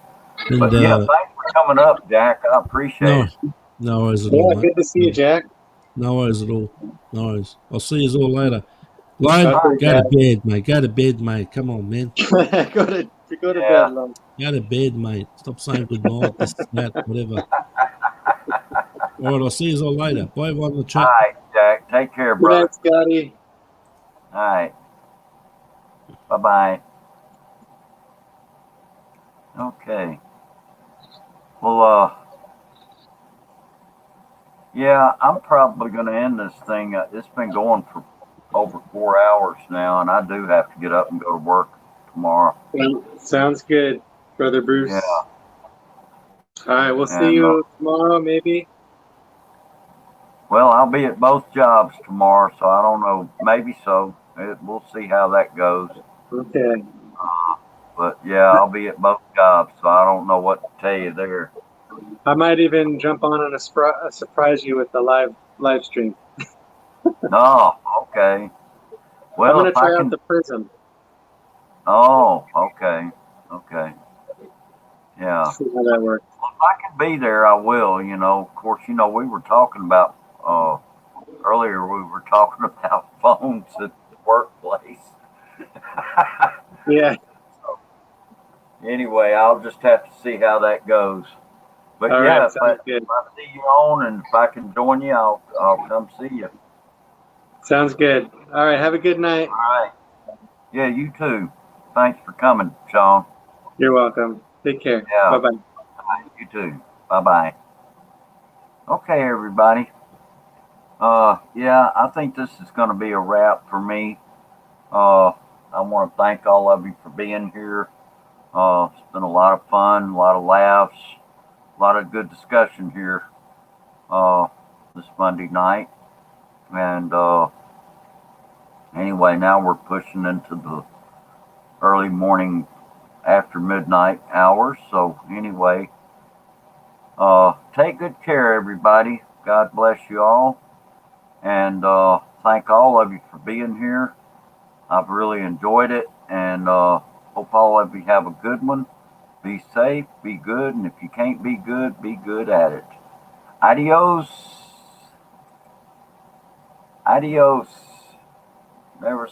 Speaker 10: And,
Speaker 2: but yeah, thanks for coming up, Jack. I appreciate it.
Speaker 10: No worries at all, mate.
Speaker 9: Good to see you, Jack.
Speaker 10: No worries at all. No worries. I'll see you all later. Lone, go to bed, mate. Go to bed, mate. Come on, man.
Speaker 9: go to bed, Lone.
Speaker 10: Go to bed, mate. Stop saying good night, this, that, whatever. All right, I'll see you all later. Bye, everyone in the chat.
Speaker 2: All right, Jack. Take care, brother.
Speaker 9: Good night, Scotty.
Speaker 2: All right. Bye-bye. Okay. Well, yeah, I'm probably going to end this thing. It's been going for over 4 hours now, and I do have to get up and go to work tomorrow.
Speaker 9: Sounds good, Brother Bruce.
Speaker 2: Yeah.
Speaker 9: All right, we'll see you tomorrow, maybe.
Speaker 2: Well, I'll be at both jobs tomorrow, so I don't know. Maybe so. We'll see how that goes.
Speaker 9: Okay.
Speaker 2: But yeah, I'll be at both jobs, so I don't know what to tell you there.
Speaker 9: I might even jump on and surprise you with the live stream.
Speaker 2: Oh, okay. Well,
Speaker 9: I'm gonna try out the prism.
Speaker 2: Oh, okay. Okay. Yeah.
Speaker 9: See how that works.
Speaker 2: Well, if I can be there, I will. Of course, we were talking about earlier. We were talking about phones at the workplace.
Speaker 9: Yeah.
Speaker 2: So, anyway, I'll just have to see how that goes. But
Speaker 9: all
Speaker 2: yeah,
Speaker 9: right,
Speaker 2: if I see you on and if I can join you, I'll come see you.
Speaker 9: Sounds good. All right, have a good night.
Speaker 2: All right. Yeah, you too. Thanks for coming, Sean.
Speaker 9: You're welcome. Take care.
Speaker 2: Yeah.
Speaker 9: Bye-bye.
Speaker 2: All right, you too. Bye-bye. Okay, everybody. Yeah, I think this is going to be a wrap for me. I want to thank all of you for being here. It's been a lot of fun, a lot of laughs, a lot of good discussion here this Monday night. And anyway, now we're pushing into the early morning after midnight hours. So anyway, take good care, everybody. God bless you all. And thank all of you for being here. I've really enjoyed it, and hope all of you have a good one. Be safe, be good, and if you can't be good at it. Adios. Adios. Never,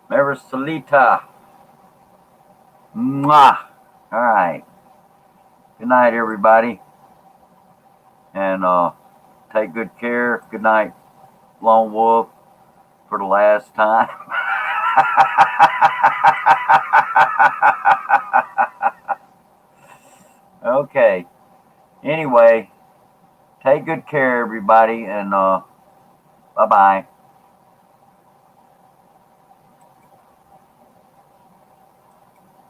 Speaker 2: never salita. Mwah. All right. Good night, everybody. And take good care. Good night, Lone Wolf, for the last time. Okay. Anyway, take good care, everybody, and bye-bye.